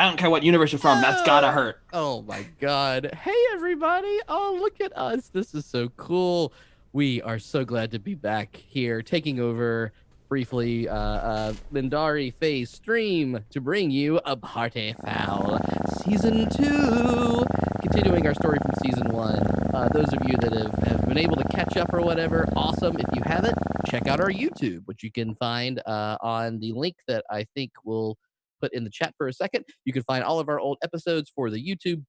I don't care what universe you're from. That's gotta hurt. Oh my God. Hey, everybody. Oh, look at us. This is so cool. We are so glad to be back here, taking over briefly Mindari Phase stream to bring you a Party Foul Season 2. Continuing our story from Season 1. Those of you that have been able to catch up or whatever, awesome. If you haven't, check out our YouTube, which you can find on the link that I think we'll put in the chat for a second. You can find all of our old episodes for the YouTube.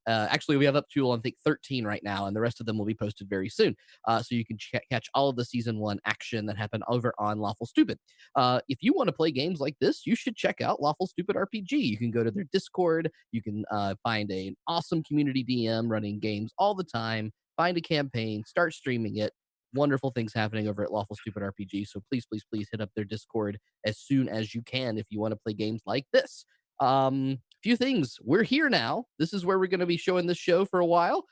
Actually, we have up to, I think, 13 right now, and the rest of them will be posted very soon. So you can catch all of the Season 1 action that happened over on Lawful Stupid. If you want to play games like this, you should check out Lawful Stupid RPG. You can go to their Discord. You can find an awesome community DM running games all the time. Find a campaign, start streaming it. Wonderful things happening over at Lawful Stupid RPG. So please, please, please hit up their Discord as soon as you can if you want to play games like this. Few things. We're here now. This is where we're going to be showing this show for a while.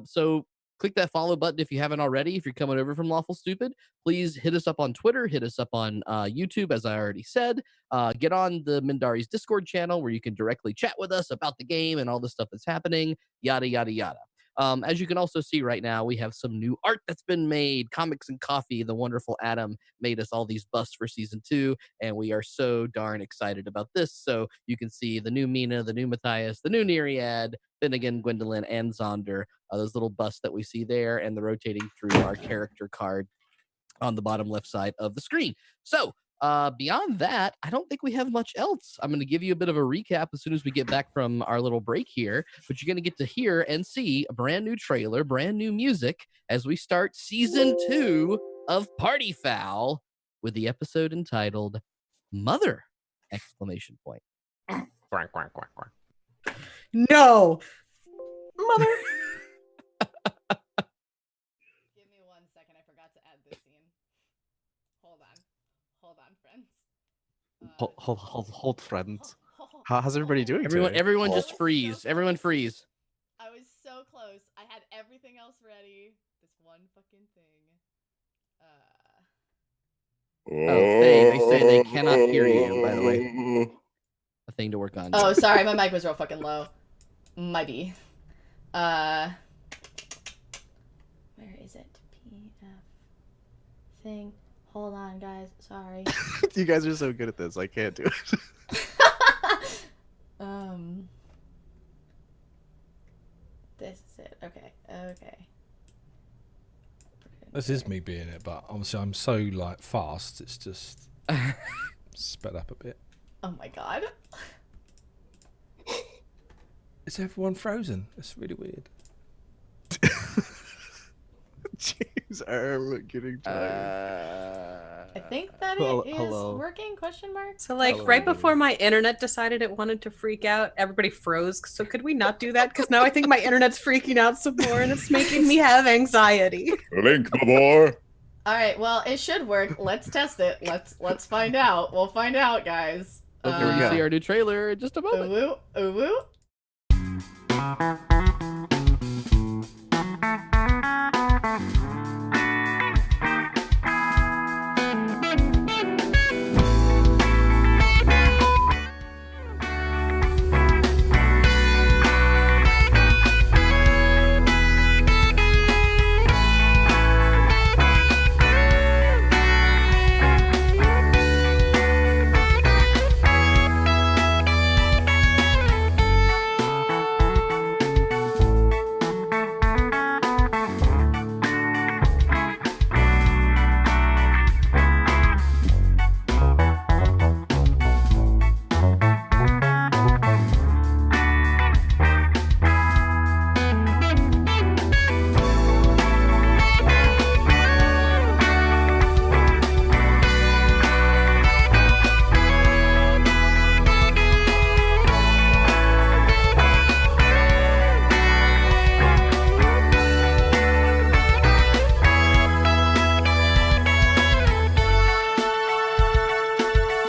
So click that follow button if you haven't already. If you're coming over from Lawful Stupid, please hit us up on Twitter, hit us up on YouTube, as I already said. Get on the Mindari's Discord channel where you can directly chat with us about the game and all the stuff that's happening, yada, yada, yada. As you can also see right now, we have some new art that's been made. Comics and Coffee, the wonderful Adam, made us all these busts for Season 2, and we are so darn excited about this. So you can see the new Meena, the new Matthias, the new Neriad, Finnegan, Gwendolyn, and Zaunder, those little busts that we see there, and the rotating through our character card on the bottom left side of the screen. So beyond that, I don't think we have much else. I'm going to give you a bit of a recap as soon as we get back from our little break here, but you're going to get to hear and see a brand new trailer, brand new music as we start Season 2 of Party Foul with the episode entitled Mother! Exclamation point. Quack, quack, quack, quack. No. Mother. Give me 1 second. I forgot to add this scene. Hold on, friends. Hold, friends. How's everybody doing? Everyone just freeze. So Everyone freeze. I was so close. I had everything else ready. This one fucking thing. Oh, they say they cannot hear you, by the way. A thing to work on. Oh, sorry, my mic was real fucking low. Might be. Where is it? PF thing. Hold on, guys. Sorry. You guys are so good at this. I can't do it. This is it. Okay. This is me being it, but obviously I'm so like fast. It's just sped up a bit. Oh my god. Is everyone frozen? It's really weird. James' arm getting tired. I think that Hello- it is hello. working, question mark? So like Hello. right before my internet decided it wanted to freak out, everybody froze. So could we not do that? Because now I think my internet's freaking out some more and it's making me have anxiety. Link, my boy. Alright, well, it should work. Let's test it. Let's find out. We'll find out, guys. Okay, Here we we go. see our new trailer in just a moment. Ooh, ooh, ooh.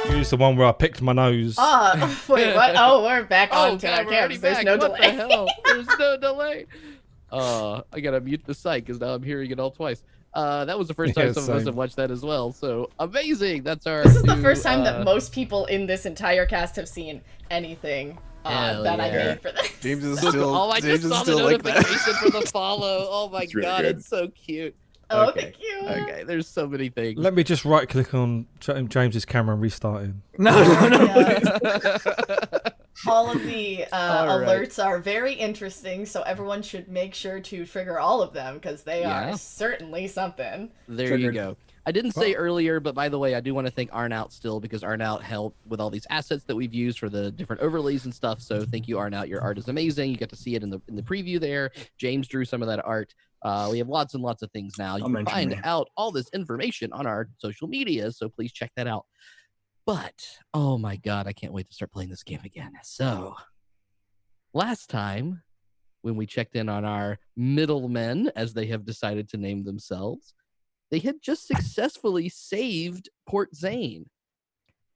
Use the one where I picked my nose. Oh, wait, what? Oh, we're back on to our God, we're already camps. There's back. no What delay. the hell? There's no delay. I gotta mute the site because now I'm hearing it all twice. That was the first time Yeah, some of us same. have watched that as well. So amazing! That's our. This is the new, first time that most people in this entire cast have seen anything Hell that I yeah. made for this. James is So still. oh, I James just is saw the still like that. notification for the follow. Oh my It's really god, good. it's so cute. Oh, Okay. thank you. Okay, there's so many things. Let me just right click on James's camera and restart him. No. Yeah. All of the All right. alerts are very interesting, so everyone should make sure to trigger all of them because they Yeah. are certainly something. There Triggered. you go. I didn't say earlier, but by the way, I do want to thank Arnout still because Arnout helped with all these assets that we've used for the different overlays and stuff. So thank you, Arnout. Your art is amazing. You got to see it in the preview there. James drew some of that art. We have lots and lots of things now. You I'll can mention find me. out all this information on our social media, so please check that out. But oh my god, I can't wait to start playing this game again. So last time when we checked in on our middlemen, as they have decided to name themselves, they had just successfully saved Port Zane.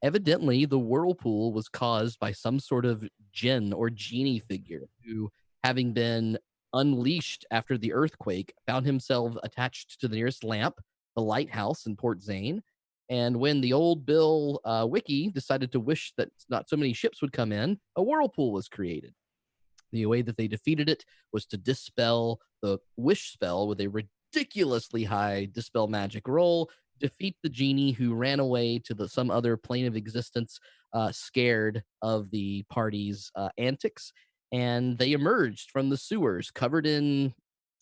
Evidently, the whirlpool was caused by some sort of djinn or genie figure who, having been unleashed after the earthquake, found himself attached to the nearest lamp, the lighthouse in Port Zane. And when the old Bill Wiki decided to wish that not so many ships would come in, a whirlpool was created. The way that they defeated it was to dispel the wish spell with a ridiculously high dispel magic roll, defeat the genie who ran away to some other plane of existence, scared of the party's antics, and they emerged from the sewers covered in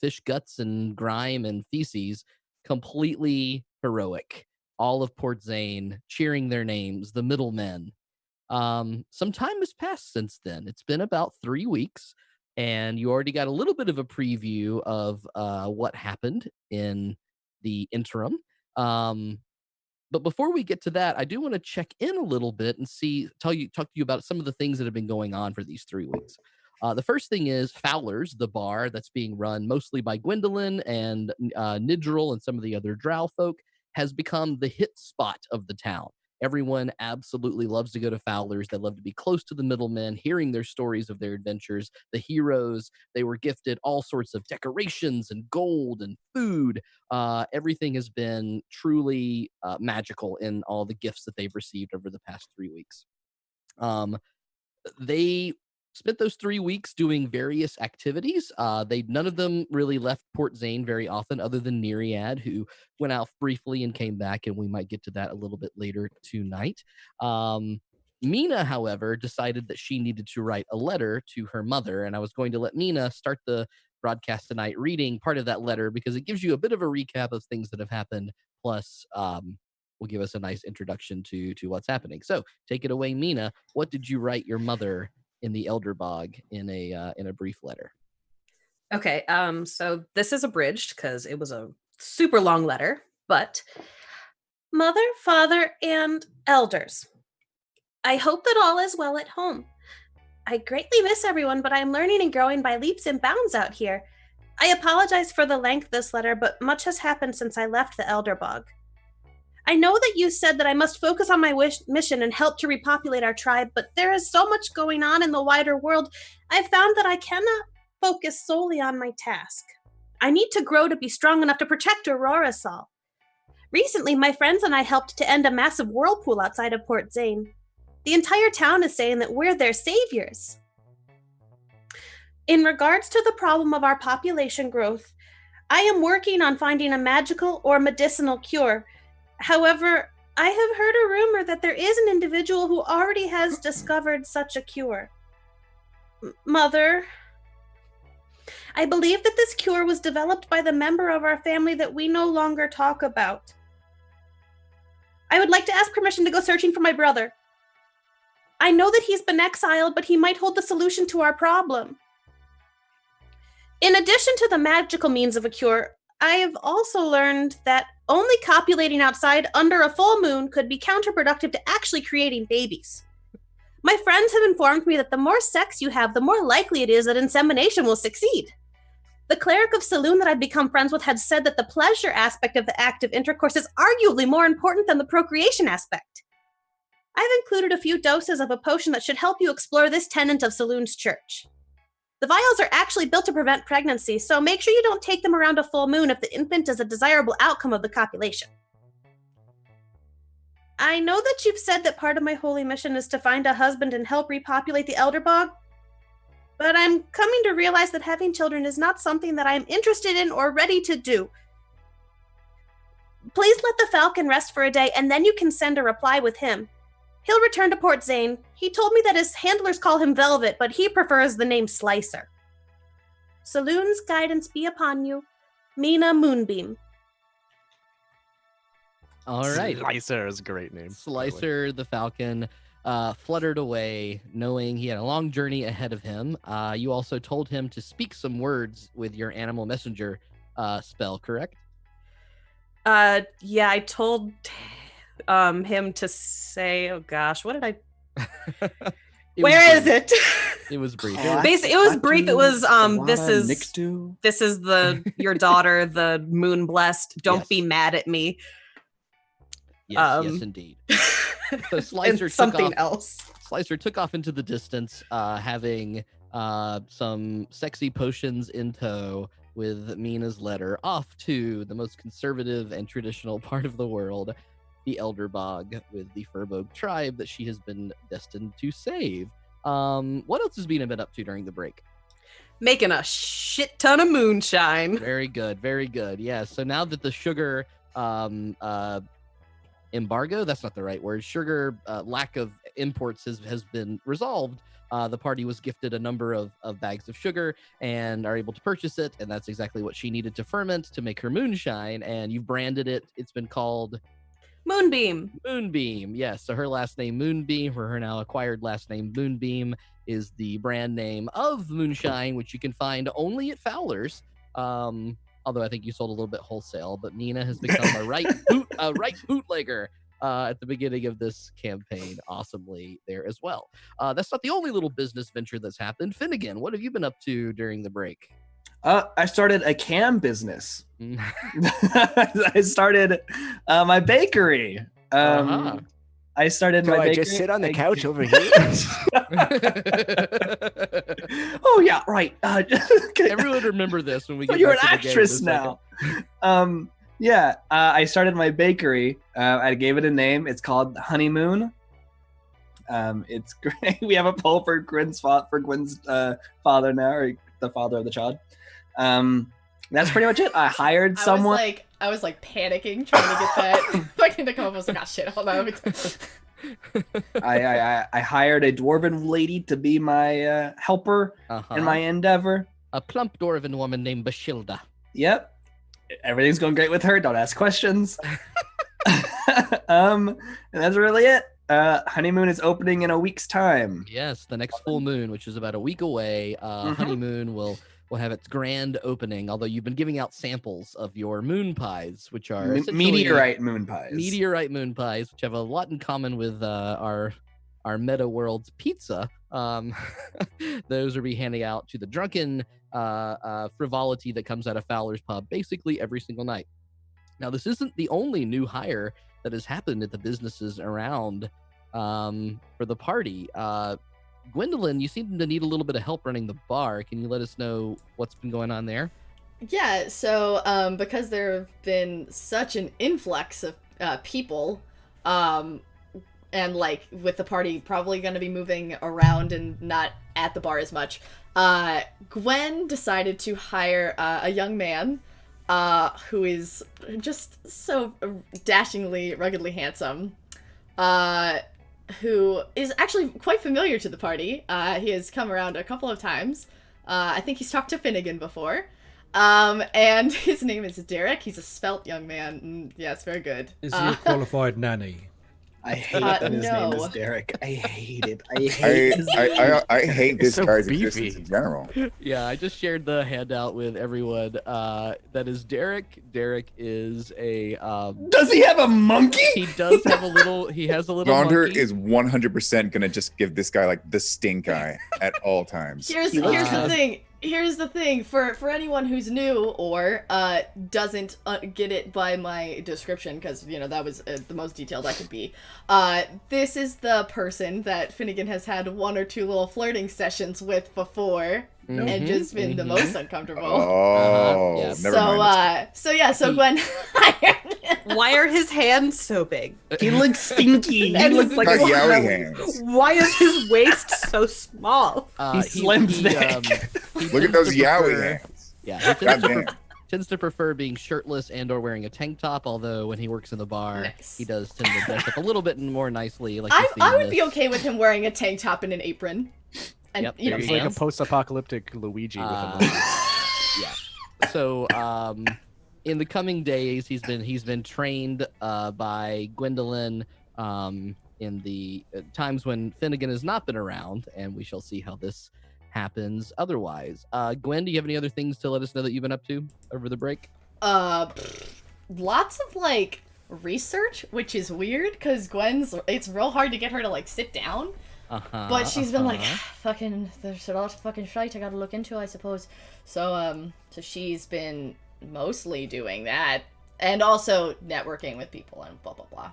fish guts and grime and feces, completely heroic. All of Port Zane cheering their names, the middlemen. Some time has passed since then. It's been about 3 weeks, and you already got a little bit of a preview of what happened in the interim. But before we get to that, I do want to check in a little bit and talk to you about some of the things that have been going on for these 3 weeks. The first thing is Fowler's, the bar that's being run mostly by Gwendolyn and Nidril and some of the other drow folk, has become the hit spot of the town. Everyone absolutely loves to go to Fowler's. They love to be close to the middlemen, hearing their stories of their adventures, the heroes. They were gifted all sorts of decorations and gold and food. Everything has been truly magical in all the gifts that they've received over the past 3 weeks. They spent those 3 weeks doing various activities. None of them really left Port Zane very often, other than Neriad, who went out briefly and came back, and we might get to that a little bit later tonight. Meena, however, decided that she needed to write a letter to her mother, and I was going to let Meena start the broadcast tonight reading part of that letter because it gives you a bit of a recap of things that have happened, plus will give us a nice introduction to what's happening. So take it away, Meena. What did you write your mother in the Elder Bog in a brief letter? Okay, so this is abridged because it was a super long letter, but Mother, Father, and Elders, I hope that all is well at home. I greatly miss everyone, but I am learning and growing by leaps and bounds out here. I apologize for the length of this letter, but much has happened since I left the Elder Bog. I know that you said that I must focus on my mission and help to repopulate our tribe, but there is so much going on in the wider world, I've found that I cannot focus solely on my task. I need to grow to be strong enough to protect Aurora Sol. Recently, my friends and I helped to end a massive whirlpool outside of Port Zane. The entire town is saying that we're their saviors. In regards to the problem of our population growth, I am working on finding a magical or medicinal cure. However, I have heard a rumor that there is an individual who already has discovered such a cure. Mother, I believe that this cure was developed by the member of our family that we no longer talk about. I would like to ask permission to go searching for my brother. I know that he's been exiled, but he might hold the solution to our problem. In addition to the magical means of a cure, I have also learned that only copulating outside under a full moon could be counterproductive to actually creating babies. My friends have informed me that the more sex you have, the more likely it is that insemination will succeed. The cleric of Saloon that I've become friends with had said that the pleasure aspect of the act of intercourse is arguably more important than the procreation aspect. I've included a few doses of a potion that should help you explore this tenet of Saloon's church. The vials are actually built to prevent pregnancy, so make sure you don't take them around a full moon if the infant is a desirable outcome of the copulation. I know that you've said that part of my holy mission is to find a husband and help repopulate the Elder Bog, but I'm coming to realize that having children is not something that I'm interested in or ready to do. Please let the Falcon rest for a day, and then you can send a reply with him. He'll return to Port Zane. He told me that his handlers call him Velvet, but he prefers the name Slicer. Saloon's guidance be upon you. Meena Moonbeam. All right. Slicer is a great name. Slicer the Falcon fluttered away, knowing he had a long journey ahead of him. You also told him to speak some words with your animal messenger spell, correct? Yeah, I told him to say, oh gosh, what did I... Where is it? It was brief. It was brief. It was this is Nixtu. your daughter, the moon blessed. Don't Yes. be mad at me. Yes, yes, indeed. So Slicer And something else. Slicer took off into the distance, having some sexy potions in tow with Meena's letter off to the most conservative and traditional part of the world, the Elder Bog, with the Furbog tribe that she has been destined to save. What else has Meena been up to during the break? Making a shit ton of moonshine. Very good, very good. Yeah, so now that the sugar embargo, that's not the right word, sugar lack of imports has been resolved, the party was gifted a number of bags of sugar and are able to purchase it, and that's exactly what she needed to ferment to make her moonshine, and you've branded it. It's been called Moonbeam. Moonbeam. Yes, so her last name Moonbeam, for her now acquired last name Moonbeam, is the brand name of moonshine, which you can find only at Fowler's. Although I think you sold a little bit wholesale, but Meena has become a right bootlegger at the beginning of this campaign, awesomely there as well. That's not the only little business venture that's happened. Finnegan, what have you been up to during the break? I started a cam business. I started my bakery. I started my bakery. Just sit on the couch over here? Oh yeah, right. Everyone remember this when we get You're an back to the game actress in a second. now. I started my bakery. I gave it a name. It's called Honeymoon. It's great. We have a poll for Gwen's father now, or the father of the child. That's pretty much it. I hired someone. I was like panicking trying to get that fucking to come up. I was like, oh shit, hold on. I hired a dwarven lady to be my helper in my endeavor. A plump dwarven woman named Bashilda. Yep. Everything's going great with her. Don't ask questions. And that's really it. Honeymoon is opening in a week's time. Yes, the next full moon, which is about a week away. Honeymoon will have its grand opening, although you've been giving out samples of your moon pies, which are meteorite moon pies. Meteorite moon pies, which have a lot in common with our Meta World's pizza. Those will be handing out to the drunken frivolity that comes out of Fowler's Pub basically every single night. Now, this isn't the only new hire that has happened at the businesses around for the party. Gwendolyn, you seem to need a little bit of help running the bar. Can you let us know what's been going on there? Yeah, so because there have been such an influx of people, and like with the party probably going to be moving around and not at the bar as much, Gwen decided to hire a young man who is just so dashingly, ruggedly handsome, who is actually quite familiar to the party. He has come around a couple of times. I think he's talked to Finnegan before. And his name is Derek. He's a svelte young man. Yeah, it's very good. Is he a qualified nanny? I hate that his name is Derek. I hate it. I hate this so guy's beefy. existence in general. Yeah, I just shared the handout with everyone. That is Derek. Derek is a Does he have a monkey? he does have a little Zaunder monkey. is 100% gonna just give this guy like the stink eye at all times. Here's the thing. here's the thing, for anyone who's new or doesn't get it by my description, because that was the most detailed I could be. This is the person that Finnegan has had one or two little flirting sessions with before, and just been the most uncomfortable. Oh, Yeah. never mind. So Gwen. Why are his hands so big? He looks stinky. He And looks like Got a yowie smelly- hands. Why is his waist so small? He's slim thick. He Look at tends those to yowie prefer- hands. Yeah, he Goddamn. tends to prefer being shirtless and or wearing a tank top, although when he works in the bar, Nice. he does tend to dress up a little bit more nicely. Like I would be okay with him wearing a tank top and an apron. And Yep, you know, there It's you like a go. post-apocalyptic Luigi with Uh, a Yeah. So, in the coming days, he's been trained by Gwendolyn in the times when Finnegan has not been around, and we shall see how this happens. Otherwise, Gwen, do you have any other things to let us know that you've been up to over the break? Lots of like research, which is weird because it's real hard to get her to like sit down. But she's been like, fucking, there's a lot of fucking shite I gotta look into, I suppose. So she's been mostly doing that, and also networking with people and blah blah blah.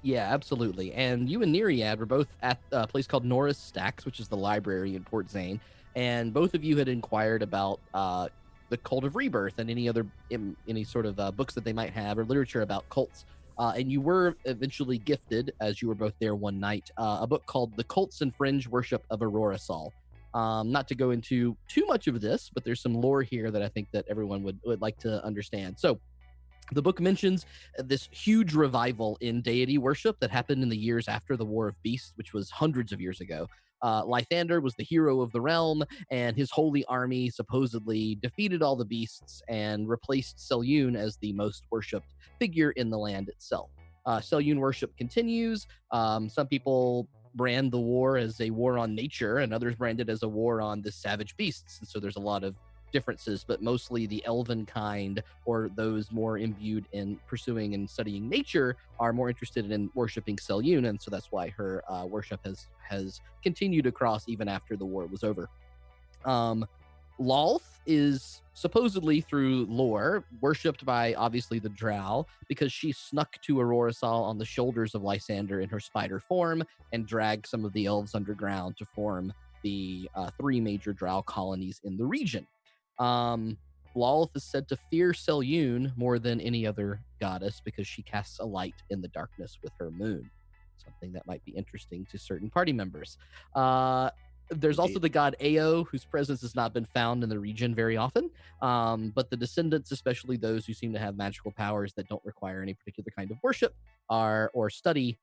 Yeah, absolutely. And you and Neriad were both at a place called Norris Stacks, which is the library in Port Zane, and both of you had inquired about the Cult of Rebirth and any sort of books that they might have or literature about cults. And you were eventually gifted, as you were both there one night, a book called The Cults and Fringe Worship of Aurora Sol. Not to go into too much of this, but there's some lore here that I think that everyone would like to understand. So the book mentions this huge revival in deity worship that happened in the years after the War of Beasts, which was hundreds of years ago. Lythander was the hero of the realm, and his holy army supposedly defeated all the beasts and replaced Selyun as the most worshipped figure in the land itself. Selyun worship continues. Some people brand the war as a war on nature, and others brand it as a war on the savage beasts. And so there's a lot of differences, but mostly the elven kind, or those more imbued in pursuing and studying nature, are more interested in worshiping Selyun, and so that's why her worship has continued across even after the war was over. Lawful is supposedly, through lore, worshipped by obviously the Drow because she snuck to Aurora Sol on the shoulders of Lysander in her spider form and dragged some of the elves underground to form the three major Drow colonies in the region. Lawful is said to fear Selyun more than any other goddess because she casts a light in the darkness with her moon. Something that might be interesting to certain party members. There's also the god Ao, whose presence has not been found in the region very often. But the descendants, especially those who seem to have magical powers that don't require any particular kind of worship or study,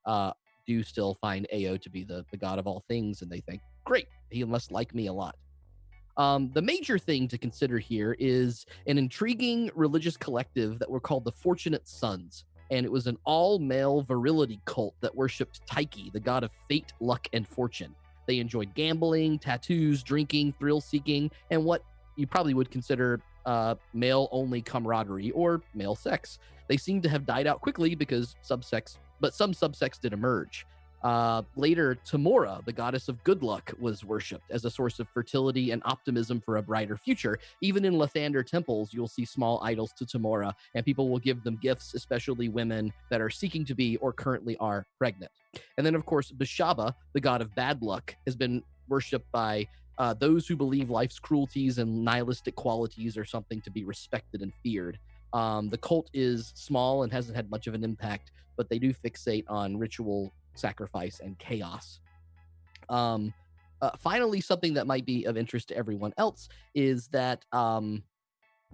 do still find Ao to be the god of all things, and they think, great, he must like me a lot. The major thing to consider here is an intriguing religious collective that were called the Fortunate Sons, and it was an all-male virility cult that worshipped Tyche, the god of fate, luck, and fortune. They enjoyed gambling, tattoos, drinking, thrill-seeking, and what you probably would consider male-only camaraderie or male sex. They seem to have died out quickly because some subsects did emerge. Later, Tamora, the goddess of good luck, was worshipped as a source of fertility and optimism for a brighter future. Even in Lathander temples, you'll see small idols to Tamora, and people will give them gifts, especially women that are seeking to be or currently are pregnant. And then, of course, Bishaba, the god of bad luck, has been worshipped by those who believe life's cruelties and nihilistic qualities are something to be respected and feared. The cult is small and hasn't had much of an impact, but they do fixate on ritual, sacrifice, and chaos. Finally, something that might be of interest to everyone else is that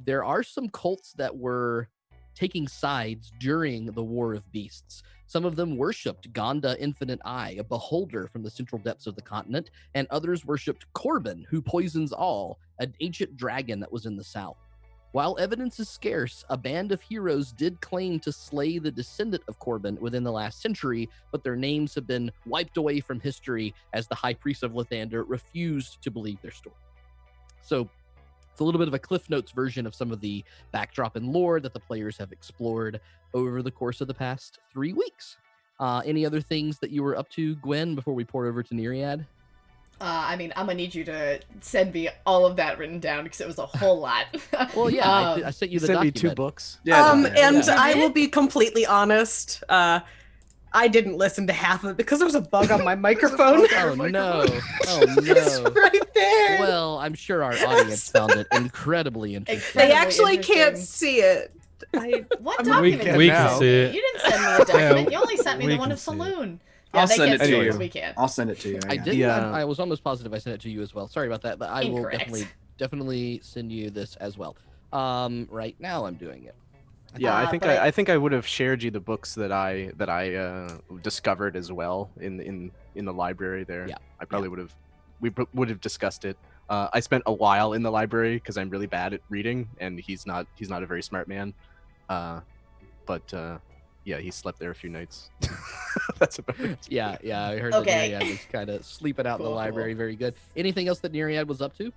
there are some cults that were taking sides during the War of Beasts. Some of them worshipped Gonda Infinite Eye, a beholder from the central depths of the continent, and others worshipped Corbin, who poisons all, an ancient dragon that was in the south. While evidence is scarce, a band of heroes did claim to slay the descendant of Corbin within the last century, but their names have been wiped away from history as the High Priest of Lathander refused to believe their story. So it's a little bit of a Cliff Notes version of some of the backdrop and lore that the players have explored over the course of the past 3 weeks. Any other things that you were up to, Gwen, before we pour over to Neriad? I mean, I'm gonna need you to send me all of that written down because it was a whole lot. Well, yeah, I sent you the Send me document. 2 books. And yeah. I will be completely honest. I didn't listen to half of it because there was a bug on my microphone. Oh no! Oh It's no! right there. Well, I'm sure our audience found it incredibly interesting. They Incredibly actually can't interesting. see it. What I'm- document? did we you can send see me? it. You didn't send me the document. Yeah, You only sent me we the one can of see it. Saloon. I'll they send can't it see to it, you. but we can't. I'll send it to you. I yeah. did. Yeah. I was almost positive I sent it to you as well. Sorry about that, but I will Incorrect. definitely send you this as well. Right now I'm doing it. Yeah, I think but I think I would have shared you the books that I discovered as well in the library there. Yeah. I probably would have discussed it. I spent a while in the library because I'm really bad at reading, and he's not a very smart man. But yeah, he slept there a few nights. That's about it. Yeah, I heard Okay. that Neriad was kind of sleeping out in the Cool, library. cool. Very good. Anything else that Neriad was up to?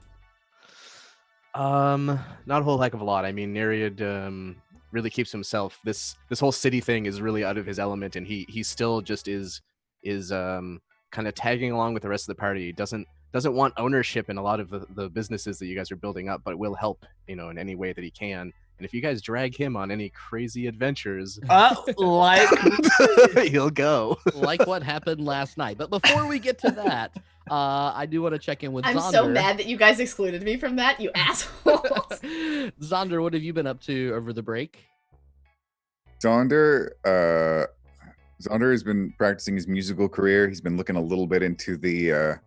Not a whole heck of a lot. I mean, Neriad really keeps himself. This whole city thing is really out of his element, and he still just is kind of tagging along with the rest of the party. He doesn't want ownership in a lot of the businesses that you guys are building up, but will help, in any way that he can. And if you guys drag him on any crazy adventures, Like he'll go. Like what happened last night. But before we get to that, I do want to check in with I'm Zaunder. so mad that you guys excluded me from that, you assholes. Zaunder, what have you been up to over the break? Zaunder has been practicing his musical career. He's been looking a little bit into the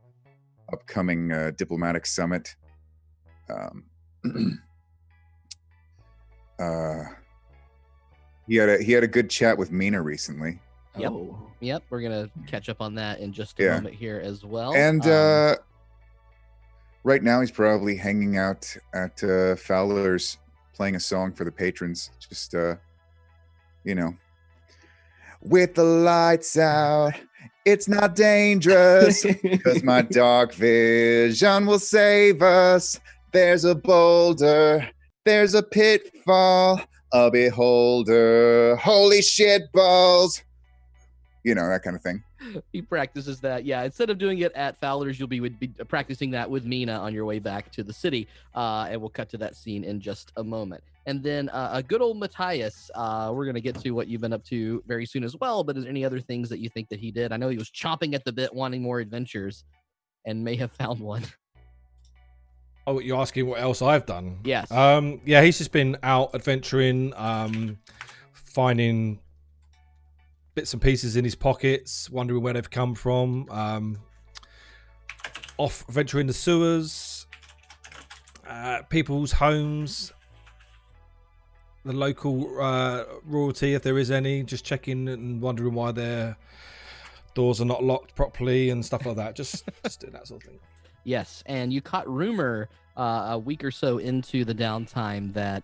upcoming diplomatic summit. He had a good chat with Meena recently. Yep. Oh. Yep, we're gonna catch up on that in just a Yeah. moment here as well. And right now he's probably hanging out at Fowler's playing a song for the patrons. Just with the lights out, it's not dangerous because my dark vision will save us. There's a boulder, there's a pitfall, a beholder, holy shit balls. That kind of thing. He practices that. Yeah, instead of doing it at Fowler's, you'll be practicing that with Meena on your way back to the city. And we'll cut to that scene in just a moment. And then a good old Matthias, we're going to get to what you've been up to very soon as well. But is there any other things that you think that he did? I know he was chomping at the bit, wanting more adventures, and may have found one. Oh, you're asking what else I've done? Yes. Yeah, he's just been out adventuring, finding bits and pieces in his pockets, wondering where they've come from. Off adventuring the sewers, people's homes, the local royalty, if there is any, just checking and wondering why their doors are not locked properly and stuff like that. Just doing that sort of thing. Yes, and you caught rumor a week or so into the downtime that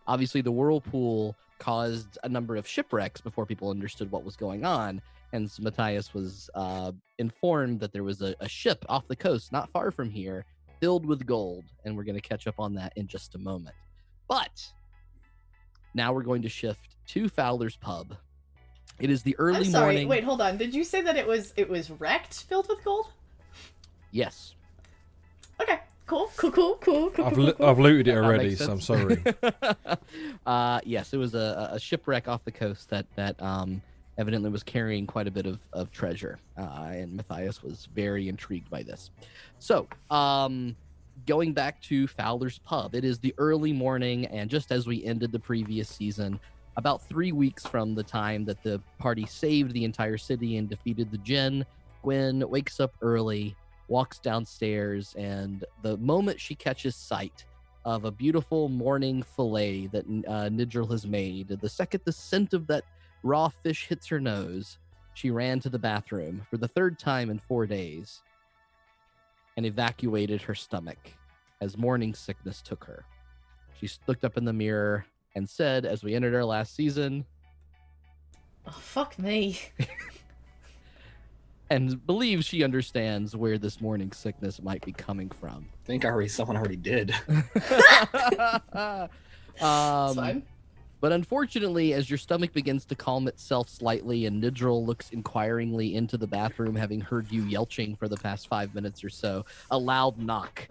obviously the whirlpool caused a number of shipwrecks before people understood what was going on. And so Matthias was informed that there was a ship off the coast not far from here filled with gold. And we're going to catch up on that in just a moment. But now we're going to shift to Fowler's Pub. It is the early I'm sorry. morning. Wait, hold on. Did you say that it was Oh, wrecked, filled with gold? Yes. Okay. Cool. I've looted it That already, makes so I'm sense. sorry. Yes, it was a shipwreck off the coast that evidently was carrying quite a bit of treasure, and Matthias was very intrigued by this. So, going back to Fowler's Pub, it is the early morning, and just as we ended the previous season, about 3 weeks from the time that the party saved the entire city and defeated the Djinn, Gwen wakes up early, walks downstairs, and the moment she catches sight of a beautiful morning fillet that Nigel has made, the second the scent of that raw fish hits her nose, she ran to the bathroom for the third time in 4 days and evacuated her stomach as morning sickness took her. She looked up in the mirror and said, as we entered our last season, Oh, fuck me. and believes she understands where this morning sickness might be coming from. I think someone already did. It's fine. But unfortunately, as your stomach begins to calm itself slightly and Nidril looks inquiringly into the bathroom, having heard you yelching for the past 5 minutes or so, a loud knock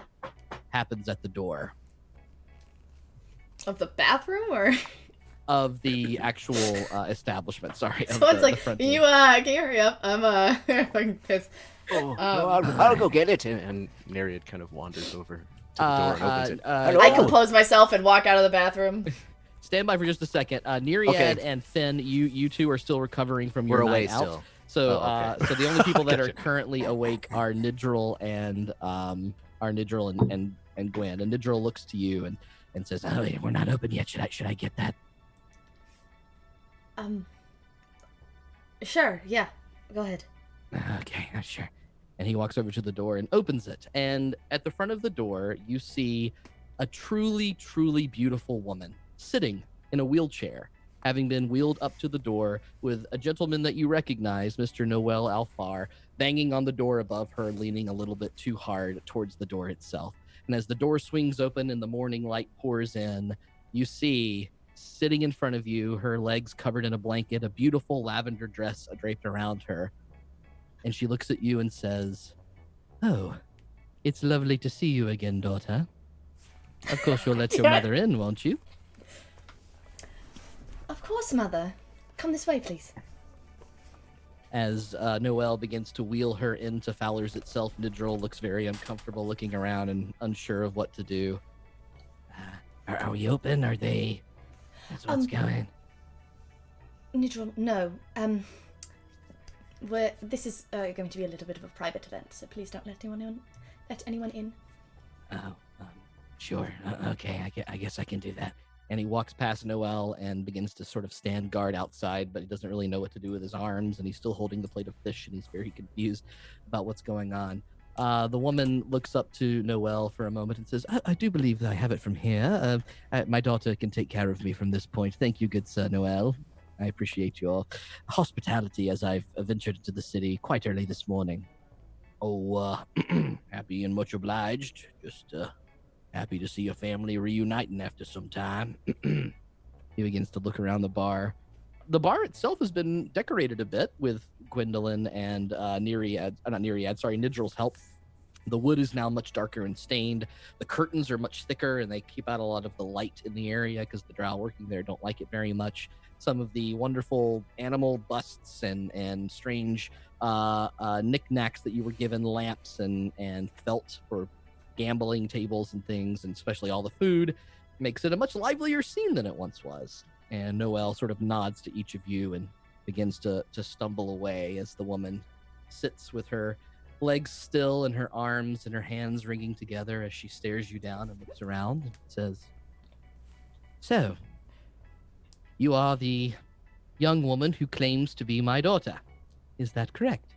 happens at the door. Of the bathroom, or? Of the actual establishment, sorry. So it's like, can you hurry up? I'm fucking pissed. Oh, no, I'll go get it. And Neriad kind of wanders over to the door and opens it. I compose myself and walk out of the bathroom. Stand by for just a second. Neriad and Finn, you two are still recovering from your night out. Still. So, so the only people that are currently awake are Nidril and and Gwen. And Nidril looks to you and says, "Oh, we're not open yet. Should I get that?" Sure. Yeah. Go ahead. Okay, sure. And he walks over to the door and opens it. And at the front of the door, you see a truly, truly beautiful woman sitting in a wheelchair, having been wheeled up to the door with a gentleman that you recognize, Mr. Noel Alfar, banging on the door above her, leaning a little bit too hard towards the door itself. And as the door swings open and the morning light pours in, you see, sitting in front of you, her legs covered in a blanket, a beautiful lavender dress draped around her. And she looks at you and says, "Oh, it's lovely to see you again, daughter. Of course you'll let your mother in, won't you?" Of course, Mother. Come this way, please. As Noelle begins to wheel her into Fowler's itself, Nidril looks very uncomfortable, looking around and unsure of what to do. Are we open? Are they? That's what's going. Nidril, no. This is going to be a little bit of a private event, so please don't let anyone in. Oh, sure. Okay, I guess I can do that. And he walks past Noelle and begins to sort of stand guard outside, but he doesn't really know what to do with his arms, and he's still holding the plate of fish, and he's very confused about what's going on. The woman looks up to Noelle for a moment and says, I do believe that I have it from here. My daughter can take care of me from this point. Thank you, good sir Noelle. I appreciate your hospitality as I've ventured into the city quite early this morning. Oh, happy and much obliged. Just happy to see your family reuniting after some time. He begins to look around the bar. The bar itself has been decorated a bit with Gwendolyn and Nidril's help. The wood is now much darker and stained. The curtains are much thicker, and they keep out a lot of the light in the area because the drow working there don't like it very much. Some of the wonderful animal busts and strange knickknacks that you were given, lamps and felt for gambling tables and things, and especially all the food, makes it a much livelier scene than it once was. And Noelle sort of nods to each of you and begins to stumble away as the woman sits with her legs still and her arms and her hands wringing together as she stares you down and looks around and says, "So, you are the young woman who claims to be my daughter. Is that correct?"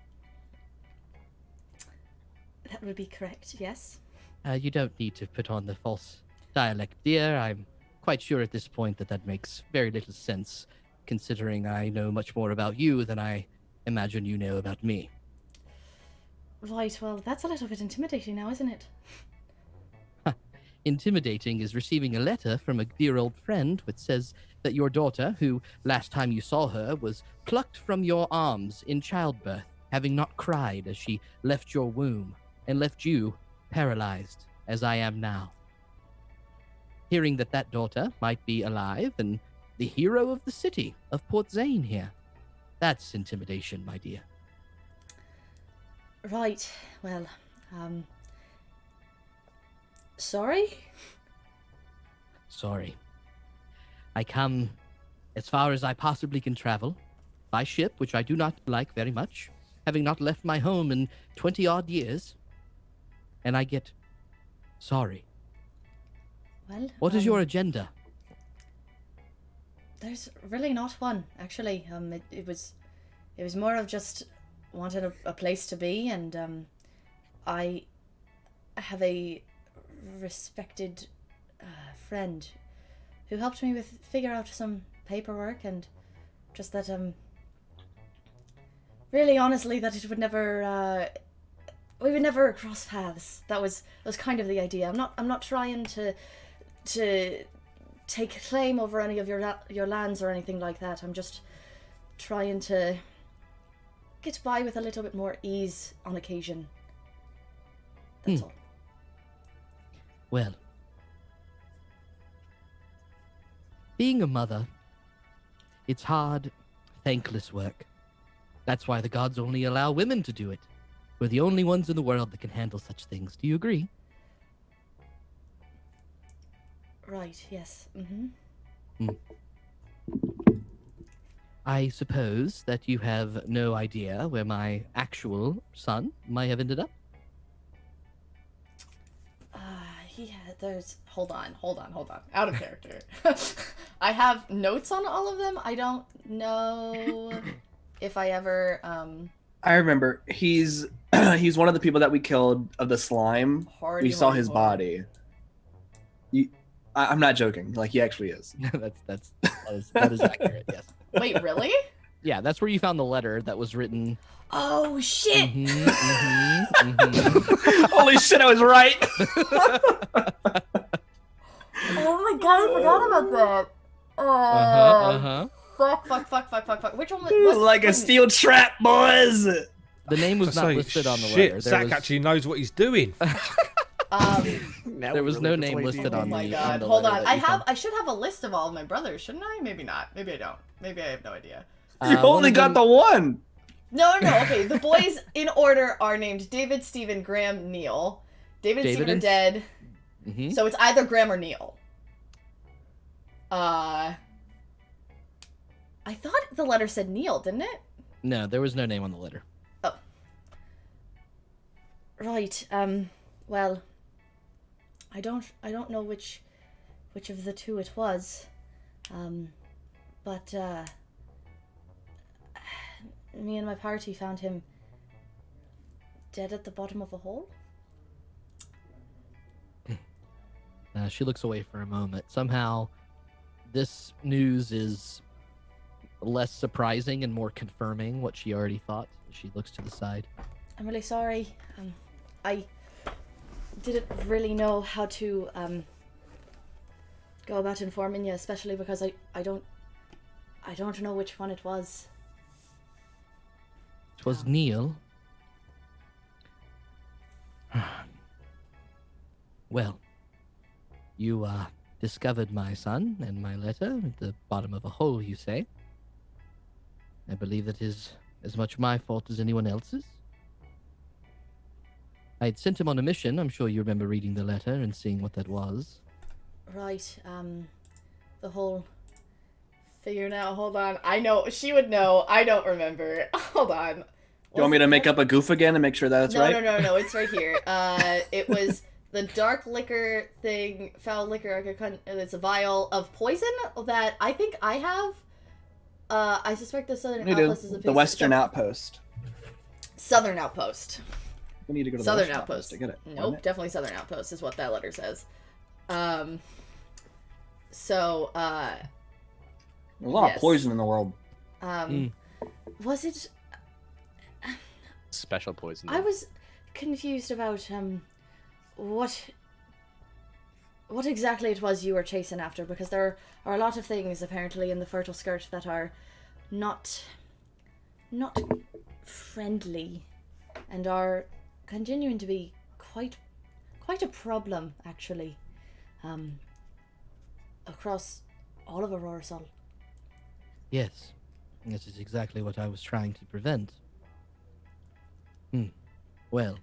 That would be correct, yes. You don't need to put on the false dialect, dear. I'm quite sure at this point that makes very little sense, considering I know much more about you than I imagine you know about me. Right, well, that's a little bit intimidating now, isn't it? Intimidating is receiving a letter from a dear old friend which says that your daughter, who last time you saw her was plucked from your arms in childbirth, having not cried as she left your womb, and left you paralyzed as I am now. Hearing that daughter might be alive and the hero of the city of Port Zane here. That's intimidation, my dear. Right, well, sorry? Sorry. I come as far as I possibly can travel, by ship, which I do not like very much, having not left my home in 20-odd years, and I get sorry. Well, what is your agenda? There's really not one, actually. It was more of just wanted a place to be, and I have a respected friend who helped me figure out some paperwork, and just that really honestly that it would never we would never cross paths. That was kind of the idea. I'm not trying to take claim over any of your lands or anything like that. I'm just trying to get by with a little bit more ease on occasion. That's all. Well, being a mother, it's hard, thankless work. That's why the gods only allow women to do it. We're the only ones in the world that can handle such things. Do you agree? Right, yes. I suppose that you have no idea where my actual son might have ended up? There's... Hold on. Out of character. I have notes on all of them. I don't know if I ever... I remember. He's one of the people that we killed of the slime. We saw his body. I'm not joking. Like, he actually is. that is accurate, yes. Wait, really? Yeah, that's where you found the letter that was written. Oh, shit! Holy shit, I was right! Oh my god, I forgot about that. Fuck. Which one was like a steel trap, boys! The name was not listed on the letter. Zach actually knows what he's doing. There was no name listed on the letter. Oh my god, hold on. I should have a list of all of my brothers, shouldn't I? Maybe not. Maybe I don't. Maybe I have no idea. You only got the one! No, okay. The boys in order are named David, Stephen, Graham, Neil. David and Stephen are dead. So it's either Graham or Neil. I thought the letter said Neil, didn't it? No, there was no name on the letter. Oh. Right, well, I don't know which of the two it was. But me and my party found him dead at the bottom of a hole. She looks away for a moment. Somehow, this news is less surprising and more confirming what she already thought. She looks to the side. I'm really sorry. I didn't really know how to go about informing you, especially because I don't know which one it was. 'Twas Neil. Well, you discovered my son and my letter at the bottom of a hole, you say. I believe that is as much my fault as anyone else's. I had sent him on a mission. I'm sure you remember reading the letter and seeing what that was. Right, the whole figure now. Hold on. I know. She would know. I don't remember. Hold on. Do you want me to make up a goof again and make sure that's right? No. It's right here. It was the dark liquor thing, foul liquor. It's a vial of poison that I think I have. I suspect the Southern Outpost is the Western Outpost. Southern Outpost. We need to go to the Southern Western Outpost to get it. Nope, definitely Southern Outpost is what that letter says. There's a lot of poison in the world. Was it special poison? I was confused about what exactly it was you were chasing after, because there are a lot of things apparently in the Fertile Skirt that are not friendly and are continuing to be quite a problem actually across all of Aurora Sol. Yes, this is exactly what I was trying to prevent. Well,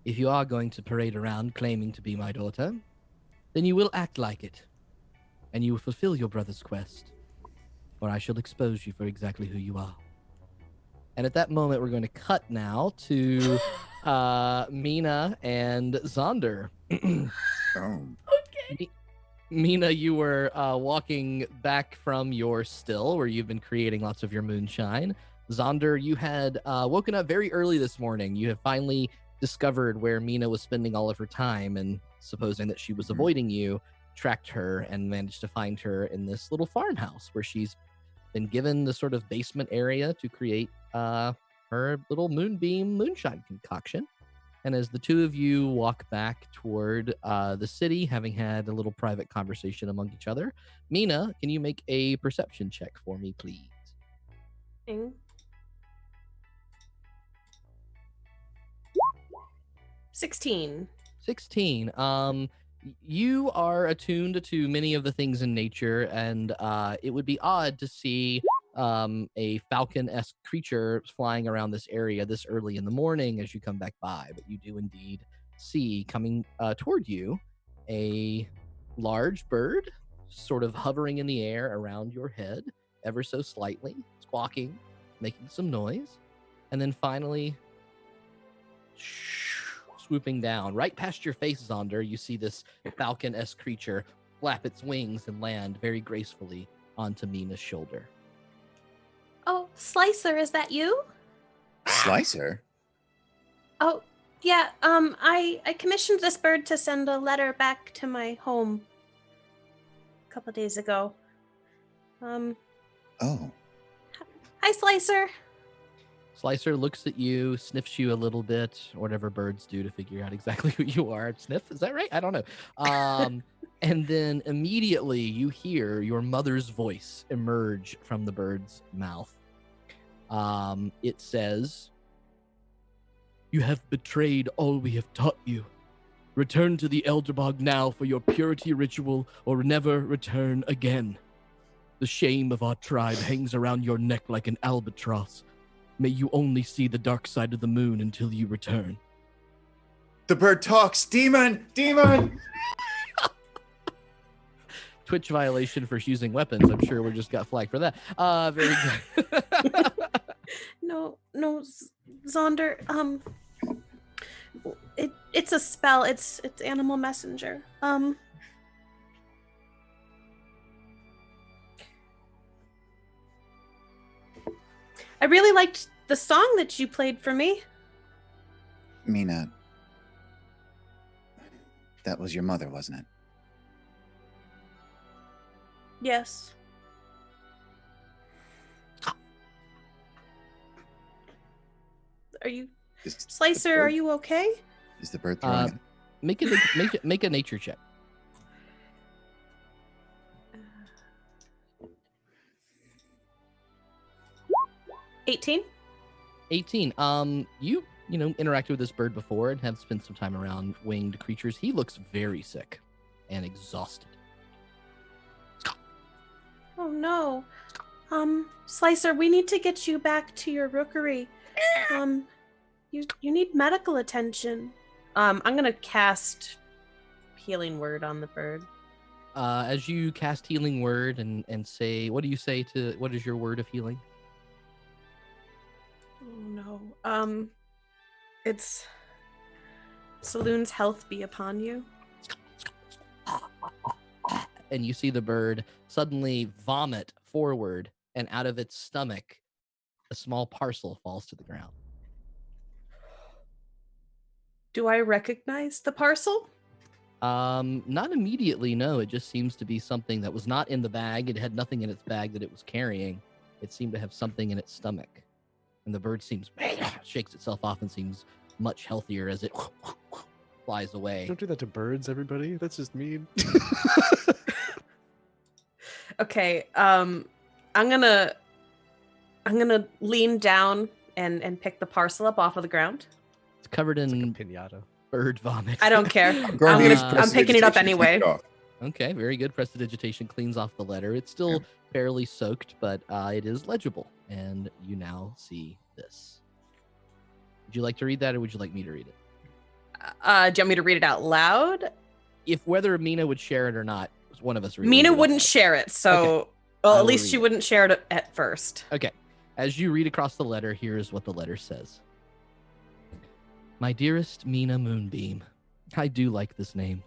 if you are going to parade around claiming to be my daughter, then you will act like it, and you will fulfill your brother's quest, or I shall expose you for exactly who you are. And at that moment, we're going to cut now to Meena and Zaunder. Okay. Meena, you were walking back from your still, where you've been creating lots of your moonshine. Zaunder, you had woken up very early this morning. You have finally discovered where Meena was spending all of her time, and supposing that she was avoiding you, tracked her and managed to find her in this little farmhouse where she's been given the sort of basement area to create her little moonbeam moonshine concoction. And as the two of you walk back toward the city, having had a little private conversation among each other, Meena, can you make a perception check for me, please? 16. 16. You are attuned to many of the things in nature, and it would be odd to see a falcon-esque creature flying around this area this early in the morning as you come back by, but you do indeed see coming toward you a large bird sort of hovering in the air around your head ever so slightly, squawking, making some noise, and then finally swooping down right past your face, Zaunder. You see this falcon-esque creature flap its wings and land very gracefully onto Meena's shoulder. Oh, Slicer, is that you? Slicer? Oh, yeah. I commissioned this bird to send a letter back to my home a couple days ago. Oh. Hi, Slicer. Slicer looks at you, sniffs you a little bit, whatever birds do to figure out exactly who you are. Sniff, is that right? I don't know. And then immediately you hear your mother's voice emerge from the bird's mouth. It says, "You have betrayed all we have taught you. Return to the Elderbog now for your purity ritual, or never return again. The shame of our tribe hangs around your neck like an albatross. May you only see the dark side of the moon until you return." The bird talks. Demon! Demon! Twitch violation for using weapons. I'm sure we just got flagged for that. Very good. No, Zaunder. It's a spell. It's animal messenger. I really liked the song that you played for me. Meena, that was your mother, wasn't it? Yes. Are you, Slicer? Are you okay? Is the bird throwing it? Make a nature check. 18. 18. You interacted with this bird before and have spent some time around winged creatures. He looks very sick and exhausted. Oh no. Slicer, we need to get you back to your rookery. You need medical attention. I'm gonna cast Healing Word on the bird. As you cast Healing Word and say, what is your word of healing? Oh no. It's Saloon's health be upon you. And you see the bird suddenly vomit forward, and out of its stomach, a small parcel falls to the ground. Do I recognize the parcel? Not immediately, no. It just seems to be something that was not in the bag. It had nothing in its bag that it was carrying. It seemed to have something in its stomach. And the bird shakes itself off and seems much healthier as it flies away. Don't do that to birds, everybody. That's just mean. Okay, I'm gonna lean down and pick the parcel up off of the ground. It's covered in It's like a pinata. bird vomit. I don't care. I'm I'm picking it up anyway. Okay, very good. Prestidigitation cleans off the letter. It's still fairly soaked, but it is legible. And you now see this. Would you like to read that, or would you like me to read it? Do you want me to read it out loud? If whether Meena would share it or not, one of us read it. Meena wouldn't share it, so Okay. well, I at will least read she it. wouldn't share it at first. Okay. As you read across the letter, here's what the letter says. My dearest Meena Moonbeam, I do like this name.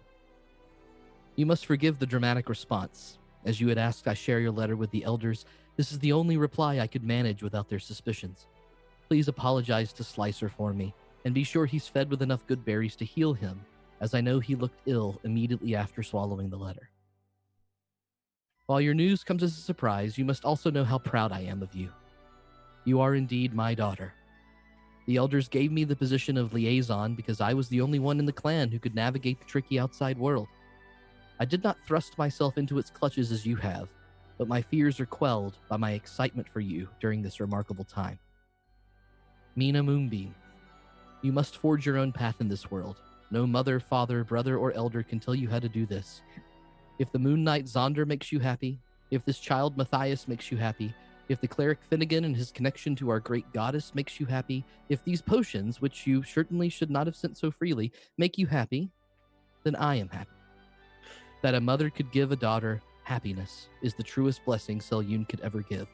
You must forgive the dramatic response. As you had asked I share your letter with the elders, this is the only reply I could manage without their suspicions. Please apologize to Slicer for me, and be sure he's fed with enough good berries to heal him, as I know he looked ill immediately after swallowing the letter. While your news comes as a surprise, you must also know how proud I am of you. You are indeed my daughter. The elders gave me the position of liaison because I was the only one in the clan who could navigate the tricky outside world. I did not thrust myself into its clutches as you have, but my fears are quelled by my excitement for you during this remarkable time. Meena Moonbeam, you must forge your own path in this world. No mother, father, brother, or elder can tell you how to do this. If the Moon Knight Zaunder makes you happy, if this child Matthias makes you happy, if the cleric Finnegan and his connection to our great goddess makes you happy, if these potions, which you certainly should not have sent so freely, make you happy, then I am happy. That a mother could give a daughter happiness is the truest blessing Selyun could ever give.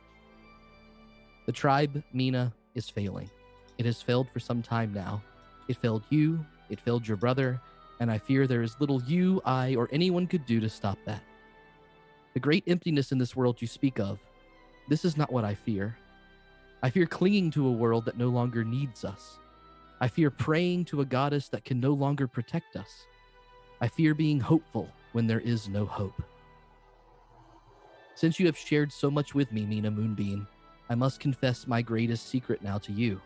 The tribe, Meena, is failing. It has failed for some time now. It failed you, it failed your brother, and I fear there is little you, I, or anyone could do to stop that. The great emptiness in this world you speak of, this is not what I fear. I fear clinging to a world that no longer needs us. I fear praying to a goddess that can no longer protect us. I fear being hopeful when there is no hope. Since you have shared so much with me, Meena Moonbeam, I must confess my greatest secret now to you.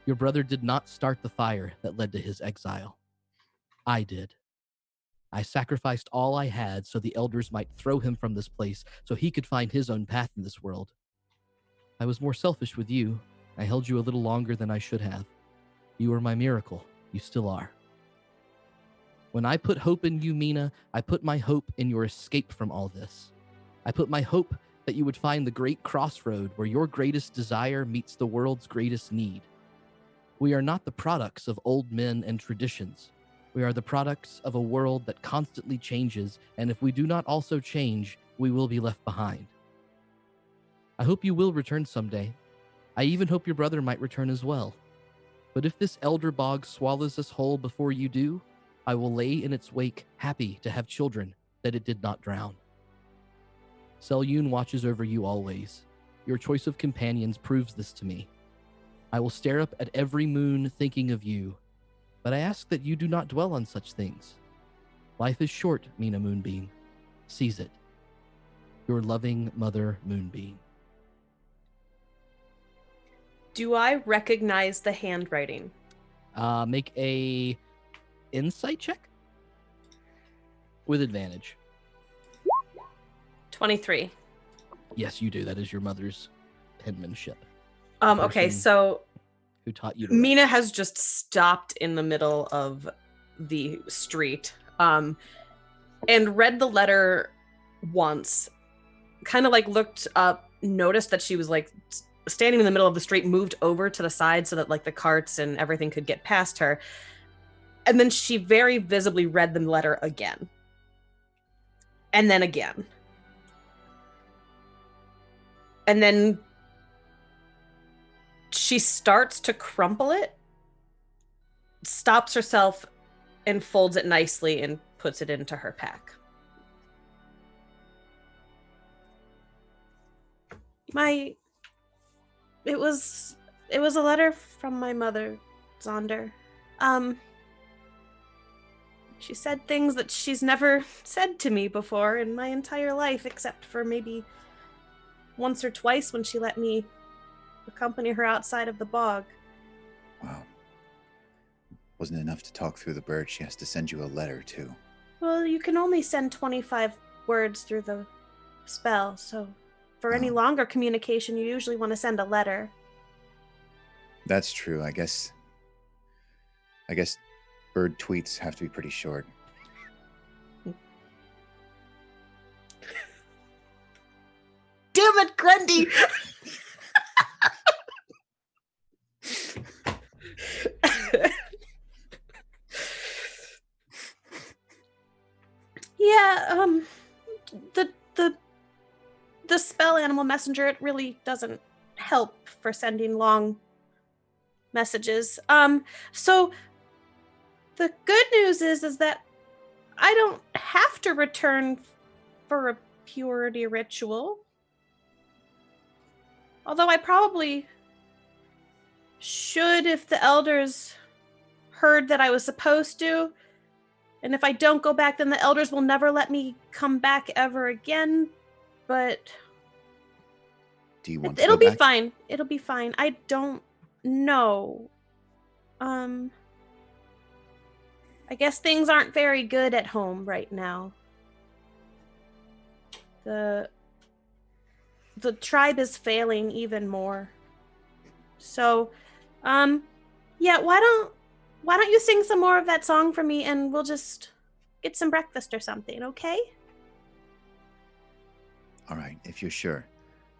Your brother did not start the fire that led to his exile. I did. I sacrificed all I had so the elders might throw him from this place so he could find his own path in this world. I was more selfish with you. I held you a little longer than I should have. You were my miracle. You still are. When I put hope in you, Meena, I put my hope in your escape from all this. I put my hope that you would find the great crossroad where your greatest desire meets the world's greatest need. We are not the products of old men and traditions. We are the products of a world that constantly changes, and if we do not also change, we will be left behind. I hope you will return someday. I even hope your brother might return as well. But if this elder bog swallows us whole before you do, I will lay in its wake happy to have children that it did not drown. Selyun watches over you always. Your choice of companions proves this to me. I will stare up at every moon thinking of you, but I ask that you do not dwell on such things. Life is short, Meena Moonbeam. Seize it. Your loving mother, Moonbeam. Do I recognize the handwriting? Make a insight check with advantage. 23. Yes, you do. That is your mother's penmanship. Okay, person so Who taught you to write. Meena has just stopped in the middle of the street and read the letter once, kind of like looked up, noticed that she was like standing in the middle of the street, moved over to the side so that like the carts and everything could get past her. And then she very visibly read the letter again. And then again. And then she starts to crumple it, stops herself, and folds it nicely and puts it into her pack. It was a letter from my mother, Zaunder. She said things that she's never said to me before in my entire life, except for maybe once or twice when she let me accompany her outside of the bog. Wow. Wasn't enough to talk through the bird. She has to send you a letter, too. Well, you can only send 25 words through the spell, so for any longer communication, you usually want to send a letter. That's true. I guess bird tweets have to be pretty short. Damn it, Grendy! Yeah, the spell Animal Messenger, it really doesn't help for sending long messages. So the good news is that I don't have to return for a purity ritual. Although I probably should if the elders heard that I was supposed to. And if I don't go back, then the elders will never let me come back ever again. But do you want to it'll go be back? fine. It'll be fine. I don't No. I guess things aren't very good at home right now. The tribe is failing even more. So, yeah, why don't you sing some more of that song for me and we'll just get some breakfast or something, okay? All right, if you're sure.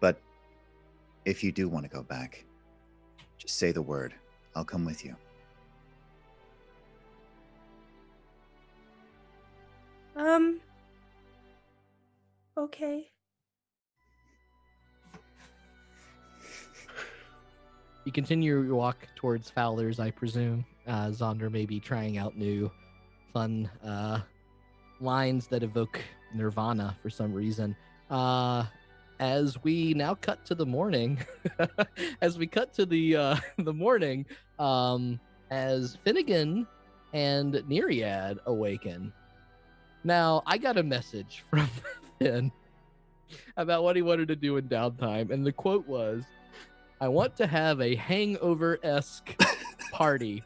But if you do want to go back, just say the word. I'll come with you. Okay. You continue your walk towards Fowler's, I presume. Zaunder may be trying out new fun lines that evoke Nirvana for some reason. As we now cut to the morning, as Finnegan and Neriad awaken. Now, I got a message from Finn about what he wanted to do in downtime, and the quote was, "I want to have a hangover-esque party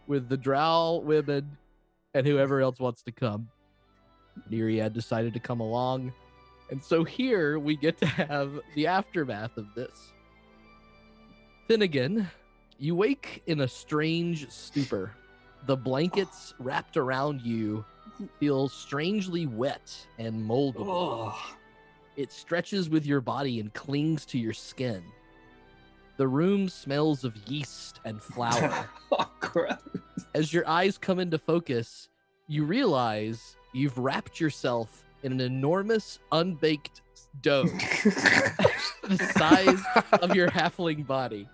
with the drow women and whoever else wants to come." Neriad decided to come along, and so here we get to have the aftermath of this. Finnegan, you wake in a strange stupor. The blankets wrapped around you feel strangely wet and moldy. It stretches with your body and clings to your skin. The room smells of yeast and flour. Oh, crap. As your eyes come into focus, you realize you've wrapped yourself in an enormous unbaked dough the size of your halfling body.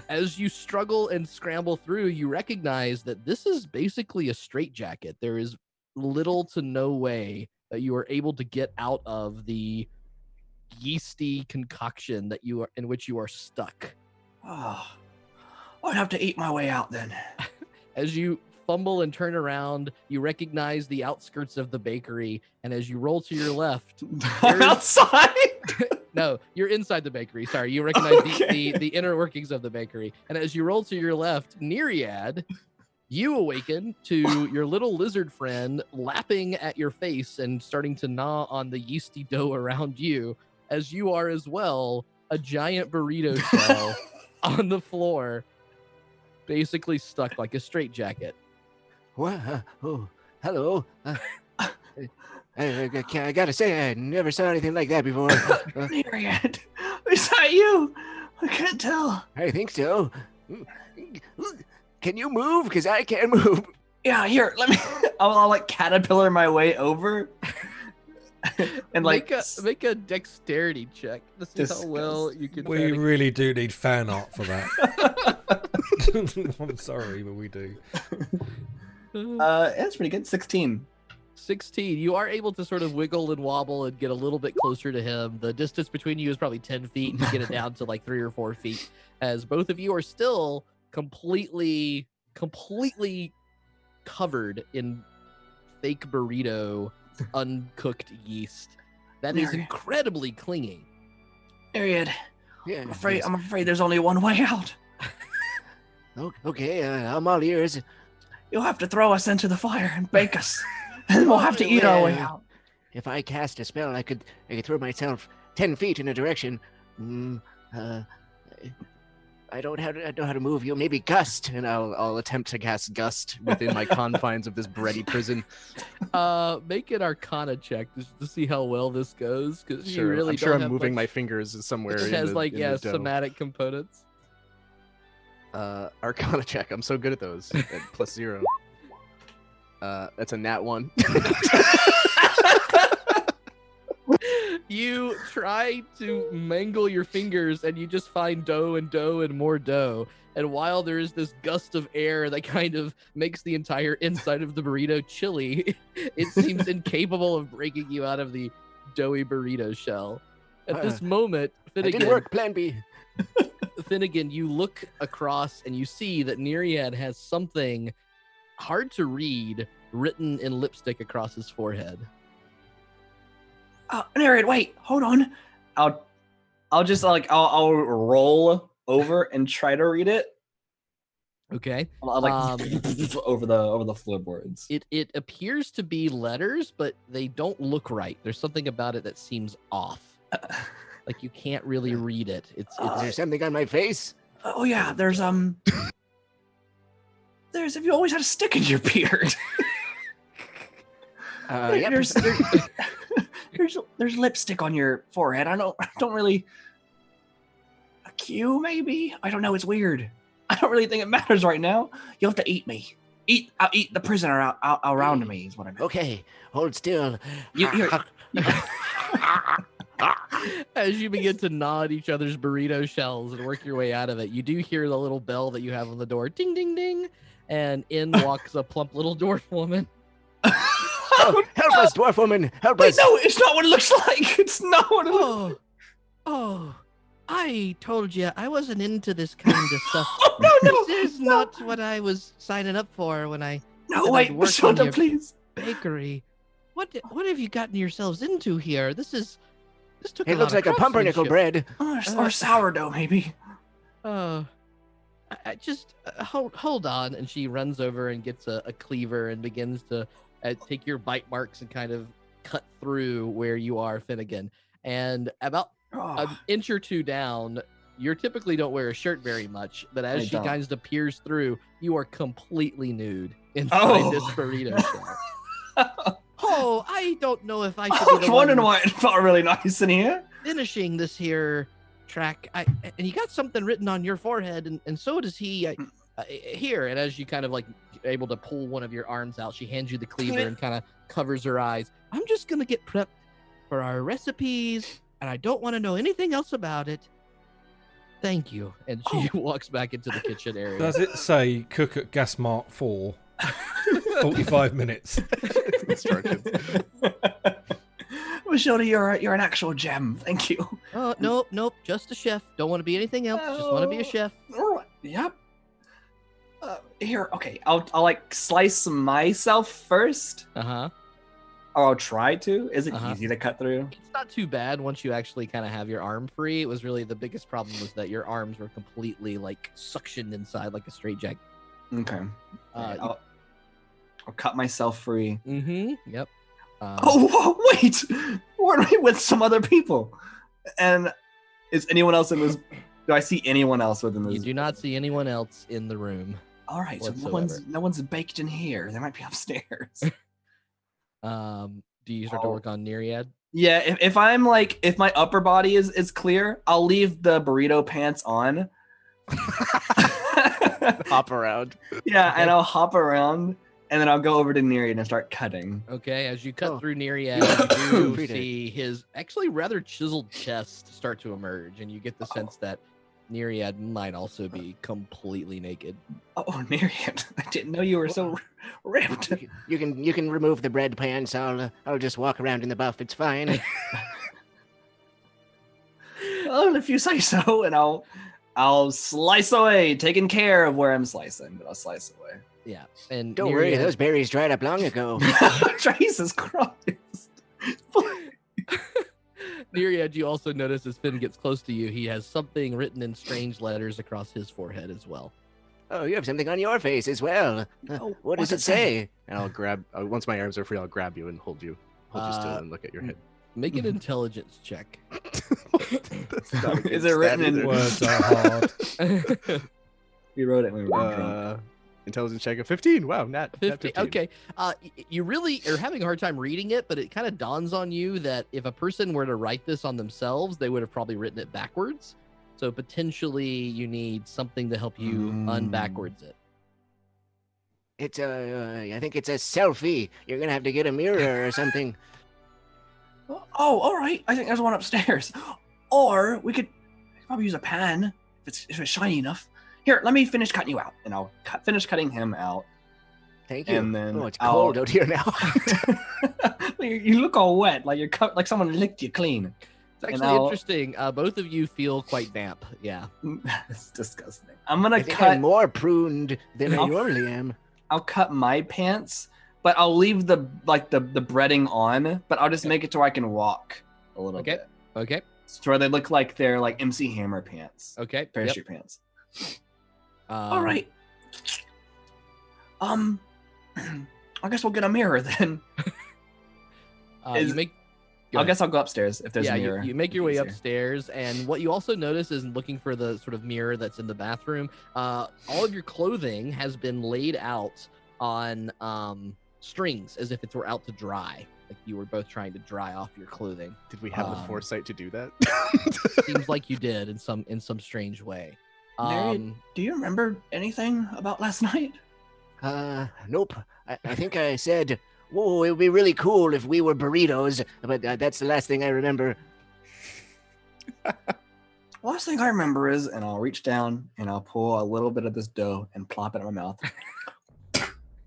As you struggle and scramble through, you recognize that this is basically a straitjacket. There is little to no way that you are able to get out of the yeasty concoction that you are in which you are stuck. Oh, I'd have to eat my way out then. As you fumble and turn around, you recognize the outskirts of the bakery, and as you roll to your left, I'm outside. No, you're inside the bakery. Sorry, you recognize Okay. the inner workings of the bakery. And as you roll to your left, Neriad, you awaken to your little lizard friend lapping at your face and starting to gnaw on the yeasty dough around you, as you are as well a giant burrito shell on the floor, basically stuck like a straitjacket. What? Oh, hello. I gotta say, I never saw anything like that before. Neriad, is that you? I can't tell. I think so. Can you move? Because I can't move. Yeah, here, let me. I'll like caterpillar my way over. And like make a dexterity check to see how well you can. We really do need fan art for that. I'm sorry, but we do. That's pretty good. 16. 16. You are able to sort of wiggle and wobble and get a little bit closer to him. The distance between you is probably 10 feet. You get it down to like 3 or 4 feet, as both of you are still completely covered in fake burrito, uncooked yeast that is incredibly clinging. Neriad, Yeah, I'm afraid there's only one way out. Okay, I'm all ears. You'll have to throw us into the fire and bake us, and we'll have to eat our way out. If I cast a spell, I could throw myself 10 feet in a direction. I don't know how to move. You maybe gust, and I'll attempt to cast gust within my confines of this bready prison. Make an Arcana check just to see how well this goes, because Sure, you really I'm sure don't I'm have moving much. my fingers somewhere. It has in like the dough. somatic components. Arcana check. I'm so good at those. At +0. That's a nat 1. You try to mangle your fingers and you just find dough and more dough. And while there is this gust of air that kind of makes the entire inside of the burrito chilly, it seems incapable of breaking you out of the doughy burrito shell. At this moment, It didn't work. Plan B. Finnegan, you look across and you see that Neriad has something hard to read written in lipstick across his forehead. Neriad, wait, hold on. I'll just like I'll roll over and try to read it. Okay. I'll like over the floorboards. It appears to be letters, but they don't look right. There's something about it that seems off. Like you can't really read it. It's Is there something on my face? Oh yeah, there's if you always had a stick in your beard. Yep. There's lipstick on your forehead. I don't really. A Q maybe? I don't know. It's weird. I don't really think it matters right now. You'll have to eat me. I'll eat the prisoner out around me is what I meant. Okay, hold still. As you begin to gnaw at each other's burrito shells and work your way out of it, you do hear the little bell that you have on the door. Ding, ding, ding. And in walks a plump little dwarf woman. Oh, help us, dwarf woman! Help Wait, us! no, it's not what it looks like. It's not what it looks like. Oh, I told you I wasn't into this kind of stuff. Oh, no. This is not what I was signing up for when I No, said wait, I'd work on Zaunder, your please. bakery. What have you gotten yourselves into here? This took It looks like a pumpernickel bread. Or sourdough, maybe. I just hold on. And she runs over and gets a cleaver and begins to take your bite marks and kind of cut through where you are, Finnegan. And about an inch or two down, you typically don't wear a shirt very much, but as she kind of peers through, you are completely nude inside this burrito shell. Oh, I don't know if I should. I was wondering why it felt really nice in here. Finishing this here track. And you got something written on your forehead, and so does he. Here, and as you kind of like able to pull one of your arms out, she hands you the cleaver and kind of covers her eyes. I'm just gonna get prepped for our recipes, and I don't want to know anything else about it. Thank you. And she walks back into the kitchen area. Does it say cook at gas mark 4? 45 minutes. Instructions. Michelle, you're an actual gem. Thank you. Oh, nope. Just a chef. Don't want to be anything else. Just want to be a chef. All right. Yep. Here, okay. I'll like slice myself first. Uh-huh. Or I'll try to. Is it Uh-huh. easy to cut through? It's not too bad once you actually kind of have your arm free. It was really the biggest problem was that your arms were completely like suctioned inside like a straitjacket. Okay. I'll cut myself free. Yep. Oh, wait! Weren't we with some other people? And is anyone else in this? Do I see anyone else within this? You do not see anyone else in the room. All right, so whatsoever. no one's baked in here. They might be upstairs. Do you start to work on Neriad? Yeah, if I'm like, if my upper body is clear, I'll leave the burrito pants on. Hop around. Yeah, and I'll hop around, and then I'll go over to Neriad and start cutting. Okay, as you cut through Neriad, you do see his actually rather chiseled chest start to emerge, and you get the sense that Neriad might also be completely naked. Oh, Neriad, I didn't know you were so ripped. You can remove the bread pants. I'll just walk around in the buff. It's fine. Well, if you say so, and I'll slice away, taking care of where I'm slicing, but I'll slice away. Yeah, and Don't worry, those berries dried up long ago. Jesus Christ. Neriad, you also notice as Finn gets close to you, he has something written in strange letters across his forehead as well. Oh, you have something on your face as well. What does it say? And I'll grab. Once my arms are free, I'll grab you and hold you still and look at your head. Make an intelligence check. Is it written in Words are hard. We wrote it when we were drunk. Intelligence check of 15. Wow, nat 50. 15. Okay. You really are having a hard time reading it, but it kind of dawns on you that if a person were to write this on themselves, they would have probably written it backwards. So potentially you need something to help you unbackwards it. It's I think it's a selfie. You're gonna have to get a mirror or something. Oh, all right. I think there's one upstairs. Or we could probably use a pan if it's shiny enough. Here, let me finish cutting you out, and I'll finish cutting him out. Thank you. And then it's cold out here now. You look all wet, like you're like someone licked you clean. It's actually interesting. Both of you feel quite damp. Yeah. It's disgusting. I'm gonna I think cut. I'm more pruned than I normally am. I'll cut my pants, but I'll leave the breading on. But I'll just make it to where I can walk a little bit. Okay. So where they look like they're like MC Hammer pants, Okay. parachute pants. All Um, right. I guess we'll get a mirror then. You make. Go I ahead. guess I'll go upstairs if there's a mirror. You make your way Easier. upstairs, and what you also notice is looking for the sort of mirror that's in the bathroom. All of your clothing has been laid out on strings as if it were out to dry. Like you were both trying to dry off your clothing. Did we have the foresight to do that? Seems like you did in some strange way. Neriad, do you remember anything about last night? Nope. I think I said, whoa, it would be really cool if we were burritos, but that's the last thing I remember. Last thing I remember is, and I'll reach down and I'll pull a little bit of this dough and plop it in my mouth.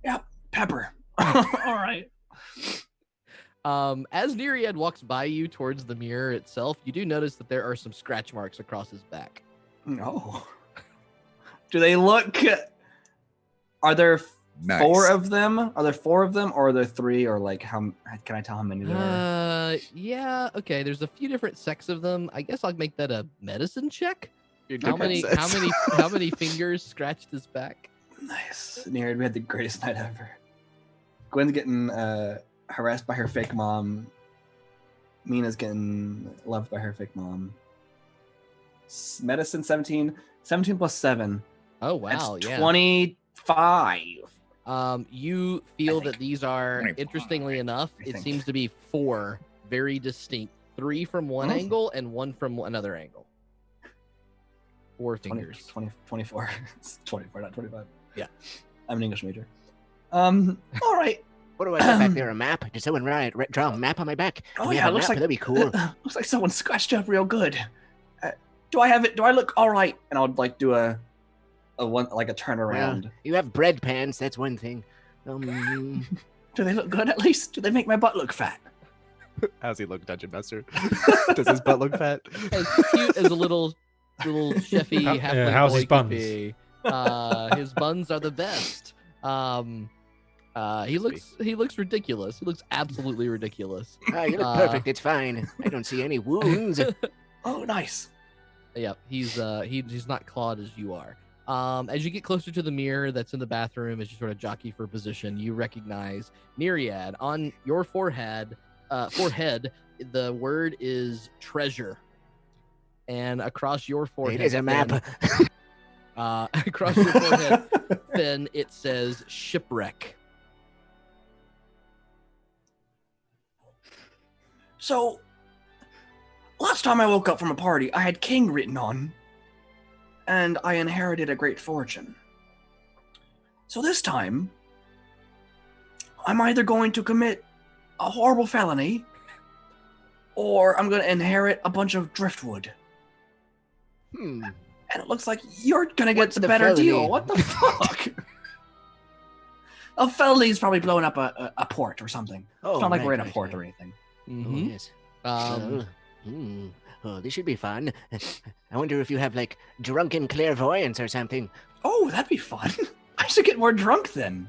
Yep, pepper. All right. As Neriad walks by you towards the mirror itself, you do notice that there are some scratch marks across his back. No. Do they look? Are there Nice. 4 of them? Are there 4 of them, or are there 3? Or like, how can I tell how many there are? Yeah, okay. There's a few different sects of them. I guess I'll make that a medicine check. How How many fingers scratched his back? Nice. Neriad, we had the greatest night ever. Gwen's getting harassed by her fake mom. Meena's getting loved by her fake mom. Medicine 17 plus 7. Oh wow, That's yeah. 25. You feel I that think these are, 25, interestingly enough, I it think. seems to be 4 very distinct. 3 from one Oh. angle and 1 from another angle. 4 20, fingers. 24. It's 24, not 25. Yeah. I'm an English major. All right. What do I got back there? A map? Did someone draw a map on my back? Oh Do we yeah, have it a looks map? like That'd be cool. Looks like someone scratched up real good. Do I have it? Do I look all right? And I'll like do a turnaround. Well, you have bread pants. That's one thing. Do they look good at least? Do they make my butt look fat? How's he look, Dungeon Master? Does his butt look fat? As cute as a little chefy halfling how's boy his could buns? be. His buns are the best. He looks ridiculous. He looks absolutely ridiculous. You look perfect. It's fine. I don't see any wounds. Oh, nice. Yeah, he's not clawed as you are. As you get closer to the mirror that's in the bathroom, as you sort of jockey for position, you recognize Neriad. On your forehead, the word is treasure, and across your forehead, It is a map. Finn, across your forehead, Finn, it says shipwreck. So, last time I woke up from a party, I had king written on, and I inherited a great fortune. So this time, I'm either going to commit a horrible felony, or I'm going to inherit a bunch of driftwood. Hmm. And it looks like you're going to get What's the the better felony? deal. What the fuck? A felony's probably blowing up a port or something. Oh, It's not like right, we're in a right, port right. or anything. Oh, Mhm. yes. Um, Oh, this should be fun. I wonder if you have, like, drunken clairvoyance or something. Oh, that'd be fun. I should get more drunk then.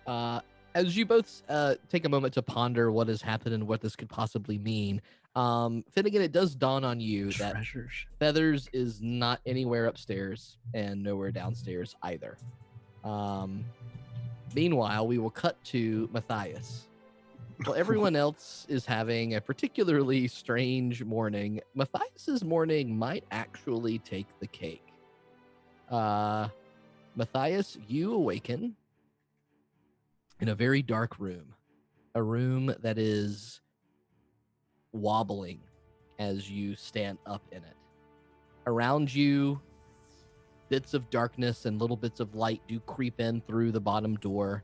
As you both take a moment to ponder what has happened and what this could possibly mean, Finnegan, it does dawn on you that Treasures. Feathers is not anywhere upstairs and nowhere downstairs either. Meanwhile, we will cut to Matthias. Well, everyone else is having a particularly strange morning. Matthias's morning might actually take the cake. Matthias, you awaken in a very dark room, a room that is wobbling as you stand up in it. Around you, bits of darkness and little bits of light do creep in through the bottom door,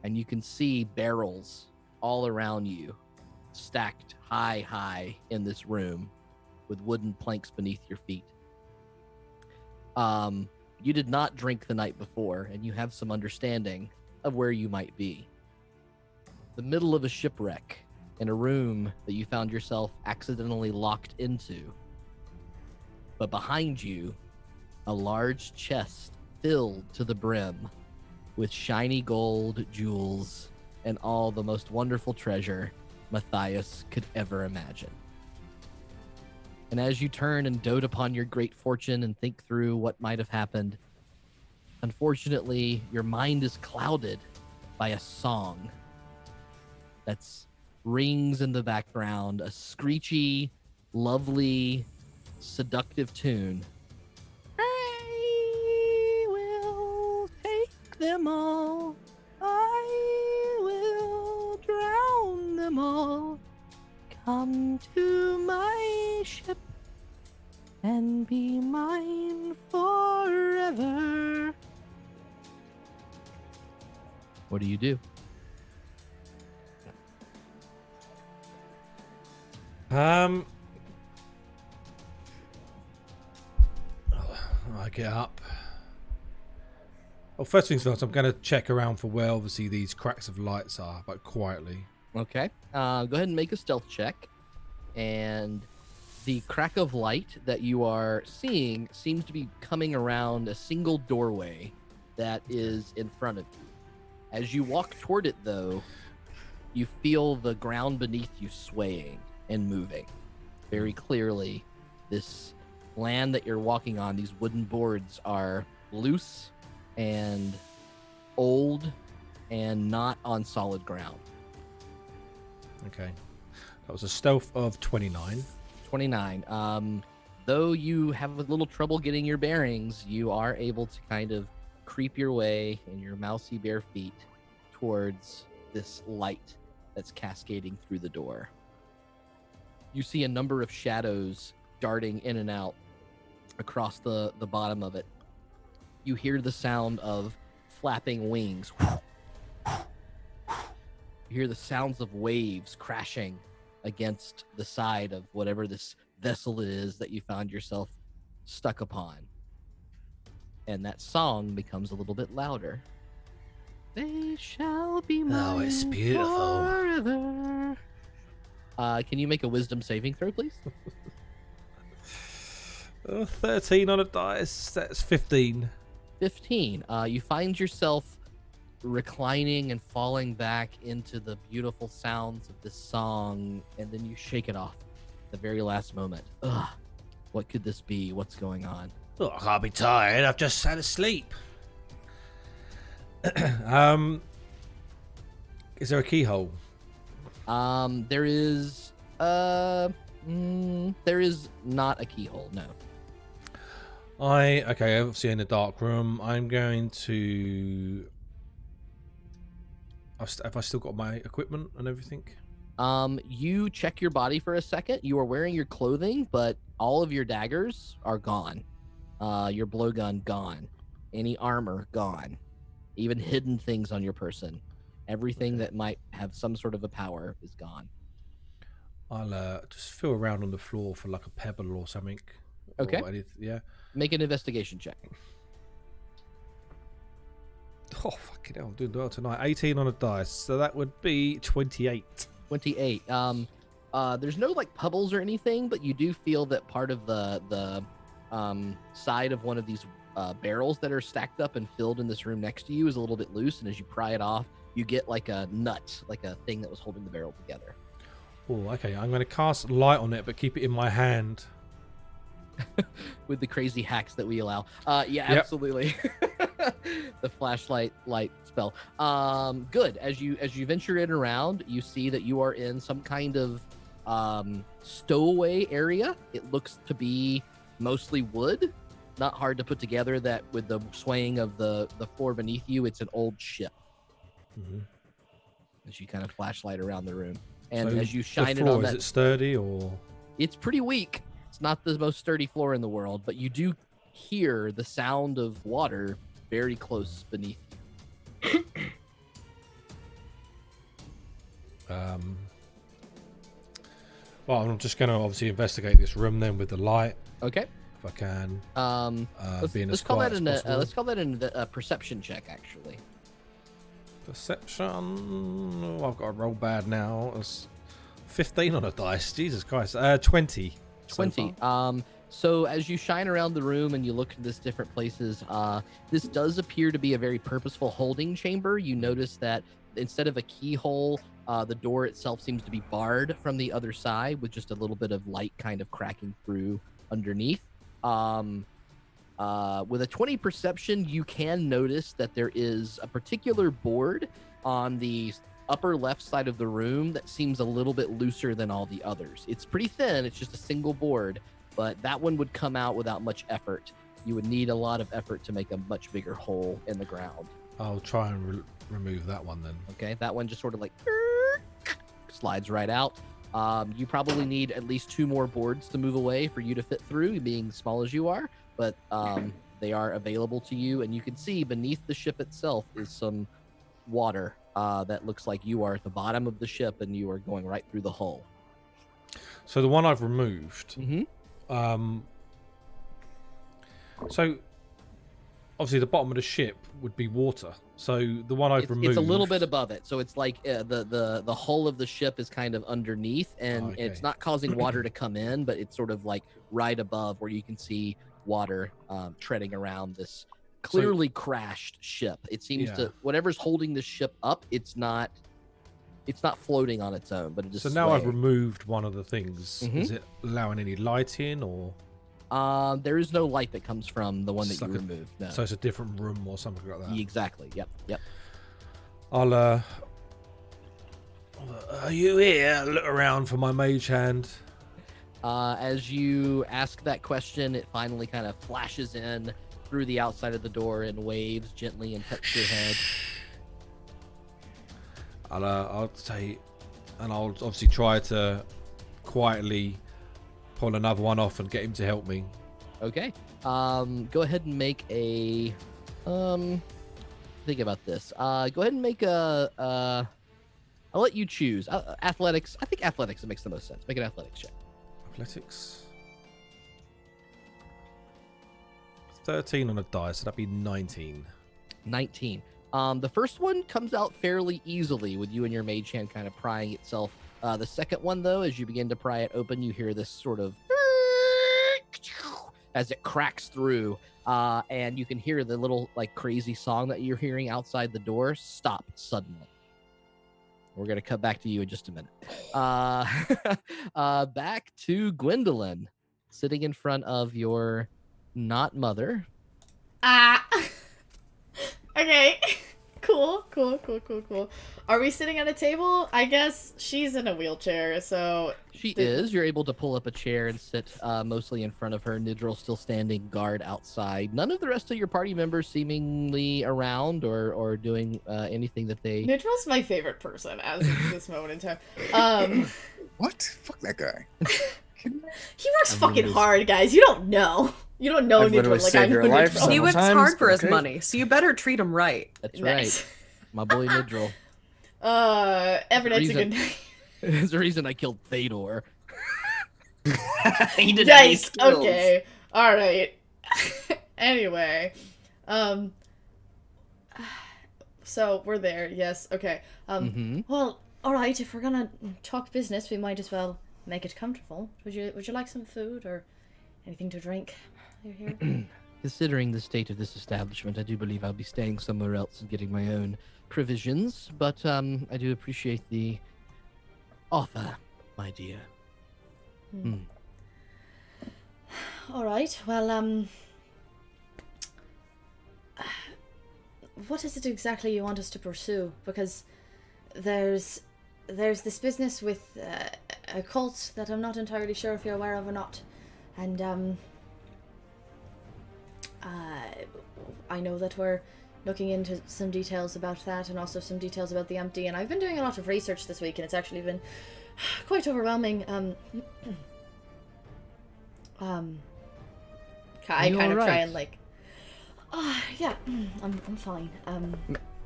and you can see barrels all around you, stacked high in this room with wooden planks beneath your feet. You did not drink the night before, and you have some understanding of where you might be. The middle of a shipwreck in a room that you found yourself accidentally locked into. But behind you, a large chest filled to the brim with shiny gold, jewels, and all the most wonderful treasure Matthias could ever imagine. And as you turn and dote upon your great fortune and think through what might have happened, unfortunately, your mind is clouded by a song that's rings in the background, a screechy, lovely, seductive tune. I will take them all. I will drown them all. Come to my ship and be mine forever. What do you do? I get up. Well, first things first, I'm going to check around for where obviously these cracks of lights are, but quietly. Okay. Go ahead and make a stealth check. And the crack of light that you are seeing seems to be coming around a single doorway that is in front of you. As you walk toward it, though, you feel the ground beneath you swaying and moving. Very clearly, this land that you're walking on, these wooden boards, are loose and old and not on solid ground. Okay. That was a stealth of 29. 29. Though you have a little trouble getting your bearings, you are able to kind of creep your way in your mousy bare feet towards this light that's cascading through the door. You see a number of shadows darting in and out across the bottom of it. You hear the sound of flapping wings. You hear the sounds of waves crashing against the side of whatever this vessel it is that you found yourself stuck upon. And that song becomes a little bit louder. They shall be mine. Oh, it's beautiful. Forever. Can you make a wisdom saving throw, please? 13 on a dice. That's 15. 15. You find yourself reclining and falling back into the beautiful sounds of this song, and then you shake it off at the very last moment. Ugh, what could this be? What's going on? Oh, I can't be tired. I've just sat asleep. Is there a keyhole? There is not a keyhole, no. Okay, obviously in the dark room. I'm going to... Have I still got my equipment and everything? You check your body for a second. You are wearing your clothing, but all of your daggers are gone. Your blowgun gone. Any armor gone. Even hidden things on your person. Everything that might have some sort of a power is gone. I'll just feel around on the floor for like a pebble or something. Okay. Or yeah. Make an investigation check. Oh, fucking hell, I'm doing well tonight. 18 on a dice, so that would be 28. 28. There's no like pebbles or anything, but you do feel that part of the side of one of these barrels that are stacked up and filled in this room next to you is a little bit loose, and as you pry it off, you get like a nut, like a thing that was holding the barrel together. Oh, okay. I'm going to cast light on it, but keep it in my hand. With the crazy hacks that we allow. Yeah, Yep. absolutely. The flashlight light spell. Good. As you venture in around, you see that you are in some kind of stowaway area. It looks to be mostly wood. Not hard to put together that with the swaying of the floor beneath you, it's an old ship. Mm-hmm. As you kind of flashlight around the room. And So as you shine the it floor, on that, is it sturdy or? it's pretty weak. It's not the most sturdy floor in the world, but you do hear the sound of water very close beneath you. Well, I'm just going to obviously investigate this room then with the light, Okay. if I can. Being Let's as call quiet that as possible. let's call that a perception check, actually. Perception. Oh, I've got to roll bad now. It's 15 on a dice. Jesus Christ. 20. so 20. far. So as you shine around the room and you look at this different places, this does appear to be a very purposeful holding chamber. You notice that instead of a keyhole, the door itself seems to be barred from the other side with just a little bit of light kind of cracking through underneath. With a 20 perception, you can notice that there is a particular board on the upper left side of the room that seems a little bit looser than all the others. It's pretty thin. It's just a single board, but that one would come out without much effort. You would need a lot of effort to make a much bigger hole in the ground. I'll try and remove that one then. Okay, that one just sort of like slides right out. You probably need at least 2 more boards to move away for you to fit through, being small as you are, but they are available to you, and you can see beneath the ship itself is some water that looks like you are at the bottom of the ship and you are going right through the hull. So the one I've removed, so obviously the bottom of the ship would be water. So the one I've removed, it's a little bit above it. So it's like the hull of the ship is kind of underneath, and it's not causing water to come in, but it's sort of like right above where you can see water treading around this clearly crashed ship. It seems to whatever's holding the ship up, it's not floating on its own, but it just so now I've removed one of the things. Is it allowing any light in, or there is no light that comes from the one that you removed. No. So it's a different room or something like that. Exactly. Yep. I'll are you here? Look around for my mage hand. As you ask that question, it finally kind of flashes in through the outside of the door and waves gently and touches your head. I'll say, and I'll obviously try to quietly pull another one off and get him to help me. Okay. Go ahead and make a think about this. Go ahead and make a I'll let you choose. Athletics. I think athletics makes the most sense. Make an athletics check. Athletics. 13 on a die, so that'd be 19. 19. The first one comes out fairly easily with you and your mage hand kind of prying itself. The second one, though, as you begin to pry it open, you hear this sort of as it cracks through, and you can hear the little like crazy song that you're hearing outside the door stop suddenly. We're going to cut back to you in just a minute. Back to Gwendolyn, sitting in front of your not mother. Okay. Cool. Are we sitting at a table? I guess she's in a wheelchair, so... She is. You're able to pull up a chair and sit mostly in front of her. Nidril still standing guard outside. None of the rest of your party members seemingly around or doing anything that they... Nidril's my favorite person as of this moment in time. What? Fuck that guy. He works fucking hard, guys. You don't know. You don't know Nidril like I know Nidril. He works hard for his money, so you better treat him right. That's right. My boy Nidril. Evernet's a good night. There's a reason I killed Thador. He didn't have any skills. Okay. Alright. Anyway. So we're there, yes, okay. Well, alright, if we're gonna talk business, we might as well make it comfortable. Would you like some food or anything to drink? You're here. Considering the state of this establishment, I do believe I'll be staying somewhere else and getting my own provisions, but I do appreciate the offer, my dear. All right, well, what is it exactly you want us to pursue? Because there's this business with a cult that I'm not entirely sure if you're aware of or not, and I know that we're looking into some details about that and also some details about the empty, and I've been doing a lot of research this week and it's actually been quite overwhelming. I kind of try and like, yeah, I'm fine.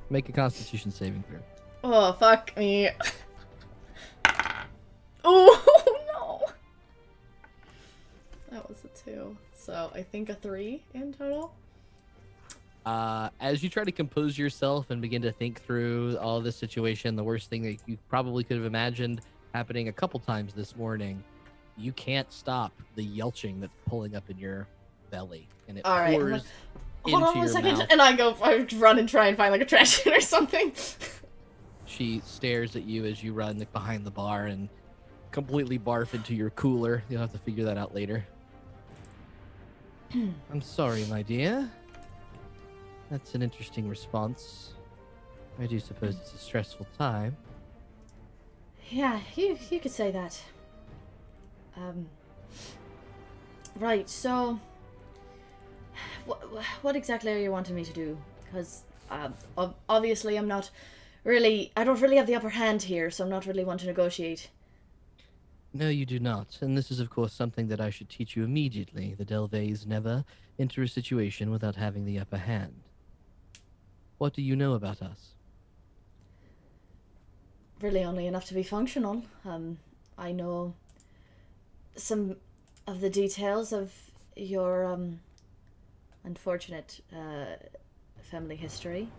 Make a Constitution saving throw. Oh, fuck me. Oh, no. That was a 2. So I think a 3 in total. As you try to compose yourself and begin to think through all this situation, the worst thing that you probably could have imagined happening a couple times this morning, you can't stop the yelching that's pulling up in your belly, and it All right, I'm pours like, hold on into a your second, mouth. and I run and try and find like a trash can or something. She stares at you as you run behind the bar and completely barf into your cooler. You'll have to figure that out later. I'm sorry, my dear. That's an interesting response. I do suppose it's a stressful time. Yeah, you could say that. Right, so what exactly are you wanting me to do? Because obviously I don't really have the upper hand here, so I'm not really one to negotiate. No, you do not. And this is, of course, something that I should teach you immediately. The Delvays never enter a situation without having the upper hand. What do you know about us? Really only enough to be functional. I know some of the details of your unfortunate family history.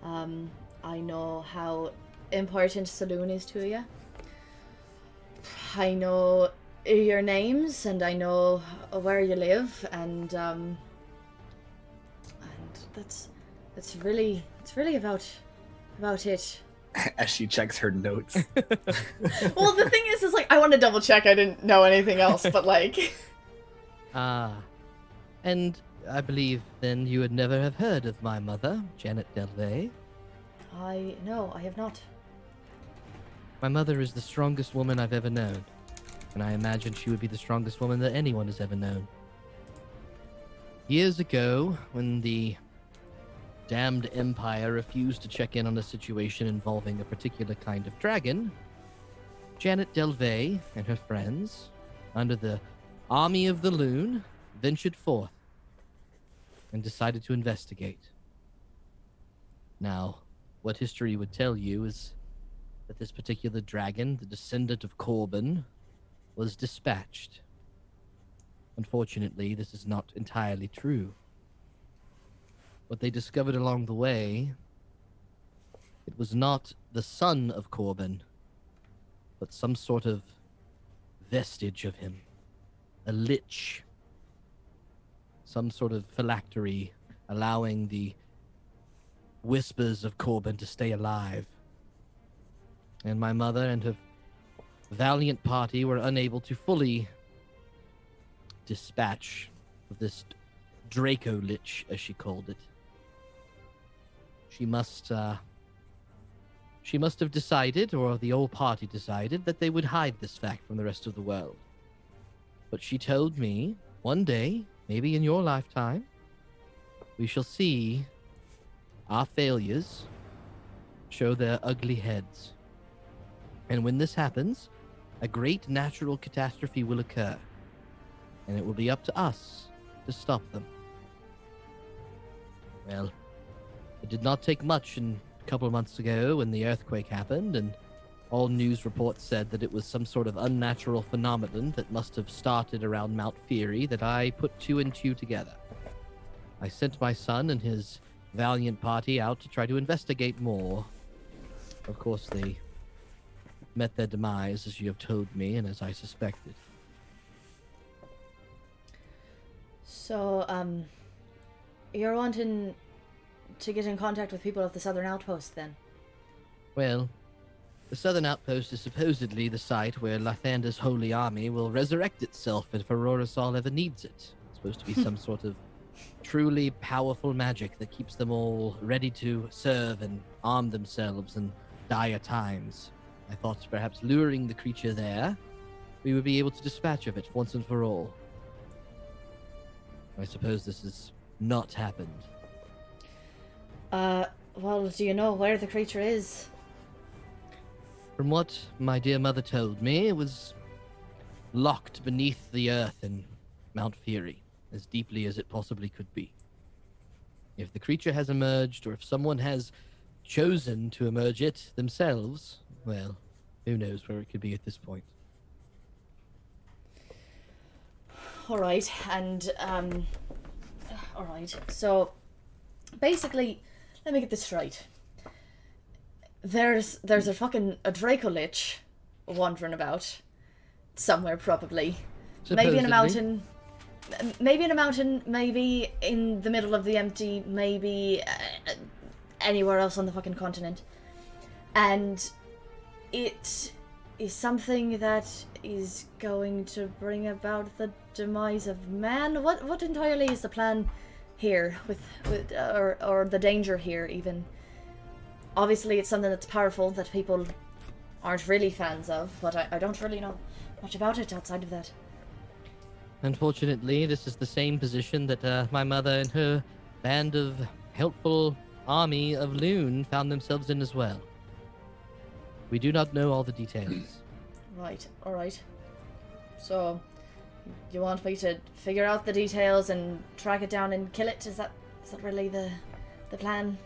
I know how important Saloon is to you. I know your names, and I know where you live, and that's really about it. As she checks her notes. Well, the thing is like, I want to double check I didn't know anything else, but like... And I believe then you would never have heard of my mother, Janet Delvay. No, I have not. My mother is the strongest woman I've ever known, and I imagine she would be the strongest woman that anyone has ever known. Years ago, when the damned Empire refused to check in on a situation involving a particular kind of dragon, Janet Delvay and her friends, under the Army of the Loon, ventured forth and decided to investigate. Now, what history would tell you is that this particular dragon, the descendant of Corbin, was dispatched. Unfortunately, this is not entirely true. What they discovered along the way, it was not the son of Corbin, but some sort of vestige of him. A lich. Some sort of phylactery allowing the whispers of Corbin to stay alive. And my mother and her valiant party were unable to fully dispatch this Draco Lich, as she called it. She must have decided, or the old party decided, that they would hide this fact from the rest of the world. But she told me, one day, maybe in your lifetime, we shall see our failures show their ugly heads. And when this happens, a great natural catastrophe will occur, and it will be up to us to stop them. Well, it did not take much a couple of months ago when the earthquake happened, and all news reports said that it was some sort of unnatural phenomenon that must have started around Mount Fury, that I put two and two together. I sent my son and his valiant party out to try to investigate more. Of course, they met their demise, as you have told me, and as I suspected. So, you're wanting to get in contact with people at the Southern Outpost, then? Well, the Southern Outpost is supposedly the site where Lathander's holy army will resurrect itself if Aurora Sol ever needs it. It's supposed to be some sort of truly powerful magic that keeps them all ready to serve and arm themselves in dire times. I thought perhaps luring the creature there, we would be able to dispatch of it once and for all. I suppose this has not happened. Well, do you know where the creature is? From what my dear mother told me, it was locked beneath the earth in Mount Fury, as deeply as it possibly could be. If the creature has emerged, or if someone has chosen to emerge it themselves, well, who knows where it could be at this point. Alright, and, alright, so, basically, let me get this straight. There's a fucking Draco Lich wandering about. somewhere probably. Maybe in a mountain. Maybe in a mountain, maybe in the middle of the empty, maybe anywhere else on the fucking continent. And it is something that is going to bring about the demise of man. What entirely is the plan here or the danger here even? Obviously it's something that's powerful that people aren't really fans of, but I don't really know much about it outside of that. Unfortunately, this is the same position that my mother and her band of helpful army of Loon found themselves in as well. We do not know all the details. Right, alright. So, you want me to figure out the details and track it down and kill it? Is that really the plan?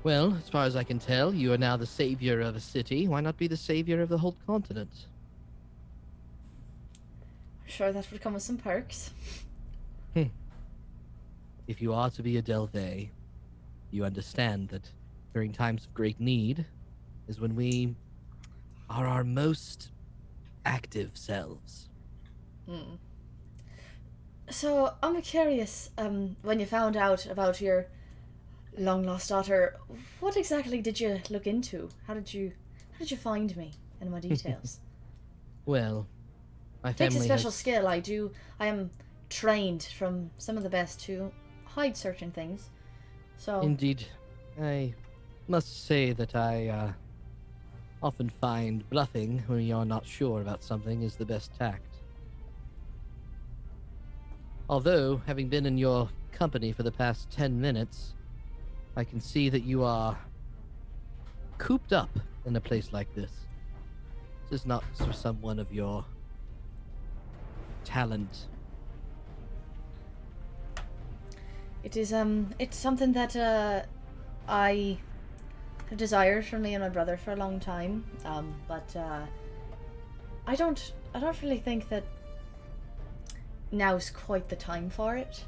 Well, as far as I can tell, you are now the savior of a city. Why not be the savior of the whole continent? Sure, that would come with some perks. If you are to be a Delvey, you understand that during times of great need is when we are our most active selves. So, I'm curious, when you found out about your long-lost daughter, what exactly did you look into? How did you find me and my details? Well, my It takes family a special has... skill. I am trained from some of the best to hide certain things. So Indeed. I must say that I often find bluffing when you're not sure about something is the best tact. Although, having been in your company for the past 10 minutes, I can see that you are cooped up in a place like this. This is not for someone of your talent. it is it's something that I have desired for me and my brother for a long time. But I don't really think that now's quite the time for it,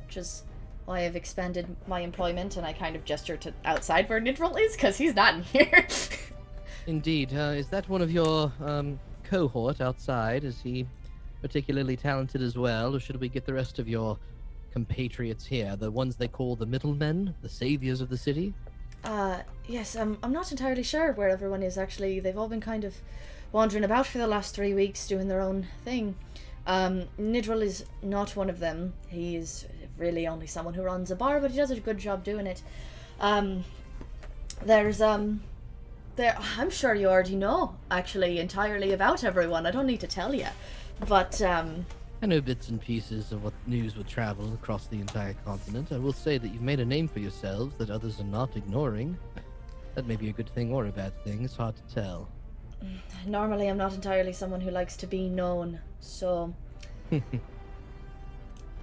which is why I've expanded my employment, and I kind of gesture to outside where Nidral is, because he's not in here. Indeed. Is that one of your cohort outside? Is he particularly talented as well, or should we get the rest of your compatriots here, the ones they call the middlemen, the saviors of the city? Yes, I'm not entirely sure where everyone is, actually. They've all been kind of wandering about for the last 3 weeks doing their own thing. Nidral is not one of them. He is really only someone who runs a bar, but he does a good job doing it. I'm sure you already know, actually, entirely about everyone. I don't need to tell you. But, I know bits and pieces of what news would travel across the entire continent. I will say that you've made a name for yourselves that others are not ignoring. That may be a good thing or a bad thing. It's hard to tell. Normally I'm not entirely someone who likes to be known, so...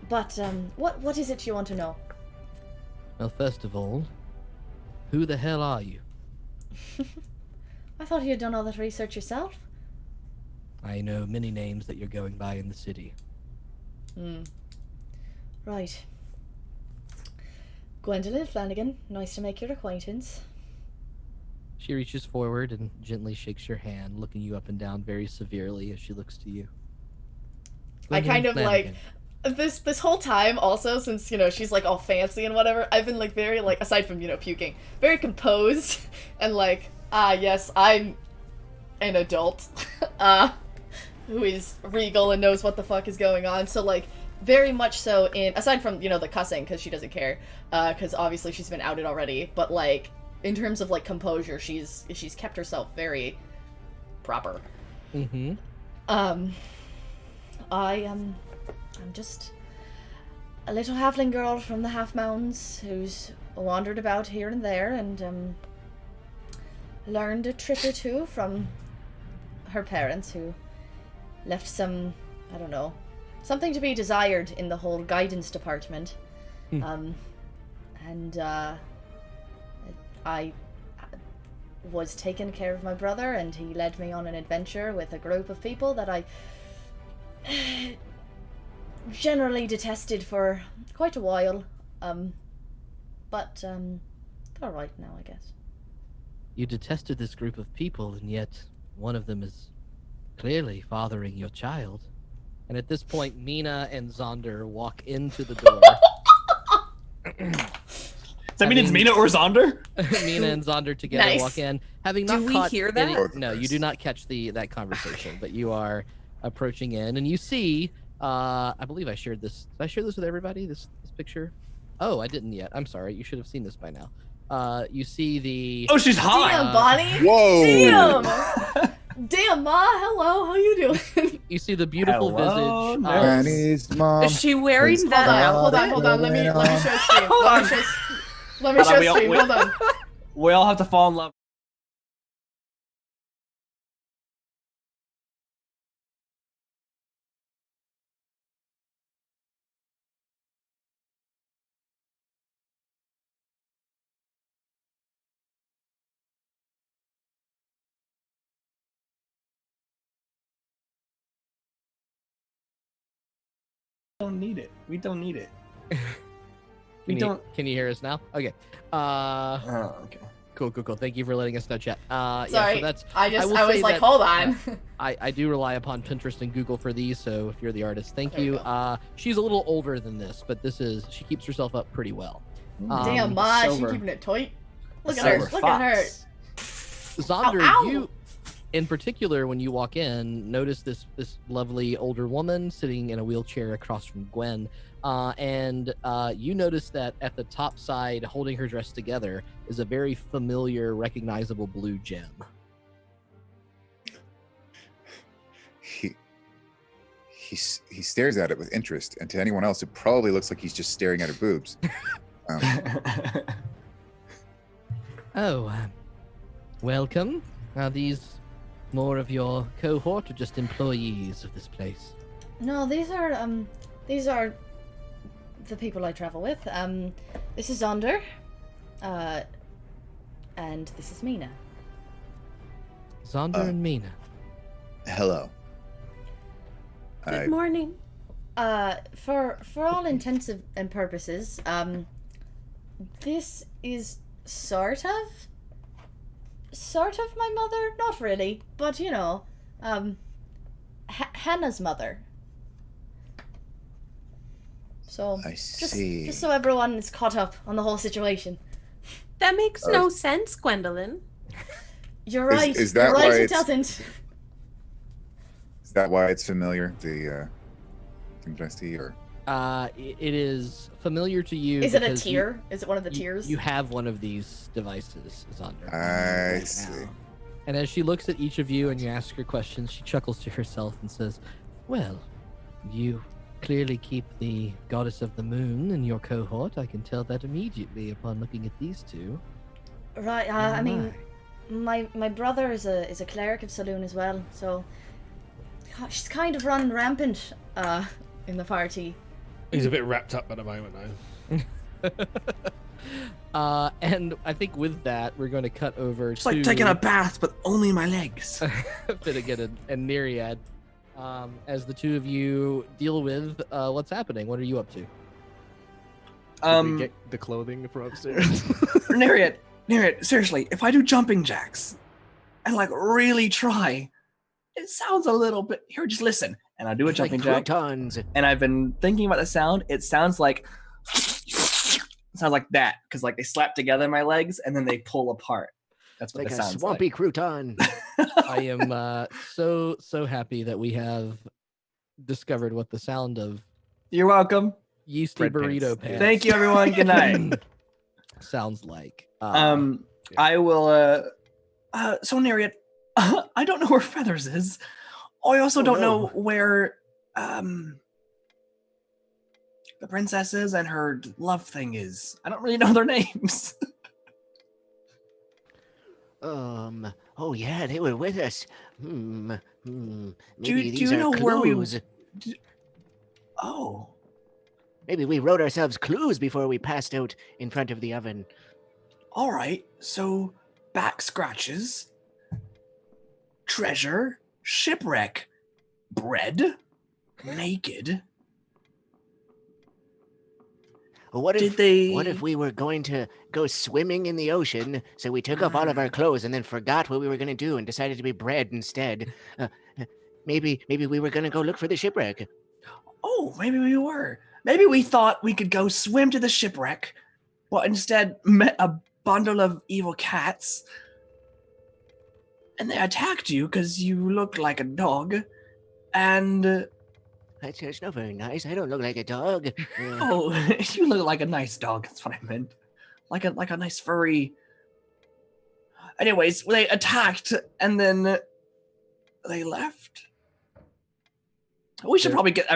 But, what is it you want to know? Well, first of all, who the hell are you? I thought you had done all that research yourself. I know many names that you're going by in the city. Right. Gwendolyn Flanagan, nice to make your acquaintance. She reaches forward and gently shakes your hand, looking you up and down very severely as she looks to you. I kind of Flanagan. like this whole time also, since she's like all fancy and whatever, I've been like very like, aside from puking, very composed and like, yes, I'm an adult who is regal and knows what the fuck is going on. So like very much so in, aside from the cussing, because she doesn't care, because obviously she's been outed already, but like in terms of like composure, she's kept herself very proper. I'm just a little halfling girl from the Half Mountains who's wandered about here and there and learned a trick or two from her parents, who left some, I don't know, something to be desired in the whole guidance department. I was taking care of my brother, and he led me on an adventure with a group of people that I generally detested for quite a while. But they're alright now, I guess. You detested this group of people, and yet one of them is clearly fathering your child. And at this point, Meena and Zaunder walk into the door. Does that mean it's Meena or Zaunder? Meena and Zaunder together Nice. walk in, having not Do we caught hear any- that? No, you do not catch that conversation, but you are approaching in, and you see. I believe I shared this. Did I share this with everybody? This picture. Oh, I didn't yet. I'm sorry. You should have seen this by now. You see the. Oh, she's hot. Damn, Bonnie. Whoa! Damn. Damn, Ma. Hello. How you doing? You see the beautiful Hello, visage. Granny's mom. Is she wearing Please that hold on, outfit? Hold on. Let me show stream. Hold on. Let me Hold on, show stream. Hold on. We all have to fall in love. Don't need it. We don't need it. We don't. Can you hear us now? Okay. Oh, okay. Cool. Thank you for letting us know, chat. Yeah, Sorry. so that's. I will was say like, that, hold on. I do rely upon Pinterest and Google for these, so if you're the artist, thank There you you. go. She's a little older than this, but she keeps herself up pretty well. Damn, Ma. She silver. keeping it tight. Look at Silver her. Look at her. Zaunder, Ow, ow. you, in particular, when you walk in, notice this lovely older woman sitting in a wheelchair across from Gwen, and you notice that at the top side, holding her dress together, is a very familiar, recognizable blue gem. He stares at it with interest, and to anyone else, it probably looks like he's just staring at her boobs. Oh, welcome. Are these more of your cohort or just employees of this place? No, these are the people I travel with. This is Zaunder. And this is Meena. Zaunder and Meena. Hello. Good morning. For all intents and purposes, this is sort of my mother. Not really, but you know, Hannah's mother. So I see. just so everyone is caught up on the whole situation. That makes no sense, Gwendolyn. You're right. Is that You're why right. It it's- doesn't. Is that why it's familiar? The Grendy, or It is familiar to you. Is it a because tier? Is it one of the tiers? You have one of these devices, Zaunder. I right see. now. And as she looks at each of you and you ask her questions, she chuckles to herself and says, "Well, you clearly keep the goddess of the moon in your cohort. I can tell that immediately upon looking at these two." Right. Oh I mean, my brother is a cleric of Saloon as well, so she's kind of running rampant in the party. He's a bit wrapped up at the moment, though. And I think with that, we're going to cut over It's to like taking a bath, but only my legs. Finnegan and Neriad, as the two of you deal with what's happening. What are you up to? Did we get the clothing from upstairs? Neriad, seriously, if I do jumping jacks and like really try, it sounds a little bit. Here, just listen. And I do a Like jumping jack. croutons. And I've been thinking about the sound. It sounds like that because like they slap together my legs and then they pull apart. That's what Like it a sounds swampy crouton. I am so happy that we have discovered what the sound of You're welcome. yeasty Bread burrito pants. pants. Thank you, everyone. Good night. Sounds like. Yeah. I will. So Neriad, I don't know where Feathers is. I also don't know where the princess is and her love thing is. I don't really know their names. Oh yeah, they were with us. Maybe Do these you are know where we- clues. Oh, Maybe we wrote ourselves clues before we passed out in front of the oven. all right. So back scratches, treasure, shipwreck, bread, naked. Well, what Did if they? what if we were going to go swimming in the ocean, so we took off all of our clothes and then forgot what we were going to do and decided to be bread instead? maybe we were gonna go look for the shipwreck. Oh, maybe we were. Maybe we thought we could go swim to the shipwreck, but instead met a bundle of evil cats. And they attacked you because you looked like a dog. And That's not very nice. I don't look like a dog. oh, you look like a nice dog. That's what I meant. Like a nice furry. Anyways, they attacked and then they left. We should probably get.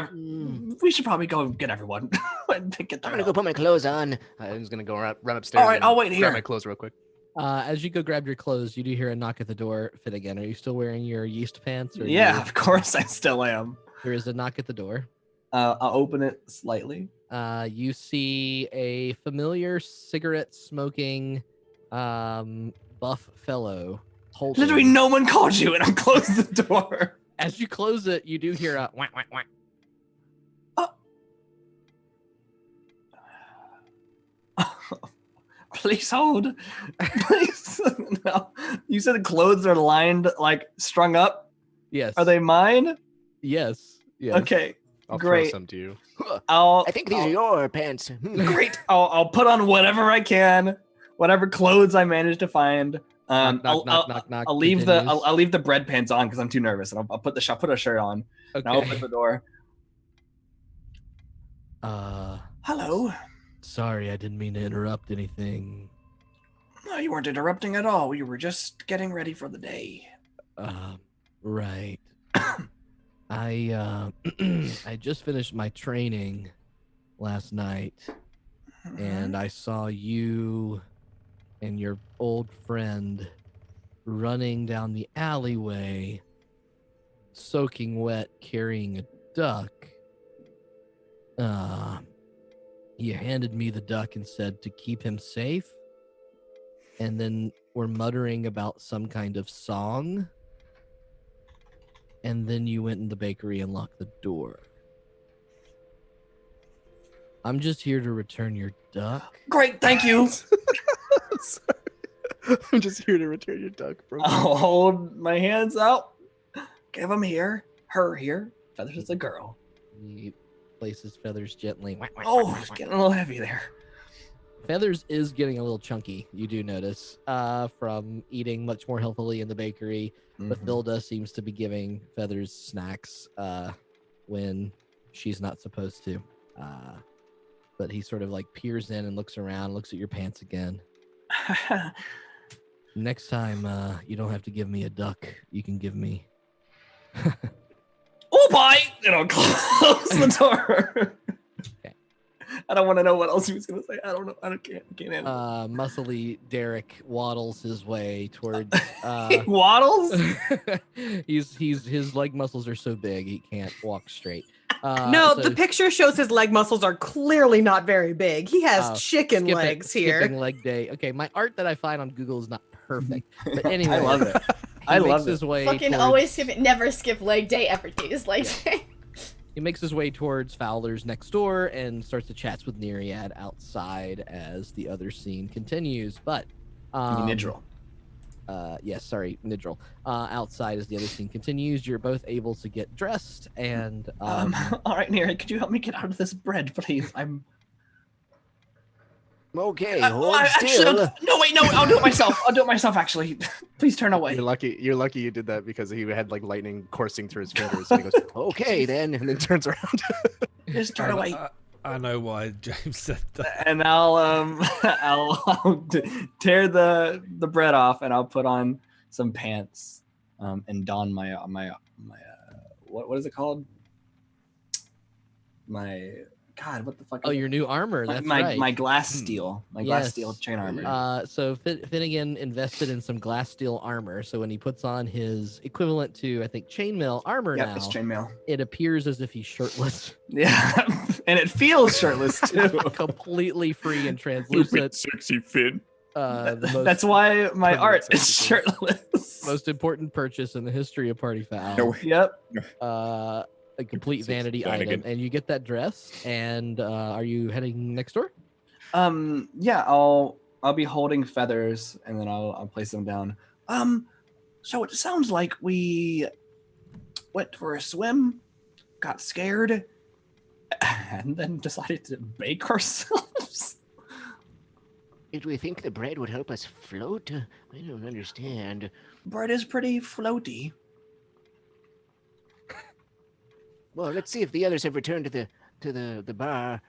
We should probably go get everyone. I'm gonna go put my clothes on. I'm just gonna go run upstairs. All right, I'll wait here. Grab my clothes real quick. As you go grab your clothes, you do hear a knock at the door. Finnegan, are you still wearing your yeast pants? Or Yeah, of course I still am. There is a knock at the door. I'll open it slightly. You see a familiar cigarette-smoking buff fellow. Holding... Literally, no one called you, and I closed the door. As you close it, you do hear a whack, whack, whack. Please hold. Please. No. You said the clothes are lined, like strung up? Yes. Are they mine? Yes. Yes. Okay. I'll Great. throw some to you. I think these are your pants. Great. I'll put on whatever I can, whatever clothes I manage to find. Knock. I'll leave the bread pants on because I'm too nervous, and I'll put a shirt on. Okay. And I'll open the door. Hello. Sorry, I didn't mean to interrupt anything. No, you weren't interrupting at all. We were just getting ready for the day. Right. I I just finished my training last night, and I saw you and your old friend running down the alleyway, soaking wet, carrying a duck. You handed me the duck and said to keep him safe, and then we're muttering about some kind of song, and then you went in the bakery and locked the door. I'm just here to return your duck. Great, thank you. Sorry. I'm just here to return your duck, bro. I'll hold my hands out. Give him here, her here. Feathers is a girl. He places Feathers gently. Oh, it's getting a little heavy there. Feathers is getting a little chunky, you do notice, from eating much more healthily in the bakery. Mathilda seems to be giving Feathers snacks when she's not supposed to. But he sort of like peers in and looks around, looks at your pants again. Next time, you don't have to give me a duck. You can give me... Oh, bye! And I'll close the door. Okay. I don't want to know what else he was going to say. I don't know. I can't handle it. Muscly Derek waddles his way towards... He waddles? His leg muscles are so big, he can't walk straight. No, the picture shows his leg muscles are clearly not very big. He has chicken legs here. Skipping leg day. Okay, my art that I find on Google is not perfect. But anyway, I love it. He makes his way Fucking towards... always skip it. Never skip leg day. Ever use leg day. He makes his way towards Fowler's next door and starts to chat with Neriad outside as the other scene continues. But Nidril. Yes, sorry, Nidril. Outside as the other scene continues, you're both able to get dressed and all right, Neriad, could you help me get out of this bread, please? I'm Okay, hold still. No, wait, no, I'll do it myself. I'll do it myself, actually. Please turn away. You're lucky you did that because he had like lightning coursing through his fingers. And he goes, okay, then. and then turns around. Just turn away. I know why James said that. And I'll tear the bread off, and I'll put on some pants, and don my what is it called? God, what the fuck? oh, your new armor. That's my right. my glass steel, glass steel chain armor. So Finnegan invested in some glass steel armor. So when he puts on his equivalent to, I think, chainmail armor now, it's chainmail. It appears as if he's shirtless. Yeah, and it feels shirtless too. Completely free and translucent. Sexy Finn. That's why my art is shirtless. Most important purchase in the history of Party Foul. No. Yep. A complete vanity item, and you get that dress. And are you heading next door? Yeah, I'll be holding Feathers, and then I'll place them down. So it sounds like we went for a swim, got scared, and then decided to bake ourselves. Did we think the bread would help us float? I don't understand. Bread is pretty floaty. Well, let's see if the others have returned to the bar.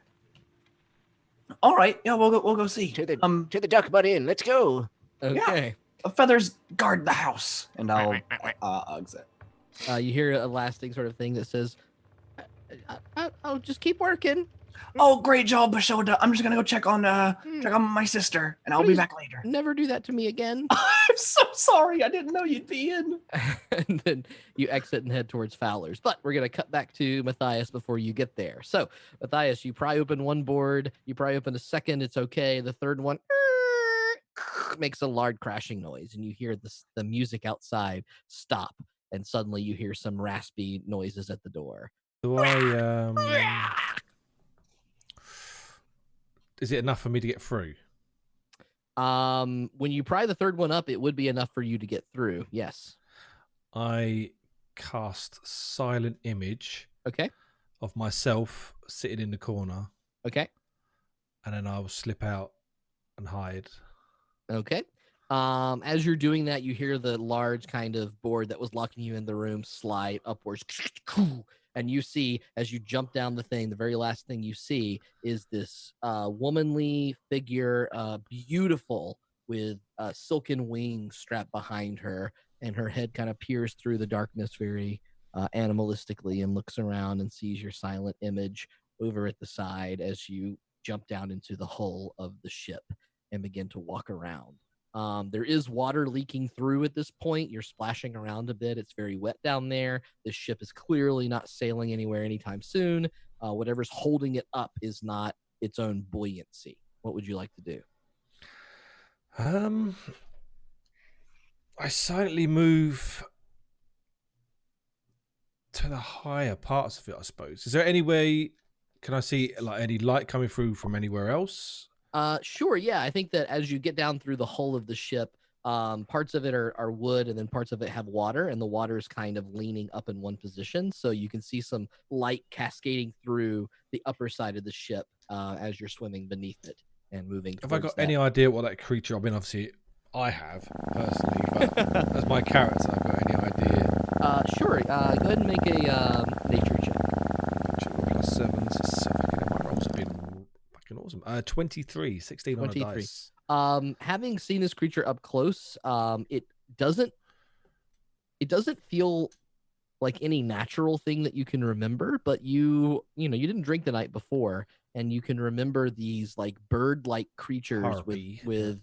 All right, yeah, we'll go see. To the Duck Butt Inn. Let's go. Okay. Feathers guard the house, and I'll exit. You hear a lasting sort of thing that says, I'll just keep working. Oh, great job, Bashoda. I'm just gonna go check on my sister, and I'll be back later. Never do that to me again. I'm so sorry. I didn't know you'd be in. And then you exit and head towards Fowler's. But we're going to cut back to Matthias before you get there. So, Matthias, you pry open one board. You pry open a second. It's okay. The third one makes a loud crashing noise. And you hear the music outside stop. And suddenly you hear some raspy noises at the door. Do I... Is it enough for me to get through? When you pry the third one up, it would be enough for you to get through. Yes. I cast silent image. Okay. Of myself sitting in the corner. Okay. And then I will slip out and hide. Okay. As you're doing that, you hear the large kind of board that was locking you in the room slide upwards. And you see, as you jump down the thing, the very last thing you see is this womanly figure, beautiful, with silken wings strapped behind her, and her head kind of peers through the darkness very animalistically and looks around and sees your silent image over at the side as you jump down into the hull of the ship and begin to walk around. There is water leaking through at this point. You're splashing around a bit. It's very wet down there. This ship is clearly not sailing anywhere anytime soon. Whatever's holding it up is not its own buoyancy. What would you like to do? I silently move to the higher parts of it, I suppose. Is there any way, can I see like any light coming through from anywhere else? Sure, yeah. I think that as you get down through the hull of the ship, parts of it are wood and then parts of it have water, and the water is kind of leaning up in one position. So you can see some light cascading through the upper side of the ship as you're swimming beneath it and moving. Have I got any idea what that creature, I mean, obviously I have personally, but as my character, I've got any idea? Sure, go ahead and make a nature check. Plus 7, so 7. My rolls have been awesome. 23, 16 23. On a dice. Having seen this creature up close, it doesn't feel like any natural thing that you can remember, but you didn't drink the night before, and you can remember these like bird-like creatures with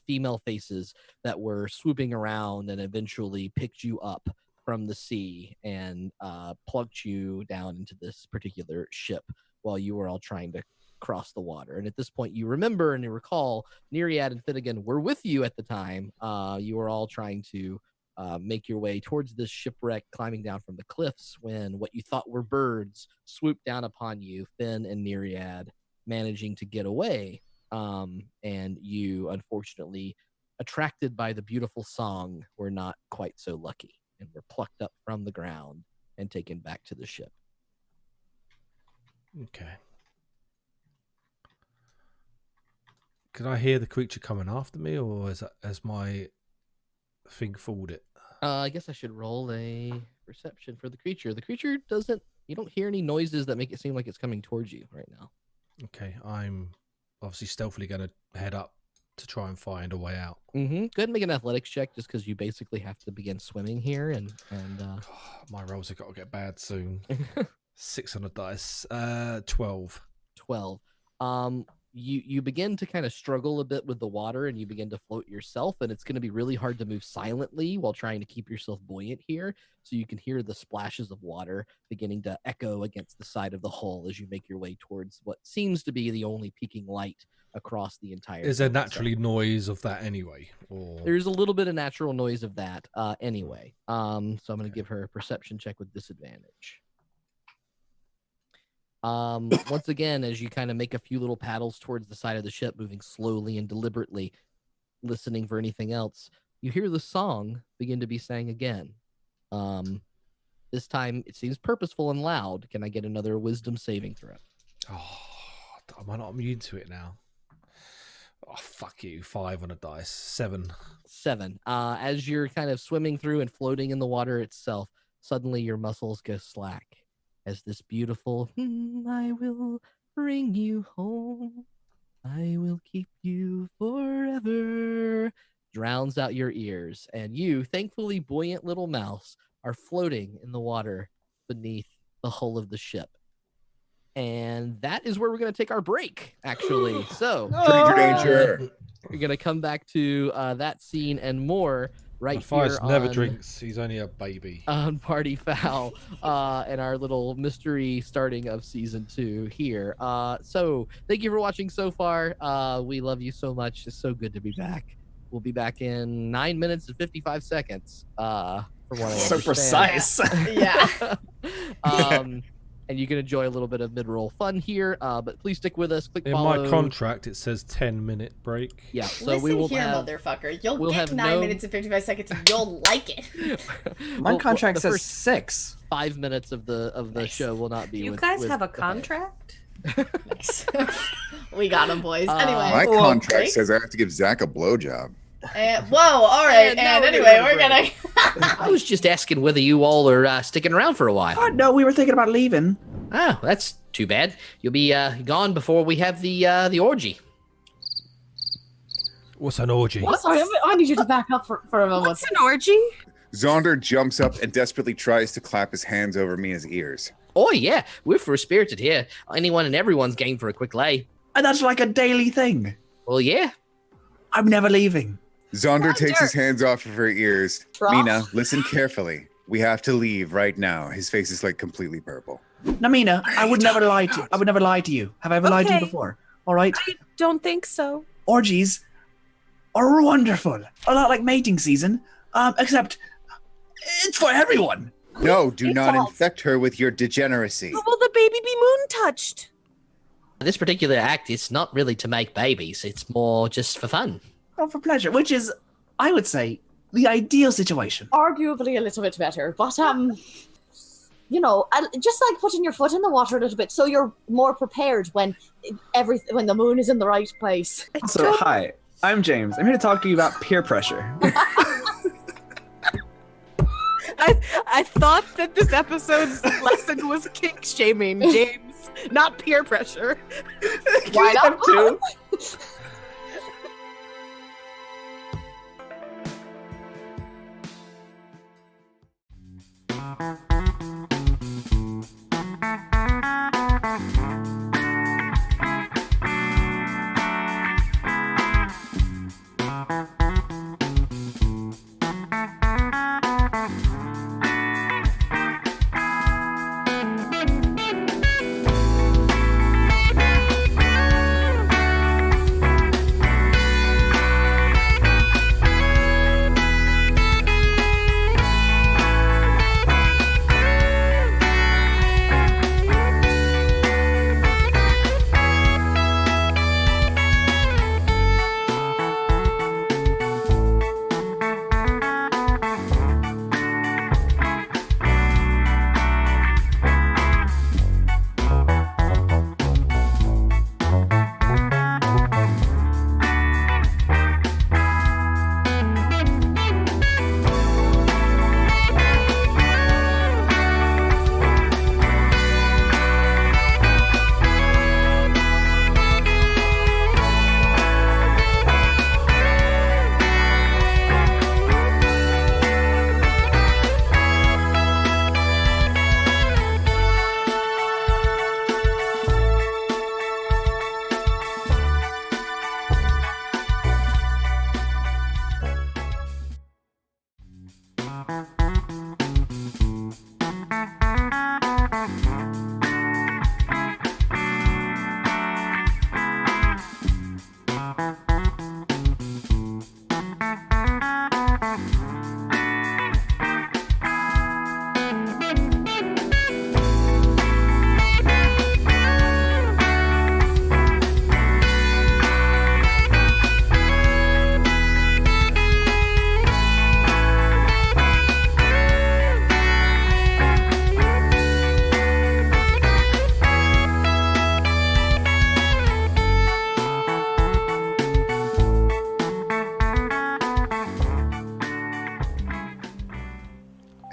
female faces that were swooping around and eventually picked you up from the sea and plucked you down into this particular ship while you were all trying to cross the water. And at this point, you remember and you recall Neriad and Finnegan were with you at the time. You were all trying to make your way towards this shipwreck, climbing down from the cliffs, when what you thought were birds swooped down upon you, Finn and Neriad managing to get away. And you, unfortunately, attracted by the beautiful song, were not quite so lucky and were plucked up from the ground and taken back to the ship. Okay. Can I hear the creature coming after me, or has my thing fooled it? I guess I should roll a perception for the creature. The creature doesn't, you don't hear any noises that make it seem like it's coming towards you right now. Okay, I'm obviously stealthily going to head up to try and find a way out. Go ahead and make an athletics check, just because you basically have to begin swimming here. And my rolls have got to get bad soon. 6 on a dice. 12. 12. You begin to kind of struggle a bit with the water, and you begin to float yourself, and it's going to be really hard to move silently while trying to keep yourself buoyant here. So you can hear the splashes of water beginning to echo against the side of the hull as you make your way towards what seems to be the only peaking light across the entire. Is there naturally noise of that anyway? Or... There's a little bit of natural noise of that anyway. So I'm going to give her a perception check with disadvantage. Once again, as you kind of make a few little paddles towards the side of the ship, moving slowly and deliberately, listening for anything else, you hear the song begin to be sang again. This time it seems purposeful and loud. Can I get another wisdom saving throw? Oh, am I not immune to it now? Oh, fuck you. 5 on a dice. 7. 7. As you're kind of swimming through and floating in the water itself, suddenly your muscles go slack as this beautiful, I will bring you home. I will keep you forever, drowns out your ears. And you, thankfully buoyant little mouse, are floating in the water beneath the hull of the ship. And that is where we're going to take our break, actually. So, Danger. we're going to come back to that scene and more right Matthias here never on, drinks. He's only a baby. on Party Foul and our little mystery starting of season 2 here. So thank you for watching so far. We love you so much. It's so good to be back. We'll be back in 9 minutes and 55 seconds. From what I So understand. precise. Yeah. And you can enjoy a little bit of mid-roll fun here, but please stick with us. Click In follow. my contract, it says 10-minute break. Yeah, so Listen we will here, have motherfucker. You'll we'll get have 9 no- minutes and 55 seconds and you'll like it. My contract the says first 6. 5 minutes of the Nice. show will not be. You with, guys with have a okay. contract? Nice. We got him, boys. Uh, Anyway. My Well, contract break? says I have to give Zach a blowjob. Whoa, all right. And now And we're anyway, gonna we're gonna. I was just asking whether you all are sticking around for a while. Oh, no, we were thinking about leaving. Oh, that's too bad. You'll be gone before we have the orgy. What's an orgy? What? Sorry, I need you to back up for a moment. What's an orgy? Zaunder jumps up and desperately tries to clap his hands over Mina's ears. Oh yeah, we're for spirited here. Anyone and everyone's game for a quick lay. And that's like a daily thing. Well, yeah. I'm never leaving. Zaunder takes his hands off of her ears. Trough. Mina, listen carefully. We have to leave right now. His face is like completely purple. Namina, I would never lie to you. I would never lie to you. Have I ever lied to you Okay. before? All right. I don't think so. Orgies are wonderful. A lot like mating season, except it's for everyone. No, do not false. infect her with your degeneracy. How will the baby be moon touched? This particular act is not really to make babies. It's more just for fun. Oh, for pleasure, which is, I would say, the ideal situation. Arguably a little bit better, but you know, just like putting your foot in the water a little bit, so you're more prepared when when the moon is in the right place. So, hi, I'm James. I'm here to talk to you about peer pressure. I thought that this episode's lesson was kink shaming, James, not peer pressure. Why not? Too?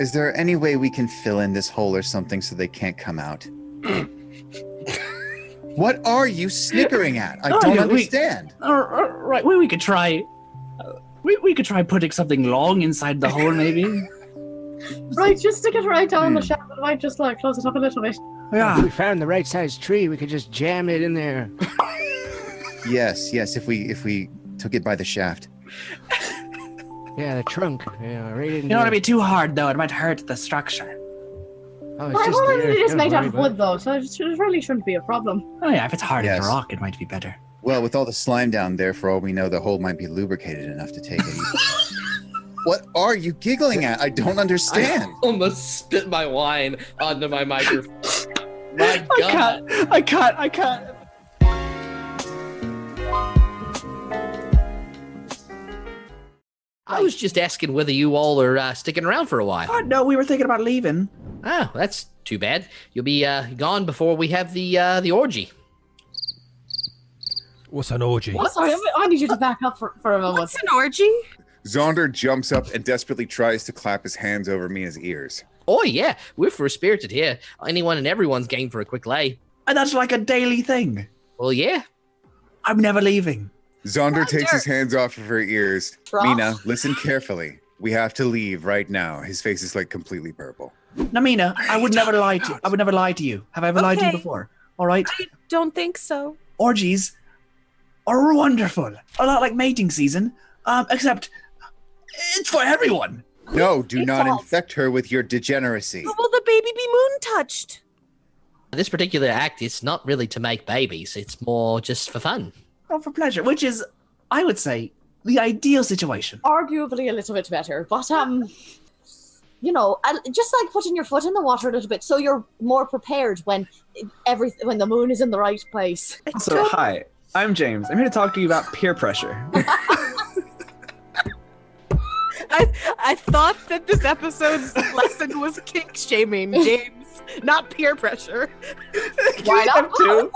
Is there any way we can fill in this hole or something so they can't come out? What are you snickering at? I don't understand. Right, we could try. We could try putting something long inside the hole, maybe. Right, just stick it right down the shaft. It might just like close it up a little bit. Yeah. If we found the right size tree, we could just jam it in there. Yes, if we took it by the shaft. Yeah, the trunk. Yeah, right in. You don't want to be too hard though; it might hurt the structure. Oh, It is made out of wood though, so it really shouldn't be a problem. Oh yeah, if it's hard as a rock, it might be better. Well, with all the slime down there, for all we know, the hole might be lubricated enough to take it. What are you giggling at? I don't understand. I almost spit my wine onto my microphone. My God. I can't. I was just asking whether you all are sticking around for a while. Oh, no, we were thinking about leaving. Oh, that's too bad. You'll be gone before we have the orgy. What's an orgy? What? Sorry, I need you to back up for a moment. What's an orgy? Zaunder jumps up and desperately tries to clap his hands over Mina's ears. Oh, yeah. We're free-spirited here. Anyone and everyone's game for a quick lay. And that's like a daily thing. Well, yeah. I'm never leaving. Zaunder takes his hands off of her ears. Trough. Meena, listen carefully. We have to leave right now. His face is like completely purple. Now, Meena, I would never lie to you. I would never lie to you. Have I ever lied to you before? All right? I don't think so. Orgies are wonderful. A lot like mating season, except it's for everyone. No, do not infect her with your degeneracy. Will the baby be moon touched? This particular act is not really to make babies. It's more just for fun. Oh, for pleasure, which is, I would say, the ideal situation. Arguably a little bit better, but you know, just like putting your foot in the water a little bit, so you're more prepared when the moon is in the right place. So, hi, I'm James. I'm here to talk to you about peer pressure. I thought that this episode's lesson was kink shaming, James, not peer pressure. Why not? Too?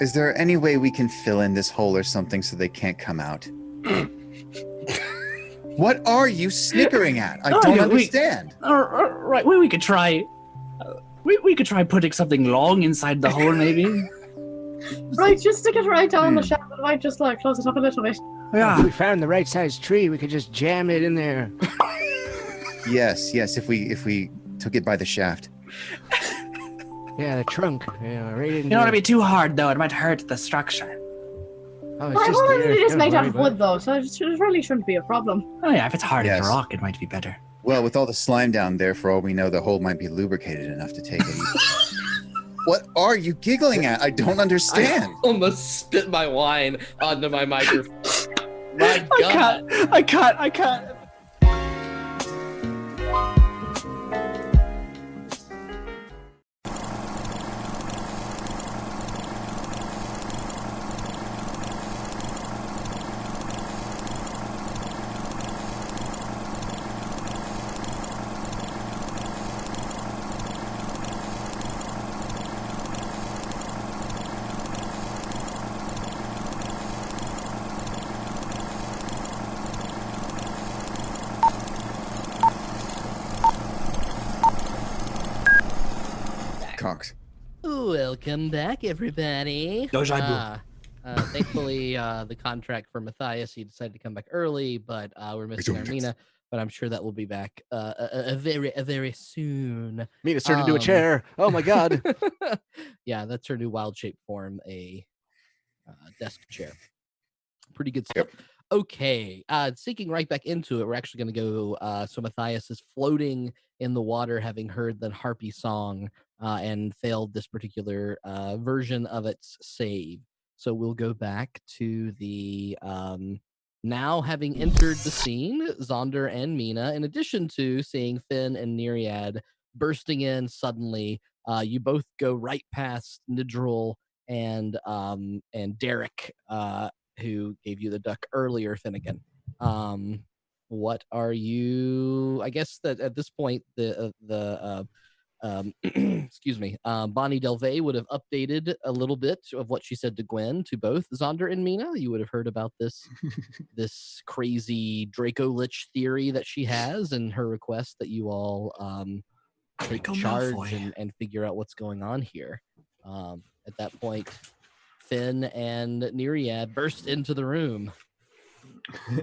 Is there any way we can fill in this hole or something so they can't come out? What are you snickering at? I don't understand. Right, we could try. We could try putting something long inside the hole, maybe. Right, just stick it right down the shaft. It might just like close it up a little bit. Yeah. If we found the right size tree, we could just jam it in there. Yes, if we took it by the shaft. Yeah, the trunk. Yeah, right in You don't want to be too hard though; it might hurt the structure. Oh, Well, it is don't made out worry of about wood, though, so it really shouldn't be a problem. Oh yeah, if it's hard as Yes. a rock, it might be better. Well, with all the slime down there, for all we know, the hole might be lubricated enough to take it. What are you giggling at? I don't understand. I almost spit my wine onto my microphone. My God. I can't. Cox. Welcome back, everybody. Thankfully, the contract for Matthias, he decided to come back early, but we're missing our Meena. But I'm sure that will be back very soon. Meena turned into a chair. Oh my God. Yeah, that's her new wild shape form, a desk chair. Pretty good stuff. Yep. Okay, sinking right back into it, we're actually going to go. So Matthias is floating in the water, having heard the harpy song and failed this particular version of its save. So we'll go back to the now having entered the scene, Zaunder and Meena, in addition to seeing Finn and Neriad bursting in suddenly. You both go right past Nidril and Derek, who gave you the duck earlier, Finnegan. What are you? I guess that at this point, excuse me, Bonnie Delvey would have updated a little bit of what she said to Gwen to both Zaunder and Meena. You would have heard about this crazy Draco Lich theory that she has, and her request that you all take charge and figure out what's going on here. At that point, Finn and Neriad burst into the room.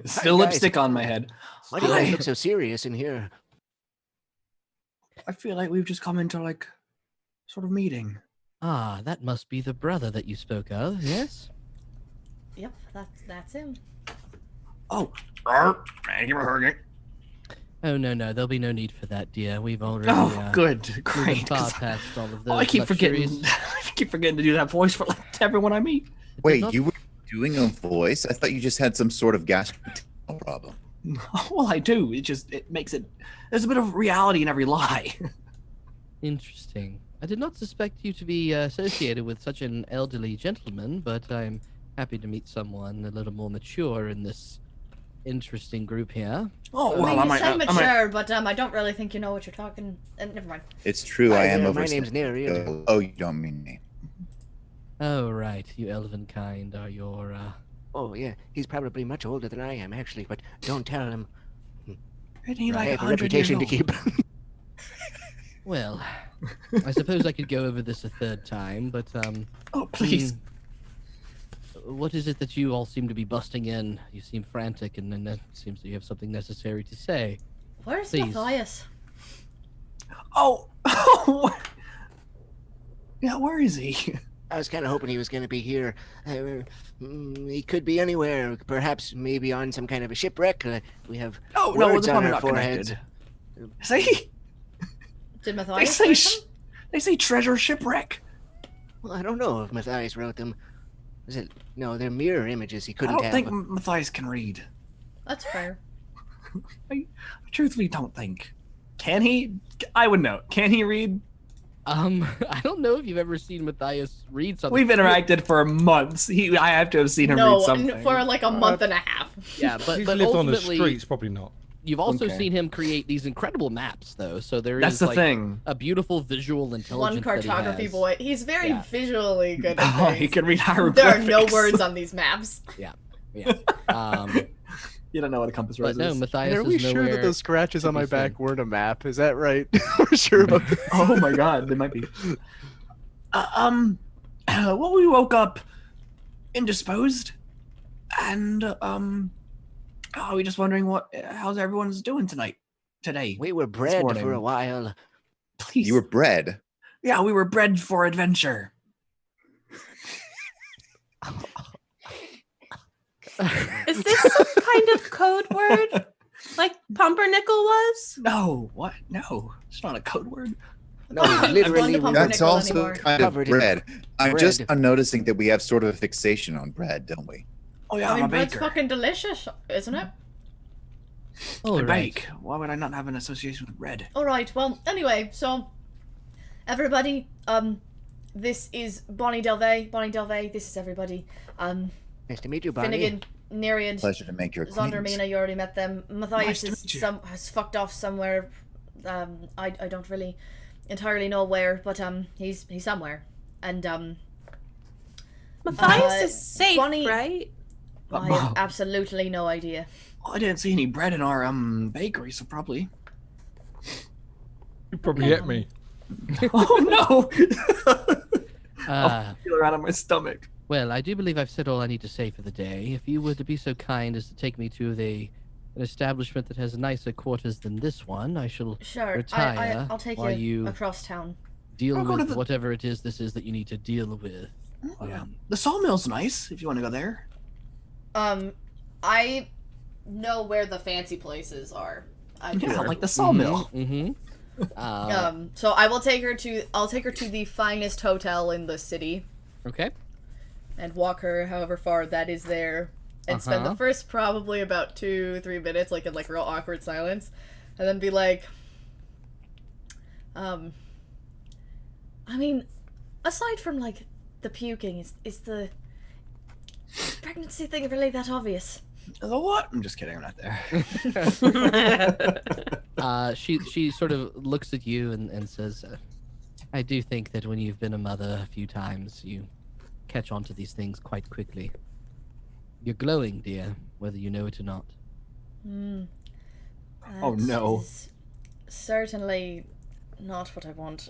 Still lipstick on my head. Why do you guys look so serious in here? I feel like we've just come into like sort of meeting. Ah, that must be the brother that you spoke of, yes? Yep, that's him. Oh, thank you for hugging. Oh, no, there'll be no need for that, dear. We've already good, great. far past all of those I keep luxuries. forgetting. I keep forgetting to do that voice for like everyone I meet. Wait, you were doing a voice? I thought you just had some sort of gastrointestinal problem. Well, I do. It makes it. There's a bit of reality in every lie. Interesting. I did not suspect you to be associated with such an elderly gentleman, but I'm happy to meet someone a little more mature in this interesting group here. Oh, well, you say mature, but I don't really think you know what you're talking. Never mind. It's true. I am over. My name's Neriad. Oh, you don't mean me. Oh, right. You elven kind are your. Oh, yeah. He's probably much older than I am, actually, but don't tell him. Isn't he I like have a 100 reputation to years keep. Well, I suppose I could go over this a third time, but oh, please. What is it that you all seem to be busting in? You seem frantic, and then it seems that you have something necessary to say. Where's Please. Matthias? Oh, yeah. Where is he? I was kind of hoping he was going to be here. He could be anywhere. Perhaps maybe on some kind of a shipwreck. We have words on our foreheads. See? Did Matthias? They say treasure shipwreck. Well, I don't know if Matthias wrote them. Is it? No, they're mirror images. He couldn't have. I don't think Matthias can read. That's fair. I truthfully don't think. Can he? I would know. Can he read? I don't know if you've ever seen Matthias read something. We've interacted for months. I have to have seen him read something. No, for like a month and a half. Yeah, but He's lived on the ultimately, streets, probably not. You've also seen him create these incredible maps, though. So That's the thing. A beautiful visual intelligence. One cartography boy. He's very visually good. Oh, he can read hieroglyphics. There are no words on these maps. Yeah. You don't know what a compass rose is. No, Matthias Are we is sure nowhere that those scratches on my to be back seen. weren't a map? Is that right? We're sure about that? Oh my god, they might be. Well, we woke up indisposed, and we're just wondering how's everyone's doing today. We were bred for a while. Please. You were bred? Yeah, we were bred for adventure. Is this some kind of code word? Like Pumpernickel was? No, what? No, it's not a code word. No, literally, that's also anymore. kind of bread. I'm just noticing that we have sort of a fixation on bread, don't we? Oh yeah, I I'm mean, a bread's baker. fucking delicious, isn't it? I bake. Why would I not have an association with bread? All right. Well, anyway, so everybody, this is Bonnie Delvey. Bonnie Delvey. This is everybody. Nice to meet you, Bonnie. Finnegan, Neriad, Pleasure to make your Zaunder, acquaintance. Meena, you already met them. Matthias Nice to meet you. has fucked off somewhere. I don't really entirely know where, but he's somewhere. And Matthias is safe, Bonnie, right? I have absolutely no idea. I didn't see any bread in our bakery, so probably. You probably hit me. Oh no! Uh, Feel around on my stomach. Well, I do believe I've said all I need to say for the day. If you were to be so kind as to take me to an establishment that has nicer quarters than this one, I shall retire I'll take while you across town. deal I'll go to with the- whatever it is this is that you need to deal with. Oh, yeah. The sawmill's nice if you want to go there. I know where the fancy places are. Yeah, like the sawmill. Mm-hmm. So I will take her to. I'll take her to the finest hotel in the city. Okay. And walk her however far that is there, and spend the first probably about 2-3 minutes like in like real awkward silence, and then be like, I mean, aside from like the puking, is the pregnancy thing really that obvious? The what? I'm just kidding. I'm not there. She sort of looks at you and says, I do think that when you've been a mother a few times, you catch on to these things quite quickly. You're glowing, dear, whether you know it or not. Oh, no. Is certainly not what I want.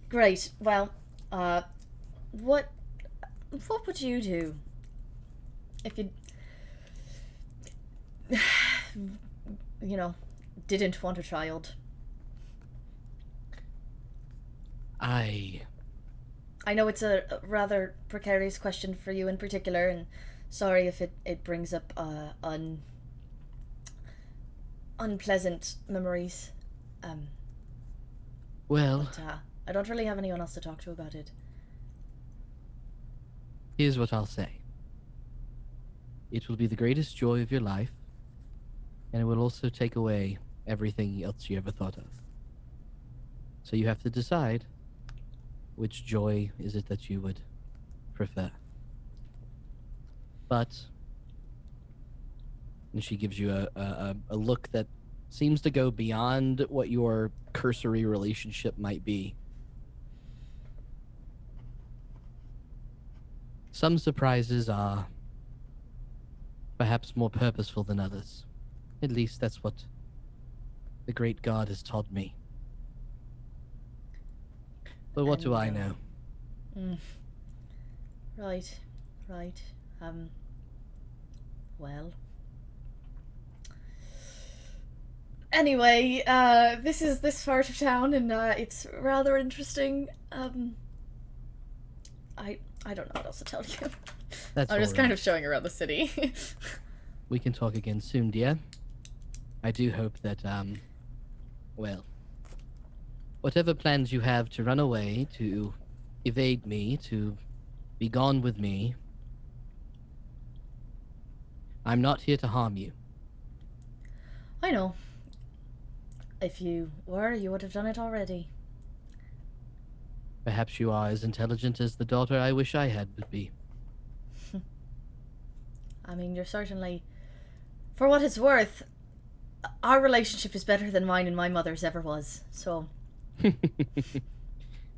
Great. Well, what would you do if you didn't want a child? I know it's a rather precarious question for you in particular, and sorry if it brings up unpleasant memories. Well, But, I don't really have anyone else to talk to about it. here's what I'll say. It will be the greatest joy of your life, and it will also take away everything else you ever thought of. So you have to decide which joy is it that you would prefer. But, and she gives you a look that seems to go beyond what your cursory relationship might be. Some surprises are perhaps more purposeful than others. At least that's what the great God has taught me. But what do I know? Right. Well. Anyway, this is this part of town, and it's rather interesting. I don't know what else to tell you. That's I'm just all kind right. of showing around the city. We can talk again soon, dear. I do hope that, well, whatever plans you have to run away, to evade me, to be gone with me, I'm not here to harm you. I know. If you were, you would have done it already. Perhaps you are as intelligent as the daughter I wish I had would be. I mean, you're certainly... For what it's worth, our relationship is better than mine and my mother's ever was, so...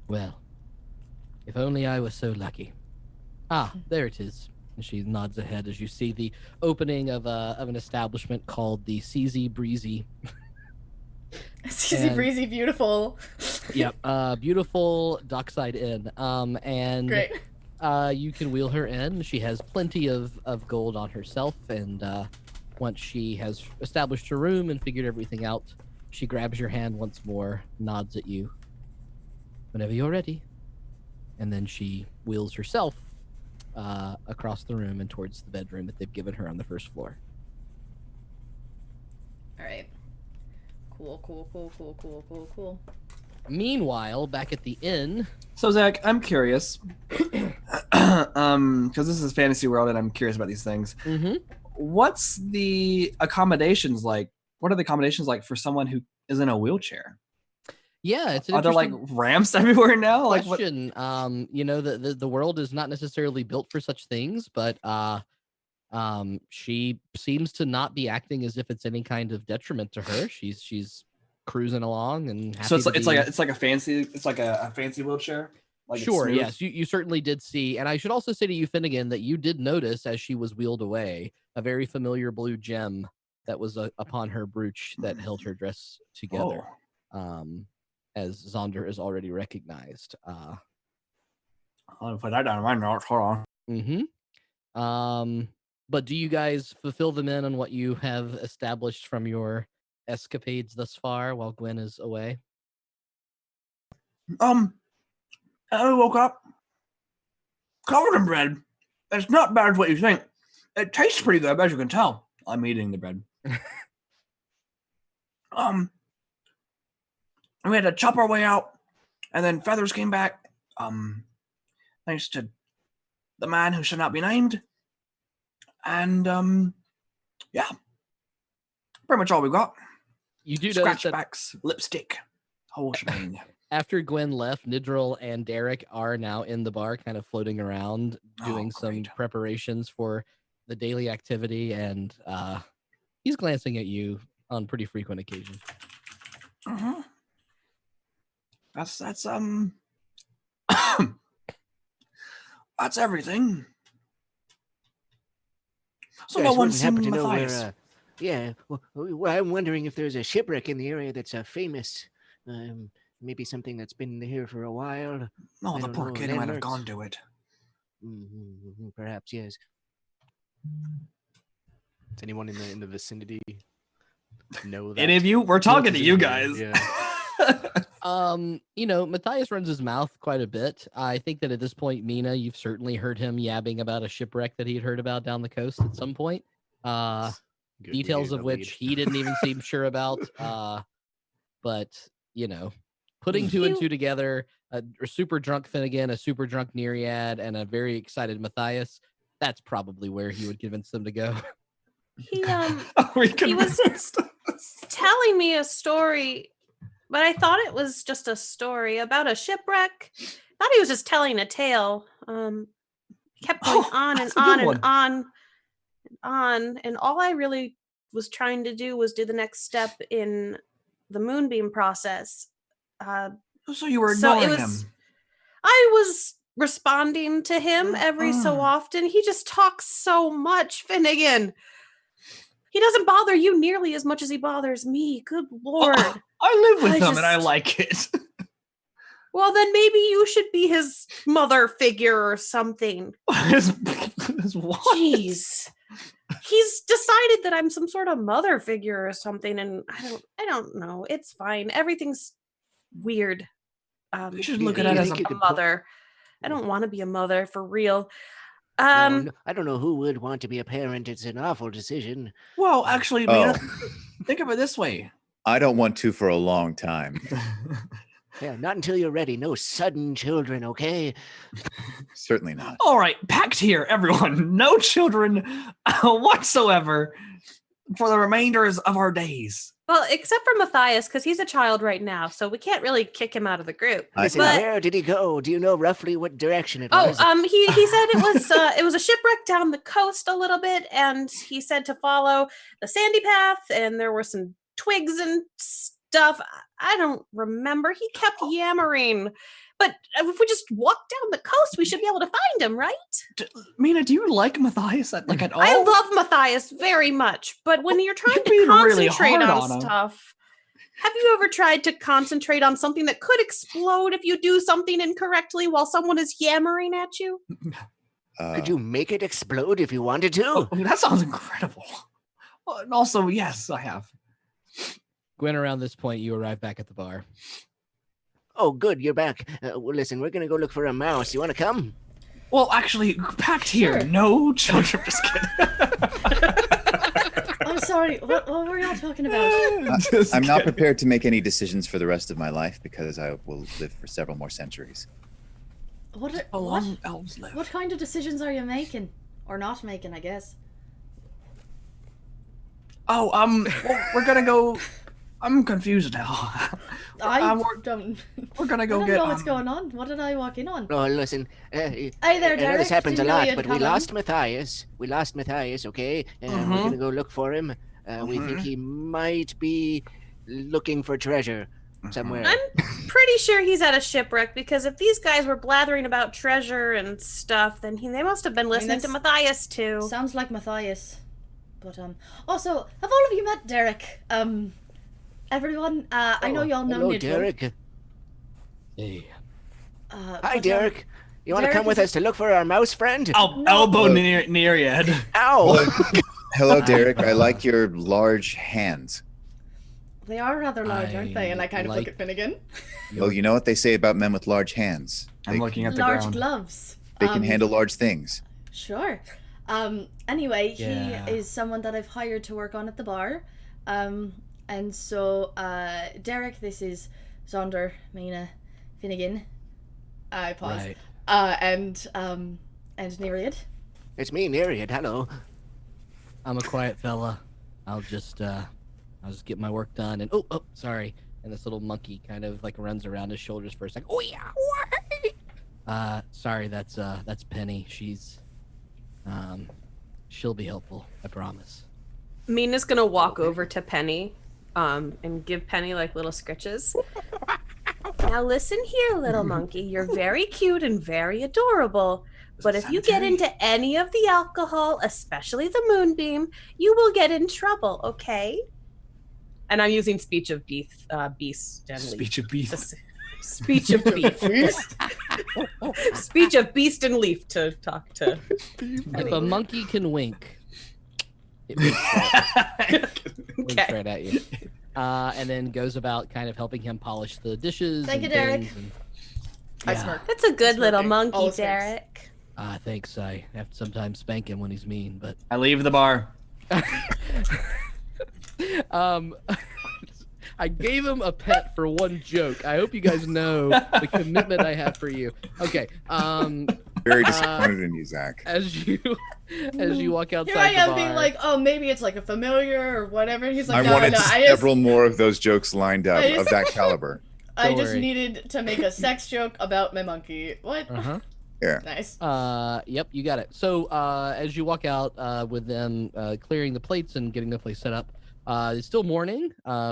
Well, if only I were so lucky. Ah, there it is. And she nods ahead as you see the opening of an establishment called the CZ Breezy. CZ Breezy Beautiful. Yep. Beautiful dockside inn. And Great. you can wheel her in. She has plenty of gold on herself, and once she has established her room and figured everything out, she grabs your hand once more, nods at you. Whenever you're ready. And then she wheels herself across the room and towards the bedroom that they've given her on the first floor. All right. Cool. Meanwhile, back at the inn. So Zach, I'm curious, because this is fantasy world, and I'm curious about these things. Mm-hmm. What's the accommodations like? What are the accommodations like for someone who is in a wheelchair? Yeah, it's an Are there like ramps everywhere now? question. You know, the world is not necessarily built for such things, but she seems to not be acting as if it's any kind of detriment to her. She's cruising along and happy so it's to like a fancy wheelchair. Like sure, yes, you certainly did see, and I should also say to you, Finnegan, that you did notice as she was wheeled away a very familiar blue gem that was upon her brooch that held her dress together. As Zaunder is already recognized. I'll put that down in my notes. Hold on. But do you guys fulfill them in on what you have established from your escapades thus far while Gwen is away? I woke up covered in bread. It's not bad as what you think. It tastes pretty good, as you can tell. I'm eating the bread. We had to chop our way out, and then feathers came back. Thanks to the man who should not be named. And yeah, pretty much all we got. You do notice that scratchbacks, lipstick, whole shebang. After Gwen left, Nidril and Derek are now in the bar, kind of floating around, doing some preparations for the daily activity, and he's glancing at you on pretty frequent occasions. Mm-hmm. That's that's everything. So no one's seen Matthias. Well, I'm wondering if there's a shipwreck in the area that's famous. Maybe something that's been here for a while. No, the poor kid might have gone to it. Perhaps, yes. Does anyone in the vicinity know that? Any of you? We're talking to you guys. Yeah. You know, Matthias runs his mouth quite a bit. I think that at this point, Meena, you've certainly heard him yabbing about a shipwreck that he had heard about down the coast at some point. Details of which he didn't even seem sure about. But, you know, putting two and two together, a super drunk Finnegan, a super drunk Neriad, and a very excited Matthias, that's probably where he would convince them to go. He was telling me a story, but I thought it was just a story about a shipwreck. I thought he was just telling a tale. He kept going on and on and on and on, and all I really was trying to do was do the next step in the moonbeam process. So you were ignoring him. I was responding to him every so often. He just talks so much, Finnegan. He doesn't bother you nearly as much as he bothers me. Good Lord. I live with him and I like it. Well, then maybe you should be his mother figure or something. His what? Jeez. He's decided that I'm some sort of mother figure or something, and I don't know. It's fine. Everything's weird. You should look at it as a mother. I don't want to be a mother for real. No, I don't know who would want to be a parent. It's an awful decision. Well, actually, think of it this way. I don't want to for a long time. Yeah, not until you're ready. No sudden children, okay? Certainly not. All right, pact here, everyone. No children whatsoever for the remainders of our days. Well, except for Matthias, because he's a child right now, so we can't really kick him out of the group. Where did he go? Do you know roughly what direction it was? He said it was a shipwreck down the coast a little bit, and he said to follow the sandy path, and there were some twigs and stuff. I don't remember. He kept yammering. But if we just walk down the coast, we should be able to find him, right? Meena, do you like Matthias at all? I love Matthias very much, but when you're trying to concentrate on stuff, Have you ever tried to concentrate on something that could explode if you do something incorrectly while someone is yammering at you? Could you make it explode if you wanted to? Oh, that sounds incredible. Well, and also, yes, I have. Gwen, around this point, you arrive back at the bar. Oh, good, you're back. Well, listen, we're gonna go look for a mouse. You want to come? Well, actually, packed here. Sure. No children. Just kidding. I'm sorry. What were y'all talking about? I'm not prepared to make any decisions for the rest of my life because I will live for several more centuries. Elves live. What kind of decisions are you making? Or not making, I guess. Oh, well, we're gonna go. I'm confused now. We're gonna go I don't get. know what's going on. What did I walk in on? Oh, listen. Hey there, I know Derek. this happens a Didn't know lot, you'd but we come lost on. Matthias. We lost Matthias, okay? And we're gonna go look for him. We think he might be looking for treasure somewhere. I'm pretty sure he's at a shipwreck because if these guys were blathering about treasure and stuff, then they must have been listening to that's- Matthias too. Sounds like Matthias. But also, have all of you met Derek? Everyone, I know y'all know Hello, Nidwell. Derek. Hey. Hi, Derek. You want to Derek come with is- us to look for our mouse friend? Elbow Neriad. Ow! Hello, Derek. I like your large hands. They are rather large, aren't they? And I kind of like- look at Finnegan. Well, you know what they say about men with large hands. I'm looking at the Large ground. gloves. They can handle large things. Sure. Anyway, Yeah. he is someone that I've hired to work on at the bar. And so, Derek, this is Zaunder, Meena, Finnegan. I pause. Right. And Neriad. It's me, Neriad. Hello. I'm a quiet fella. I'll just get my work done. And oh, sorry. And this little monkey kind of like runs around his shoulders for a second. Oh yeah. Sorry, that's Penny. She'll be helpful. I promise. Meena's gonna walk over to Penny, and give Penny like little scritches. Now listen here, little monkey. You're very cute and very adorable. But if you get into any of the alcohol, especially the moonbeam, you will get in trouble, okay? And I'm using speech of beast and leaf. Speech of beast. Speech of beast. Speech of beast and leaf to talk to. If a monkey can wink, it winks right at you. And then goes about kind of helping him polish the dishes. Thank and you, Derek. things and- I Yeah. smirk. That's a good little Smirking. monkey, Always smirks. Derek. Thanks. I have to sometimes spank him when he's mean, but I leave the bar. I gave him a pet for one joke. I hope you guys know the commitment I have for you. Okay. Very disappointed in you, Zach. As you walk outside Here I am the being bar- like, oh, maybe it's like a familiar or whatever. And he's like, I no, wanted I just, several more of those jokes lined up I just- of that caliber. I Don't just worry. needed to make a sex joke about my monkey. What? Uh-huh. Yeah. Nice. Yep, you got it. So, as you walk out with them clearing the plates and getting the place set up, it's still morning.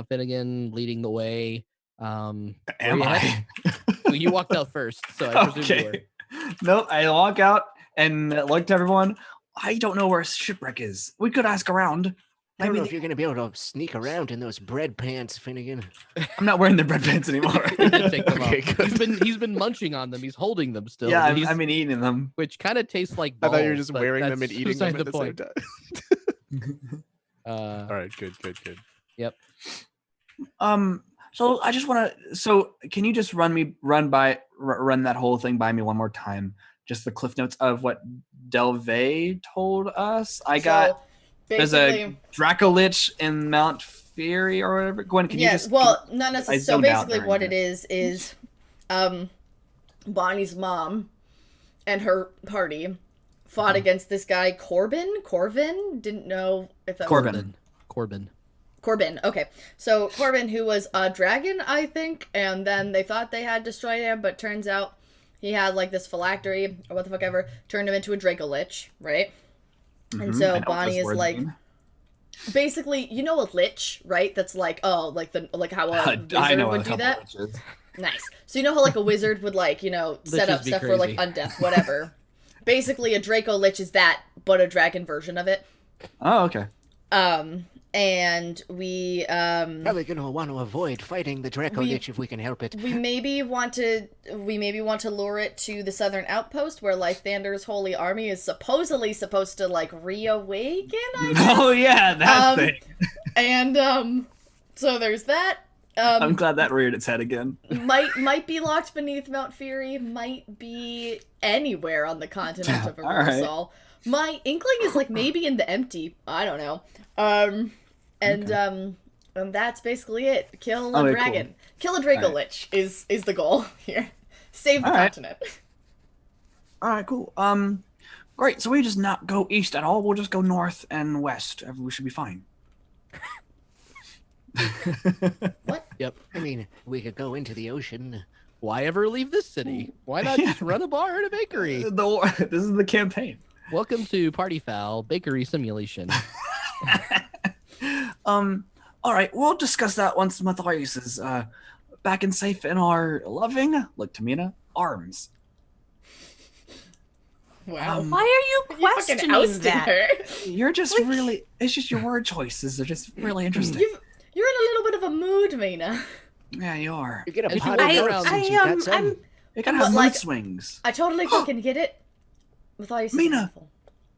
Finnegan leading the way. Am you I? headed? Well, you walked out first, so I presume you were. Okay. Nope. I walk out and look to everyone. I don't know where a shipwreck is. We could ask around. I don't know Maybe if you're going to be able to sneak around in those bread pants, Finnegan. I'm not wearing the bread pants anymore. Take them Okay, off. good. He's been munching on them. He's holding them still. Yeah, but he's- I've been eating them. which kind of tastes like I balls. thought you were just but wearing them and that's eating them beside at the same time. Uh, All right, good. Yep. So I just want to. So can you just run that whole thing by me one more time? Just the cliff notes of what Delvey told us. There's a basically- Dracolich in Mount Fury or whatever. Gwen, can you just? well, not necessarily. So zoned out basically, during what that. it is Bonnie's mom and her party fought against this guy Corvin. Didn't know if that was Corbin. Okay, so Corbin, who was a dragon, I think, and then they thought they had destroyed him, but turns out he had like this phylactery or what the fuck ever, turned him into a Dracolich, right? And so I know what Bonnie those is words like. mean. Basically, you know a lich, right? That's like, how a wizard would do that. Nice. So you know how like a wizard would like, set up Liches be stuff for like crazy. undeath, whatever. Basically, a Draco Lich is that, but a dragon version of it. Oh, okay. and we Probably gonna want to avoid fighting the Draco Lich if we can help it. we maybe want to lure it to the southern outpost where Lythander's holy army is supposedly supposed to like reawaken. I guess? Oh yeah, that thing. And so there's that. I'm glad that reared its head again. Might be locked beneath Mount Fury, might be anywhere on the continent of Aerosol. My inkling is like maybe in the empty. I don't know. And that's basically it. Kill a dragon. Cool. Kill a Draco Lich is the goal here. Save the continent. Alright, cool. Great, so we just not go east at all, we'll just go north and west. We should be fine. What? Yep. I mean, we could go into the ocean. Why ever leave this city? Why not just run a bar and a bakery? This is the campaign. Welcome to Party Foul Bakery Simulation. All right, we'll discuss that once Matthias is back and safe in our loving, look to Meena, arms. Wow. Why are you questioning that? You're just really, it's just your word choices are just really interesting. You're in a little bit of a mood, Meena. Yeah, you are. You get a You gotta have mood swings. I totally fucking get it. Matthias is Meena, awful.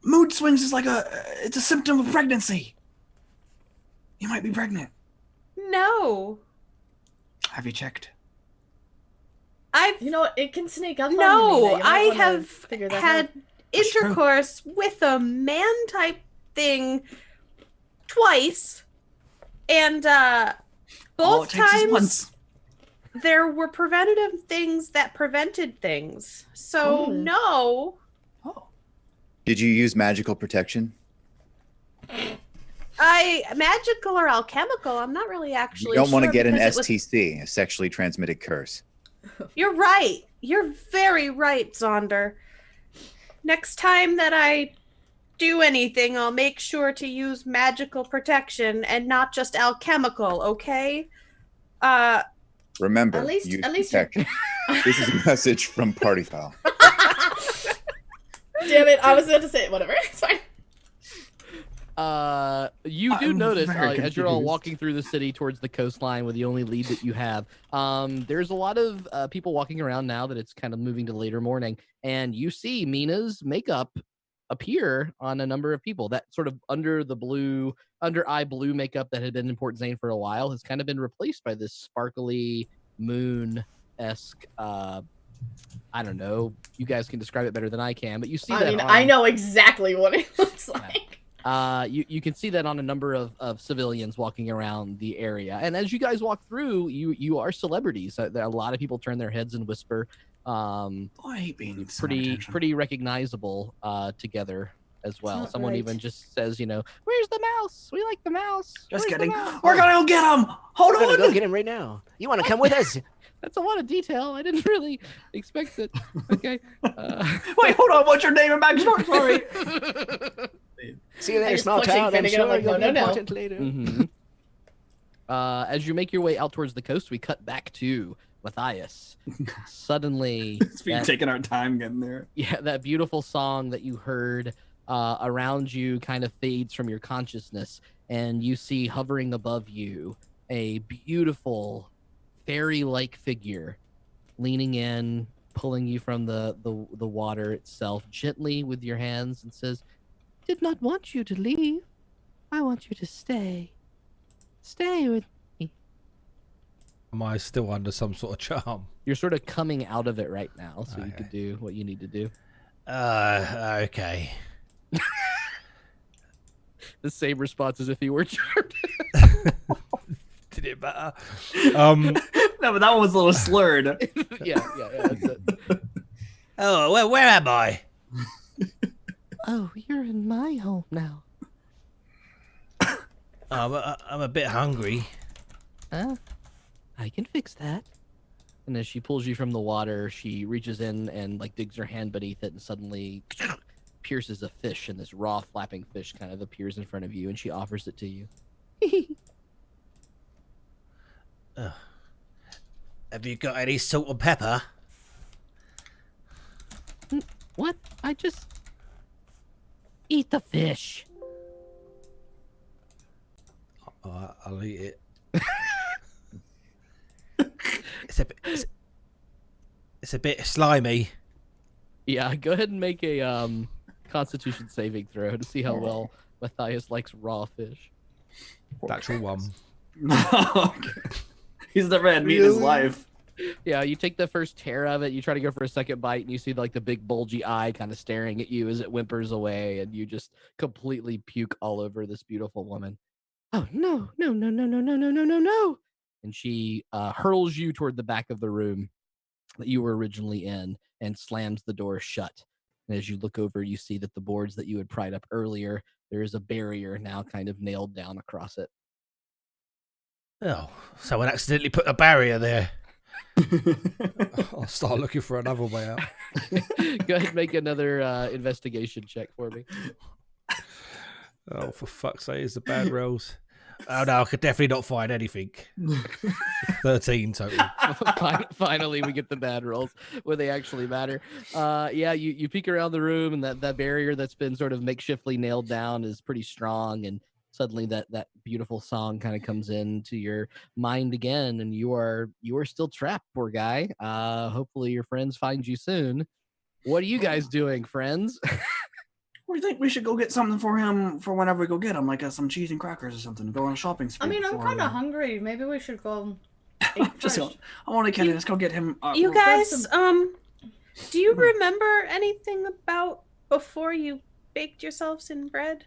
mood swings is like it's a symptom of pregnancy. You might be pregnant. No. Have you checked? You know what? It can sneak up on you, No, Meena. You might I wanna have figure that had out. intercourse with a man type thing twice, and both times there were preventative things that prevented things. So no. Did you use magical protection? Magical or alchemical, I'm not really actually You don't want to sure get an because it was- STC, a sexually transmitted curse. You're right. You're very right, Zaunder. Next time that I do anything, I'll make sure to use magical protection and not just alchemical, okay? Remember, At least protection. This is a message from Party Foul. Damn it! I was about to say it. Whatever. It's fine. You do notice very as you're all confused. walking through the city towards the coastline with the only lead that you have, there's a lot of people walking around now that it's kind of moving to later morning, and you see Meena's makeup appear on a number of people. That sort of under eye blue makeup that had been in Port Zane for a while has kind of been replaced by this sparkly moon-esque I don't know. You guys can describe it better than I can, but you see I know exactly what it looks like. You can see that on a number of civilians walking around the area, and as you guys walk through, you are celebrities. A lot of people turn their heads and whisper. I hate being pretty recognizable together as well. Not Someone right. even just says, "Where's the mouse? We like the mouse." Just Where's the kidding. mouse?" We're gonna go get him. Hold We're on. gonna go get him right now. You want to come with us? That's a lot of detail. I didn't really expect it. Okay. Wait, hold on. What's your name and backstory? Sorry. See you later, just small pushing town. I'm Finnegan, sure like, you'll be no. important later. Mhm. As you make your way out towards the coast, we cut back to Matthias. Suddenly, We've taken our time getting there. yeah, that beautiful song that you heard around you kind of fades from your consciousness, and you see hovering above you a beautiful fairy-like figure leaning in, pulling you from the water itself gently with your hands, and says, "Did not want you to leave. I want you to stay. Stay with me." Am I still under some sort of charm? You're sort of coming out of it right now, so you could do what you need to do. Okay. The same response as if you were charmed. Did it better? No, but that one was a little slurred. yeah, that's it. Oh, where am I? Oh, you're in my home now. I'm a bit hungry. I can fix that. And as she pulls you from the water, she reaches in and digs her hand beneath it, and suddenly pierces a fish, and this raw flapping fish kind of appears in front of you, and she offers it to you. Have you got any salt and pepper? What? I just eat the fish. I'll eat it. It's a bit slimy. Yeah, go ahead and make a Constitution saving throw to see how well Matthias likes raw fish. Natural one. He's never had meat in his life. Yeah, you take the first tear of it, you try to go for a second bite, and you see like the big bulgy eye kind of staring at you as it whimpers away, and you just completely puke all over this beautiful woman. Oh, no. And she hurls you toward the back of the room that you were originally in and slams the door shut. And as you look over, you see that the boards that you had pried up earlier, there is a barrier now kind of nailed down across it. Oh, someone accidentally put a barrier there. I'll start looking for another way out. Go ahead and make another investigation check for me. Oh, for fuck's sake, it's the bad rolls. Oh no, I could definitely not find anything. 13 total. Finally, we get the bad rolls where they actually matter. Yeah, you peek around the room, and that barrier that's been sort of makeshiftly nailed down is pretty strong, and suddenly that beautiful song kind of comes into your mind again, and you are still trapped, poor guy. Hopefully your friends find you soon. What are you guys doing, friends? We think we should go get something for him for whenever we go get him, like some cheese and crackers or something. Go on a shopping spree. I mean, I'm kind of hungry. Maybe we should go eat Just first. I want to kidding. Let's go get him. You guys, do you remember anything about before you baked yourselves in bread?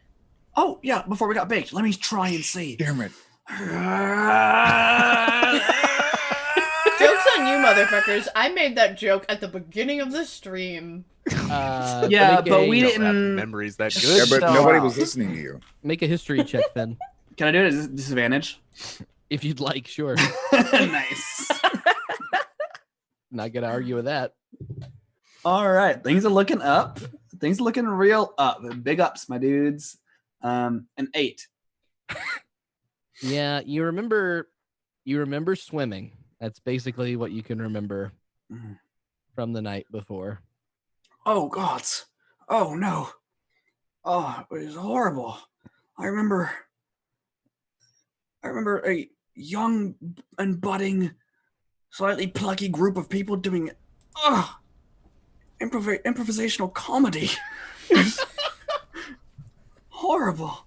Oh yeah, before we got baked. Let me try and see. Damn it. Joke's on you, motherfuckers. I made that joke at the beginning of the stream. Yeah, but we didn't. Memories that good. Yeah, but nobody was listening to you. Make a history check, then. Can I do it at disadvantage? If you'd like, sure. Nice. Not gonna argue with that. All right, things are looking up. Things are looking real up. Big ups, my dudes. An 8. Yeah, you remember swimming. That's basically what you can remember from the night before. Oh God. Oh no. Oh, it was horrible. I remember a young and budding, slightly plucky group of people doing improvisational comedy. It was horrible.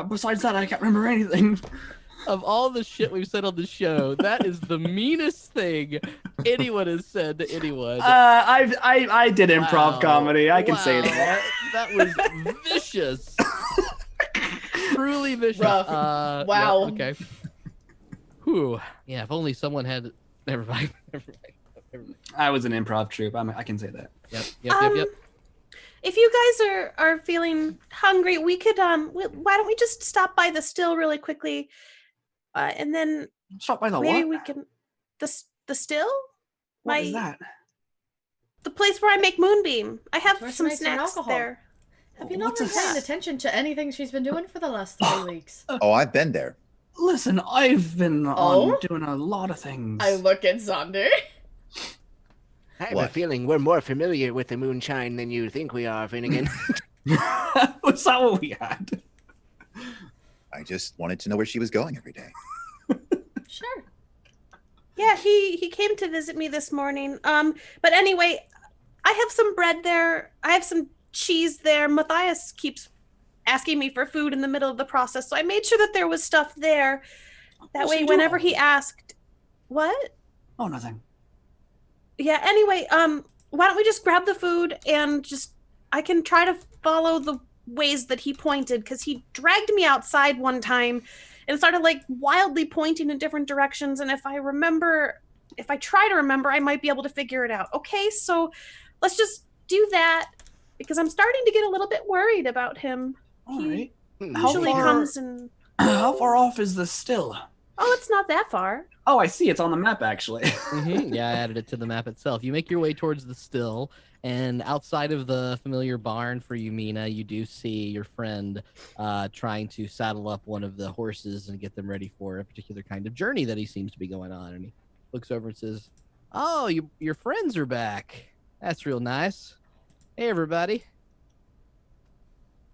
Besides that, I can't remember anything. Of all the shit we've said on the show, that is the meanest thing anyone has said to anyone. I did improv comedy. I can say that. That was vicious. Truly vicious. Rough. Wow. Yeah, okay. Whew. Yeah, if only someone had. Never mind. I was an improv troupe. I can say that. Yep. If you guys are feeling hungry, we could why don't we just stop by the still really quickly, and then stop by the maybe what? we can the still. What is that? The place where I make moonbeam. I have Where she some makes her snacks alcohol. there. Have you not been paying attention to anything she's been doing for the last 3 weeks? Oh, I've been there. Listen, I've been doing a lot of things. I look at Zaunder. I have a feeling we're more familiar with the moonshine than you think we are, Finnegan. Was that what we had? I just wanted to know where she was going every day. Sure. Yeah, he came to visit me this morning. But anyway, I have some bread there. I have some cheese there. Matthias keeps asking me for food in the middle of the process, so I made sure that there was stuff there. That way, whenever he asked, what? Oh, nothing. Yeah, anyway, why don't we just grab the food and I can try to follow the ways that he pointed, because he dragged me outside one time and started like wildly pointing in different directions, and if I try to remember, I might be able to figure it out. Okay, so let's just do that, because I'm starting to get a little bit worried about him. All he right. usually comes and... How far off is this still? Oh, it's not that far. Oh, I see. It's on the map, actually. Yeah, I added it to the map itself. You make your way towards the still, and outside of the familiar barn for you, Meena, you do see your friend trying to saddle up one of the horses and get them ready for a particular kind of journey that he seems to be going on. And he looks over and says, "Oh, your friends are back. That's real nice. Hey, everybody."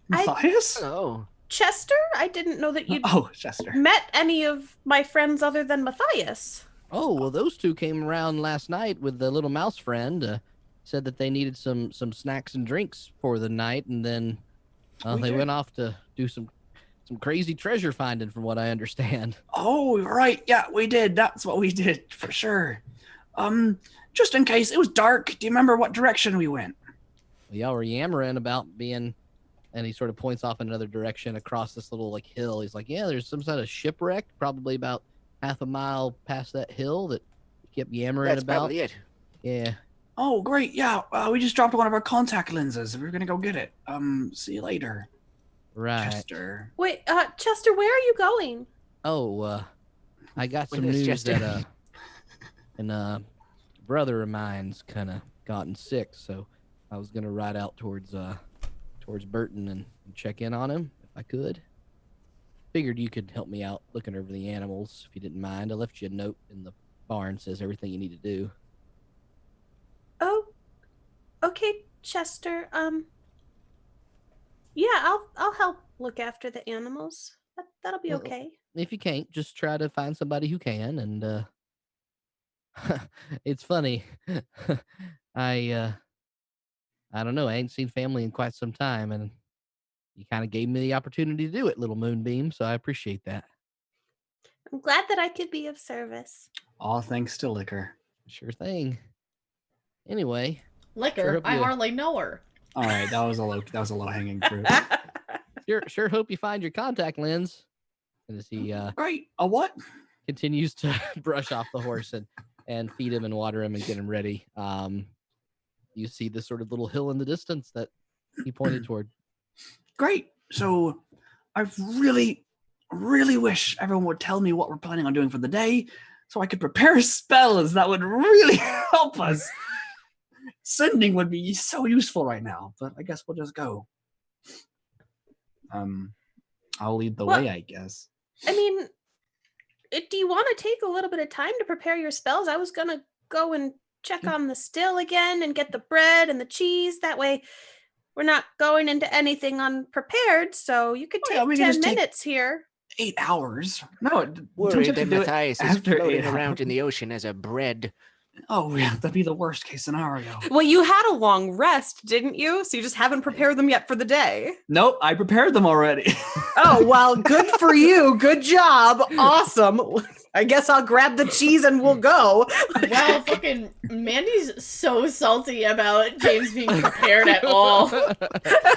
Matthias? Oh. Chester? I didn't know that you'd Oh, Chester. met any of my friends other than Matthias. Oh, well, those two came around last night with the little mouse friend. Said that they needed some snacks and drinks for the night, and then they went off to do some crazy treasure finding, from what I understand. Oh, right. Yeah, we did. That's what we did for sure. Just in case, it was dark. Do you remember what direction we went? Well, y'all were yammering about being, and he sort of points off in another direction across this little like hill. He's like, yeah, there's some sort of shipwreck, probably about half a mile past that hill that you kept yammering That's about. probably it. Yeah. Oh, great. Yeah, we just dropped one of our contact lenses. We were going to go get it. See you later. Right. Chester. Wait, Chester, where are you going? Oh, I got some Where's news Chester? that a brother of mine's kind of gotten sick, so I was gonna ride out towards Burton and check in on him if I could. Figured you could help me out looking over the animals if you didn't mind. I left you a note in the barn, says everything you need to do. Oh, okay, Chester. Yeah, I'll help look after the animals. That'll be Well, okay. If you can't, just try to find somebody who can. And it's funny. I don't know. I ain't seen family in quite some time, and you kind of gave me the opportunity to do it, little Moonbeam. So I appreciate that. I'm glad that I could be of service. All thanks to liquor. Sure thing. Anyway, Liquor? hope I you- hardly know her. All right, that was a low hanging fruit. sure hope you find your contact lens. And as he Great. A what? continues to brush off the horse and feed him and water him and get him ready. You see this sort of little hill in the distance that he pointed toward. Great. So I really, really wish everyone would tell me what we're planning on doing for the day so I could prepare spells that would really help us. Sending would be so useful right now, but I guess we'll just go. I'll lead the way, I guess. I mean, do you want to take a little bit of time to prepare your spells? I was gonna go and check on the still again and get the bread and the cheese. That way we're not going into anything unprepared, so you could take we can 10 just take minutes here. 8 hours. No, don't you Worried have to that do it Matthias is after floating 8 around in hours? the ocean as a bread. Oh, yeah, that'd be the worst case scenario. Well, you had a long rest, didn't you? So you just haven't prepared them yet for the day. Nope, I prepared them already. Oh, well, good for you. Good job. Awesome. I guess I'll grab the cheese and we'll go. Wow, fucking Mandy's so salty about James being prepared at all.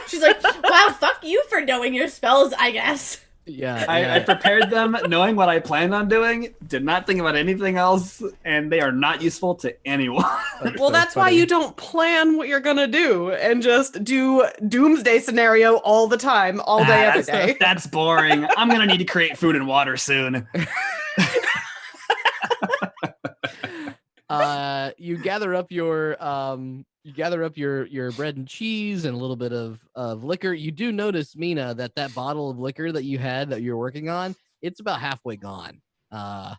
She's like, wow, fuck you for knowing your spells, I guess. Yeah, I prepared them knowing what I planned on doing, did not think about anything else, and they are not useful to anyone. Well, that's why you don't plan what you're gonna do and just do doomsday scenario all the time, all day, every day. That's boring. I'm gonna need to create food and water soon. You gather up your bread and cheese and a little bit of liquor. You do notice, Meena, that bottle of liquor that you had that you're working on, it's about halfway gone. And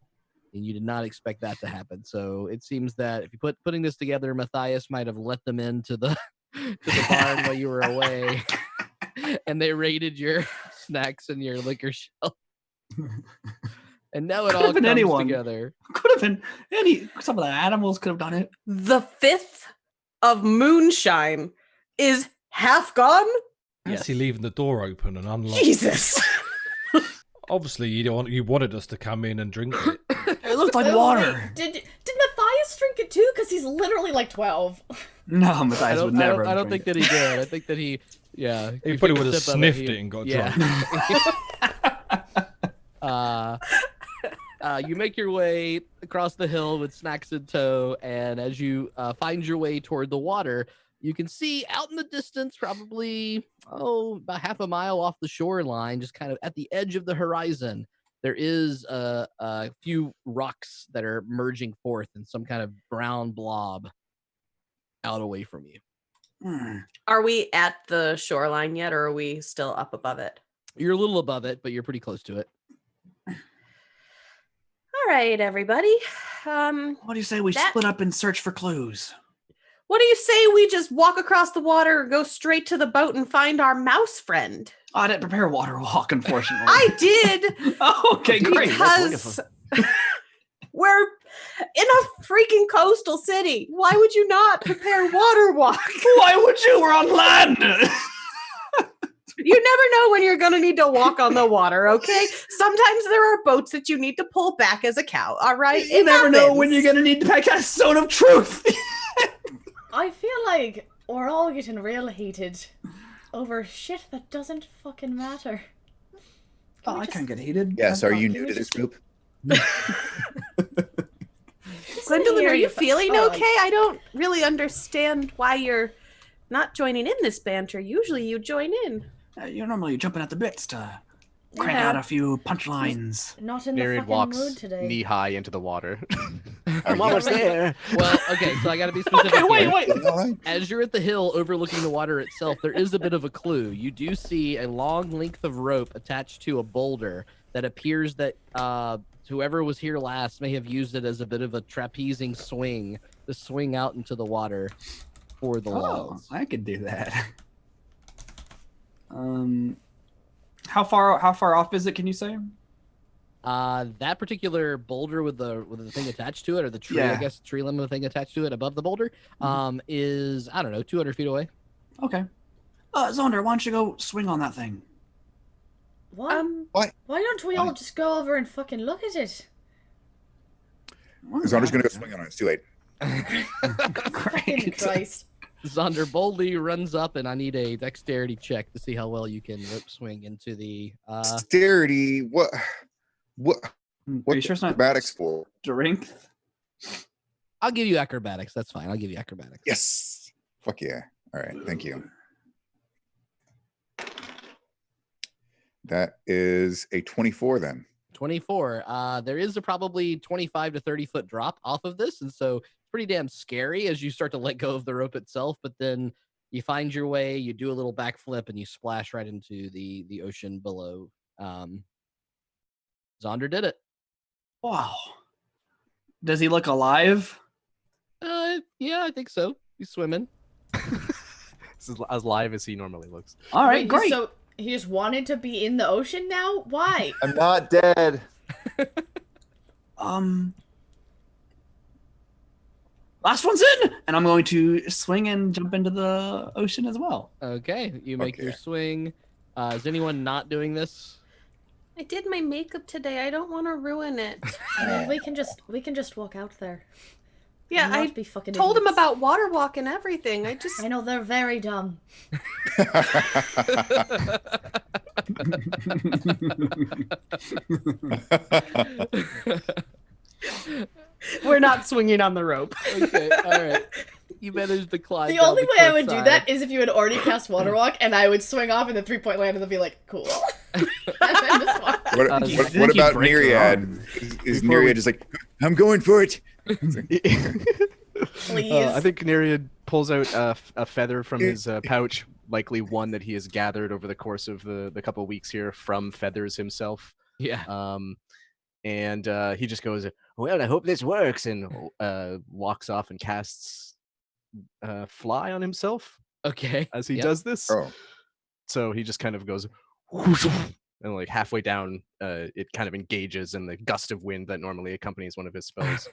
you did not expect that to happen. So it seems that if you putting this together, Matthias might have let them into the to the barn while you were away, and they raided your snacks and your liquor shelf. And now it all comes together. Could have been some of the animals could have done it. The 5th of moonshine is half gone? Actually leaving the door open and unlocked. Jesus. Obviously, you wanted us to come in and drink it. It looked like Oh, water. wait, did Matthias drink it too? Because he's literally like 12. No, Matthias would never. I don't think that he did. I think that he probably would have sniffed it and got drunk. You make your way across the hill with snacks in tow, and as you find your way toward the water, you can see out in the distance, probably about half a mile off the shoreline, just kind of at the edge of the horizon, there is a few rocks that are merging forth in some kind of brown blob out away from you. Are we at the shoreline yet, or are we still up above it? You're a little above it, but you're pretty close to it. All right, everybody. What do you say we split up and search for clues? What do you say we just walk across the water, go straight to the boat, and find our mouse friend? I didn't prepare a water walk, unfortunately. I did. Oh, okay, great. Because we're in a freaking coastal city. Why would you not prepare water walk? Why would you? We're on land. You never know when you're going to need to walk on the water, okay? Sometimes there are boats that you need to pull back as a cow, all right? You never know when you're going to need to pack a stone of truth. I feel like we're all getting real heated over shit that doesn't fucking matter. I can't get heated. Yes, are you new to this group? Gwendolyn, are you feeling okay? I don't really understand why you're not joining in this banter. Usually you join in. You're normally jumping at the bits to crank out a few punchlines. Not in the Neriad fucking walks mood today. knee high into the water. I'm almost there. Well, okay, so I gotta be specific. Okay, wait. here. As you're at the hill overlooking the water itself, there is a bit of a clue. You do see a long length of rope attached to a boulder that appears that whoever was here last may have used it as a bit of a trapezing swing to swing out into the water for the walls. I could do that. How far off is it? Can you say? That particular boulder with the thing attached to it, or the tree, Yeah. I guess, tree limb thing attached to it above the boulder, is, I don't know, 200 feet away. Okay. Zaunder, why don't you go swing on that thing? What? Why? Why don't we all just go over and fucking look at it? Zaunder going to go swing on it. It's too late. Fucking Christ. Zaunder boldly runs up, and I need a dexterity check to see how well you can rope swing into the. Dexterity? What? Are you sure it's not acrobatics for? Strength? I'll give you acrobatics. That's fine. I'll give you acrobatics. Yes. Fuck yeah. All right. Thank you. That is a 24 then. 24. There is a probably 25 to 30 foot drop off of this, and so it's pretty damn scary as you start to let go of the rope itself. But then you find your way, you do a little backflip, and you splash right into the ocean below. Zaunder did it. Wow. Does he look alive? Yeah, I think so. He's swimming. This is as live as he normally looks. All right, Wait, great. So he just wanted to be in the ocean now? Why? I'm not dead. Last one's in, and I'm going to swing and jump into the ocean as well. Okay, you make your swing. Is anyone not doing this? I did my makeup today. I don't want to ruin it. I mean, we can just walk out there. Yeah, Not I be fucking told him idiots. about water walk and everything. I know they're very dumb. We're not swinging on the rope. Okay, all right. You managed to climb. The down only way I would do cliffside. that is if you had already cast water walk and I would swing off and the 3-point land and they'd be like, cool. And then just walk. What about Neriad? Is Neriad just like, I'm going for it? Please. I think Neriad pulls out a feather from his pouch, likely one that he has gathered over the course of the couple of weeks here from feathers himself. Yeah. And he just goes, well, I hope this works, and walks off and casts fly on himself. Okay. As he Yep. does this. Oh. So he just kind of goes, and like halfway down, it kind of engages in the gust of wind that normally accompanies one of his spells.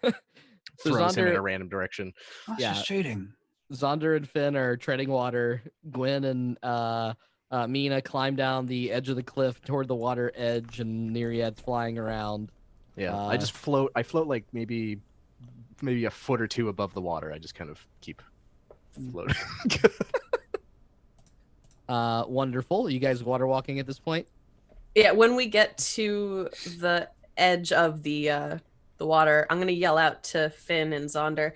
So throws him in Zaunder- a random direction. That's Yeah. just cheating. Zaunder and Finn are treading water. Gwen and Meena climb down the edge of the cliff toward the water edge, and Neriad's flying around. Yeah, I just float. I float like maybe a foot or two above the water. I just kind of keep floating. Wonderful. You guys water walking at this point? Yeah, when we get to the edge of the water, I'm gonna yell out to Finn and Zaunder.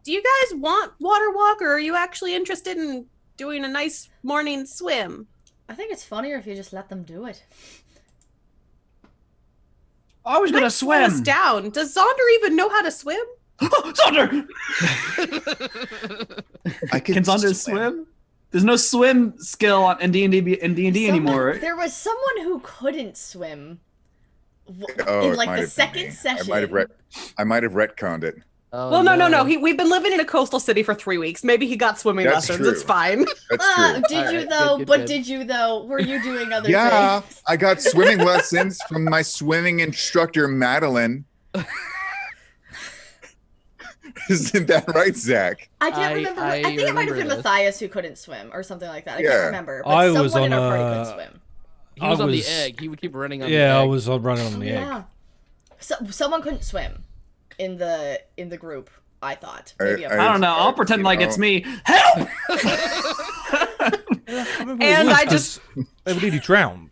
Do you guys want water walk, or are you actually interested in doing a nice morning swim? I think it's funnier if you just let them do it. I was gonna Slow us swim. down. Does Zaunder even know how to swim? Zaunder! Can Zaunder swim? There's no swim skill in D&D anymore. There was someone who couldn't swim Oh, in it like might the have been second me. session. I might have retconned it. Oh, well, no. We've been living in a coastal city for 3 weeks. Maybe he got swimming That's lessons. true. It's fine. That's true. Did you right, though? good, But good. did you though? Were you doing other Yeah, things? I got swimming lessons from my swimming instructor, Madeline. Isn't that right, Zach? I can't remember. I think it might have been remember this. Matthias who couldn't swim or something like that. I Yeah. can't remember. But I was someone in on our party a- could swim. He was I on the was- egg. He would keep running on the Yeah, egg. I was running on the egg. Yeah. So someone couldn't swim in the group. I thought. Maybe I'm I I wrong. don't know. I'll pretend like it's me. Help! And I just They were nearly drowned.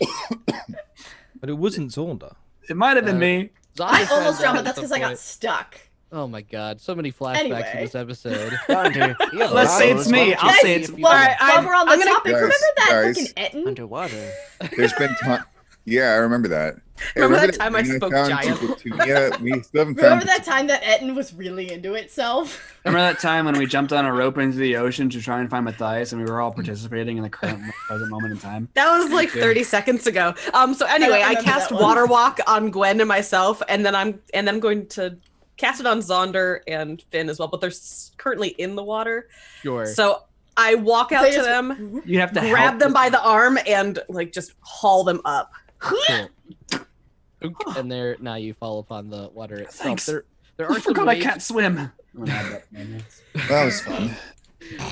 But it wasn't Zaunder. It might have been me. I almost drowned, but that's because I got stuck. Oh my god, so many flashbacks Anyway. in this episode. Zaunder, you have Let's say bottles. it's me. I'll Guys, say it's. well, All right, while we're on the I'm gonna- topic, Guys, remember that guys. fucking Etten? Underwater. There's been time. Yeah, I remember that. Hey, Remember that time I thing spoke found giant? to Petunia? We still haven't Remember found. that time that Etten was really into itself? Remember that time when we jumped on a rope into the ocean to try and find Matthias, and we were all participating in the current present moment in time? That was like Yeah. 30 seconds ago. So anyway, I remember cast that one. Water Walk on Gwen and myself, and then I'm going to cast it on Zaunder and Finn as well, but they're currently in the water. Sure. So I walk out They to just- them, You have to grab help them by the arm, and like just haul them up. Cool. Ook, and there now you fall upon the water itself. Thanks. There I are some forgot I waves, can't swim. I'm gonna add that to my notes. That was fun.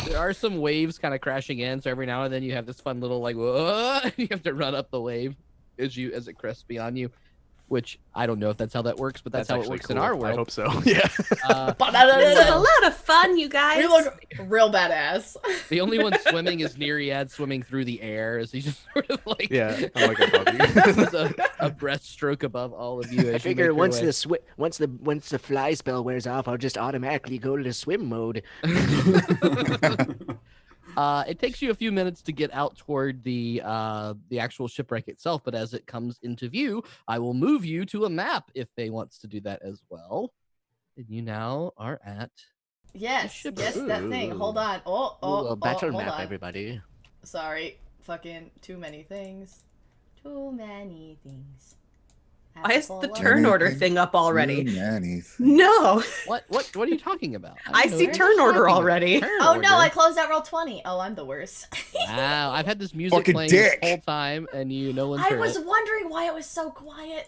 there are some waves kind of crashing in, so every now and then you have this fun little like whoa, you have to run up the wave as it crests beyond you. Which I don't know if that's how that works, but that's how it actually works in cool. our I world. hope so. Yeah. This is a lot of fun, you guys. We look real badass. The only one swimming is Neriad swimming through the air as he's just sort of like Yeah. I'm like above you. a breaststroke above all of you. I As you make figure your once way. once the fly spell wears off, I'll just automatically go to swim mode. It takes you a few minutes to get out toward the actual shipwreck itself, but as it comes into view, I will move you to a map if they wants to do that as well. And you now are at Yes, Ship- yes, that thing. Hold on. Ooh, a battle hold map, on. everybody. Sorry, fucking too many things. Too many things. Why is the turn order thing up already? Nanny. No, what are you talking about? I don't know see what turn you're order talking about. already. Turn Oh no, I order? closed out roll 20. Oh, I'm the worst. Wow, I've had this music Fucking playing dick. this whole time, and no one's I heard was it. wondering why it was so quiet.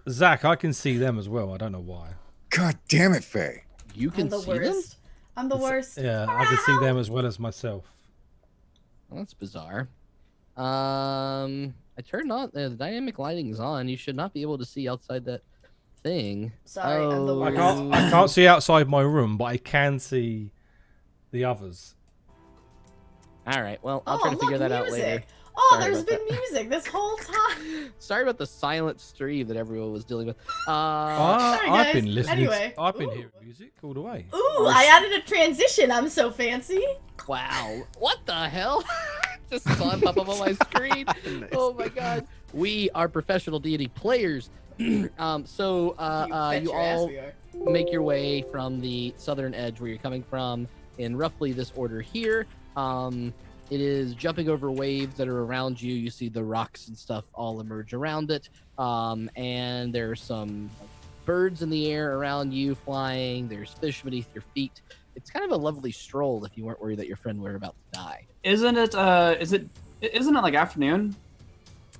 Zach, I can see them as well. I don't know why. God damn it, Faye. You can I'm the see them? worst. I'm the worst. Yeah, I can see them as well as myself. Well, that's bizarre. I turned on the dynamic lighting's on. You should not be able to see outside that thing. Sorry, I'm the Oh. I worst. can't see outside my room, but I can see the others. All right. Well, I'll Oh, try to look, figure that out music. later. Oh, Sorry there's about been music this whole time. Sorry about the silent stream that everyone was dealing with. Sorry, I've guys. been listening. Anyway. I've been hearing music all the way. Ooh, I added a transition. I'm so fancy. Wow. What the hell? Just saw it pop up on my screen. Oh my god. We are professional D&D players. You bet you your ass all we are. make your way from the southern edge where you're coming from in roughly this order here. It is jumping over waves that are around you. You see the rocks and stuff all emerge around it. And there's some birds in the air around you flying. There's fish beneath your feet. It's kind of a lovely stroll if you weren't worried that your friend were about to die. Isn't it like afternoon?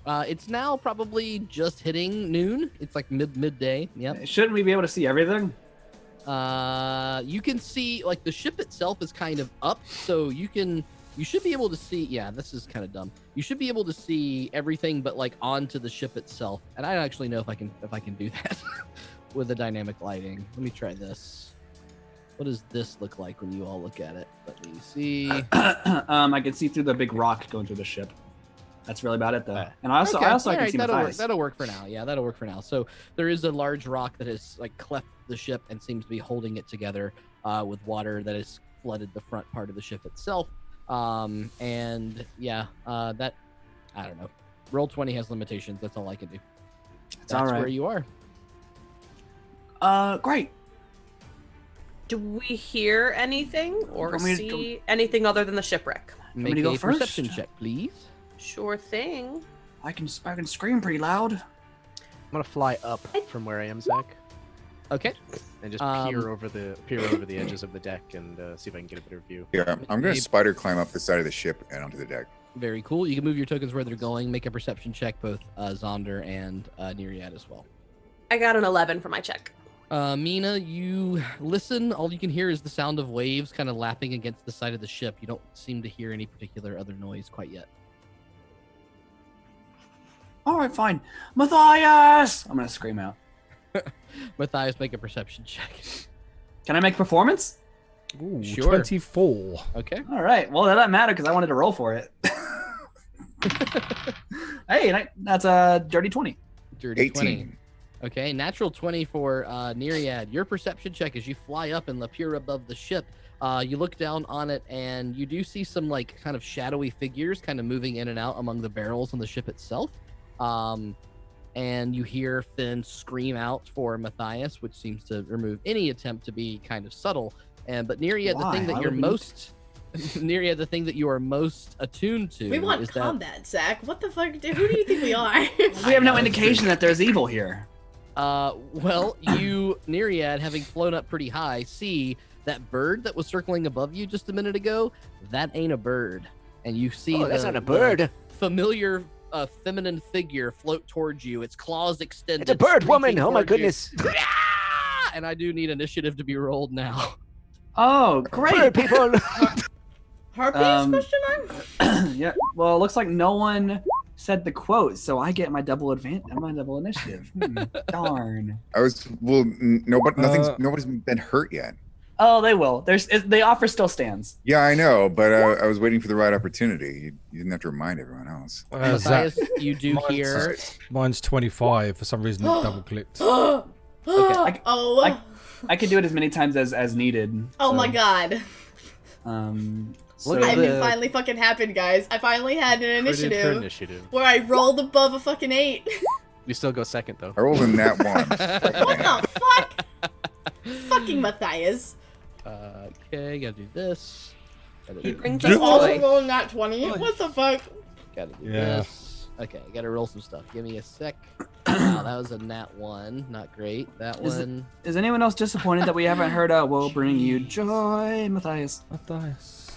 It's now probably just hitting noon. It's like midday. Yep. Shouldn't we be able to see everything? You can see like the ship itself is kind of up, so you should be able to see. Yeah, this is kind of dumb. You should be able to see everything, but like onto the ship itself. And I don't actually know if I can do that with the dynamic lighting. Let me try this. What does this look like when you all look at it? Let me see. I can see through the big rock going through the ship. That's really about it, though. And I also Okay, can alright, see that'll work. Matthias. That'll work for now. Yeah, that'll work for now. So there is a large rock that has like cleft the ship and seems to be holding it together with water that has flooded the front part of the ship itself. And yeah, that I don't know. Roll 20 has limitations. That's all I can do. That's all right. where you are. Great. Do we hear anything or Want me to see anything other than the shipwreck? Make to go a first? perception check, please. Sure thing. I can scream pretty loud. I'm gonna fly up from where I am, Zach. Okay. And just peer over the edges of the deck and see if I can get a better view. Yeah, I'm gonna spider climb up the side of the ship and onto the deck. Very cool. You can move your tokens where they're going. Make a perception check, both Zaunder and Neriad as well. I got an 11 for my check. Meena, you listen. All you can hear is the sound of waves kind of lapping against the side of the ship. You don't seem to hear any particular other noise quite yet. All right, fine. Matthias! I'm going to scream out. Matthias, make a perception check. Can I make performance? Ooh, Sure. 24. Okay. All right. Well, that doesn't matter because I wanted to roll for it. Hey, that's a dirty 20. Dirty 18. 20. Okay, natural 20 for Neriad. Your perception check as you fly up and appear above the ship. You look down on it and you do see some like kind of shadowy figures kind of moving in and out among the barrels on the ship itself. And you hear Finn scream out for Matthias, which seems to remove any attempt to be kind of subtle. But Neriad, the thing that you're most Neriad, the thing that you are most attuned to We want is combat, Zach. What the fuck? Who do you think we are? We have no indication that there's evil here. Well, you, Neriad, having flown up pretty high, see that bird that was circling above you just a minute ago. That ain't a bird. And you see that's not a bird. Familiar feminine figure float towards you. Its claws extended. It's a bird woman. streaking Oh my towards you. goodness. And I do need initiative to be rolled now. Oh, great. Bird people. Harpies? Question mark? Yeah. Well, it looks like no one said the quote, so I get my double initiative. Darn. Nobody's been hurt yet. Oh, they will. The offer still stands. Yeah, I know, but I was waiting for the right opportunity. You didn't have to remind everyone else. Matthias, you do hear. Mine's 25. For some reason, it double clicked. Okay, Oh. I can do it as many times as needed. Oh so, my god. So It finally fucking happened, guys. I finally had an initiative where I rolled above a fucking 8. You still go second though. I rolled in that one. What the fuck? Fucking Matthias. Okay, gotta do this. Gotta do brings Just us also joy. rolling that 20. What the fuck? Gotta do Yeah. this. Okay, gotta roll some stuff. Give me a sec. Wow, that was a nat 1. Not great. That one. Is anyone else disappointed that we haven't heard "We'll Bring You Joy," Matthias?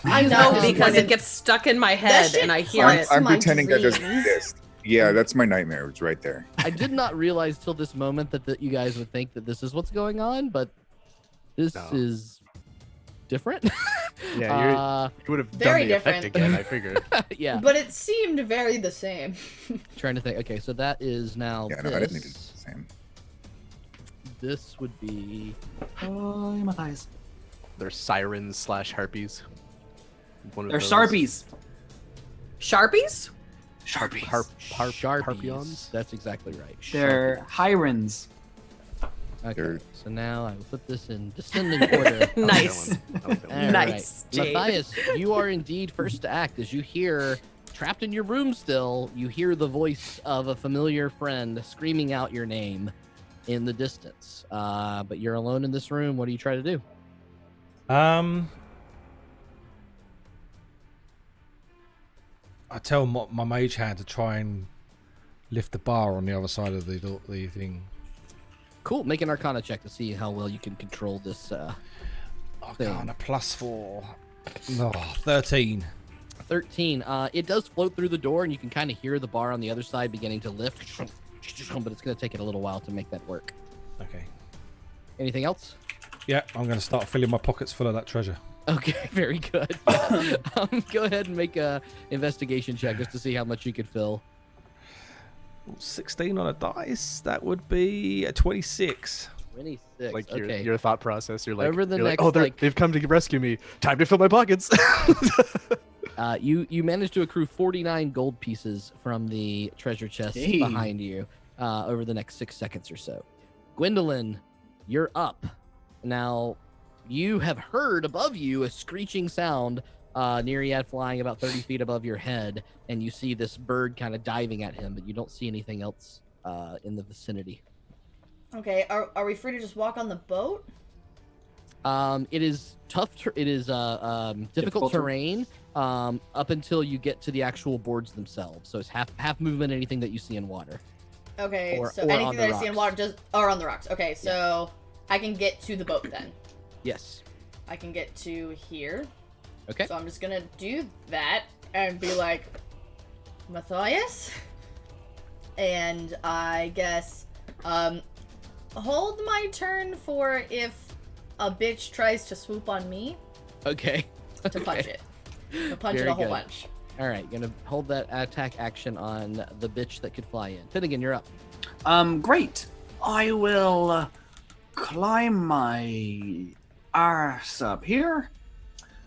I'm No, not because it gets stuck in my head and I hear it. I'm pretending that doesn't exist. Yeah, that's my nightmare. It's right there. I did not realize till this moment that you guys would think that this is what's going on, but this is different. Yeah, you would have done Very the effect different. again, I figured. Yeah. But it seemed very the same. Trying to think. Okay, so that is now Yeah, no, I didn't think it was the same. This would be. Oh, Matthias. They're sirens / harpies. One of They're those. Sharpies. Sharpies? Sharpies. Sharpies. Harpions? That's exactly right. They're Hirons. Okay, so now I will put this in descending order. Nice. All Nice, right. Jade. Matthias, you are indeed first to act as you hear, trapped in your room still, you hear the voice of a familiar friend screaming out your name in the distance. But you're alone in this room. What do you try to do? I tell my mage hand to try and lift the bar on the other side of the thing. Cool. Make an Arcana check to see how well you can control this Arcana +4. No, 13. 13. It does float through the door, and you can kind of hear the bar on the other side beginning to lift, but it's going to take it a little while to make that work. Okay. Anything else? Yeah, I'm going to start filling my pockets full of that treasure. Okay, very good. Go ahead and make a investigation check just to see how much you could fill. 16 on a dice. That would be a 26. 26. Like okay. your thought process. You're like, Over the you're next, like, oh, like- they've come to rescue me. Time to fill my pockets. You managed to accrue 49 gold pieces from the treasure chest Dang. behind you over the next 6 seconds or so. Gwendolyn, you're up. Now, you have heard above you a screeching sound, Neriad flying about 30 feet above your head, and you see this bird kind of diving at him, but you don't see anything else in the vicinity. Okay, are we free to just walk on the boat? It is tough. It is difficult terrain up until you get to the actual boards themselves. So it's half movement. Anything that you see in water. Okay, Or so on anything the that I see in rocks. water just or on the rocks. Okay, so I can get to the boat then. Yes. I can get to here. Okay. So I'm just gonna do that and be like, Matthias? And I guess, hold my turn for if a bitch tries to swoop on me. Okay. To punch it. To punch Very it a whole good. bunch. All right, gonna hold that attack action on the bitch that could fly in. Finnegan, you're up. Great. I will climb my arse up here.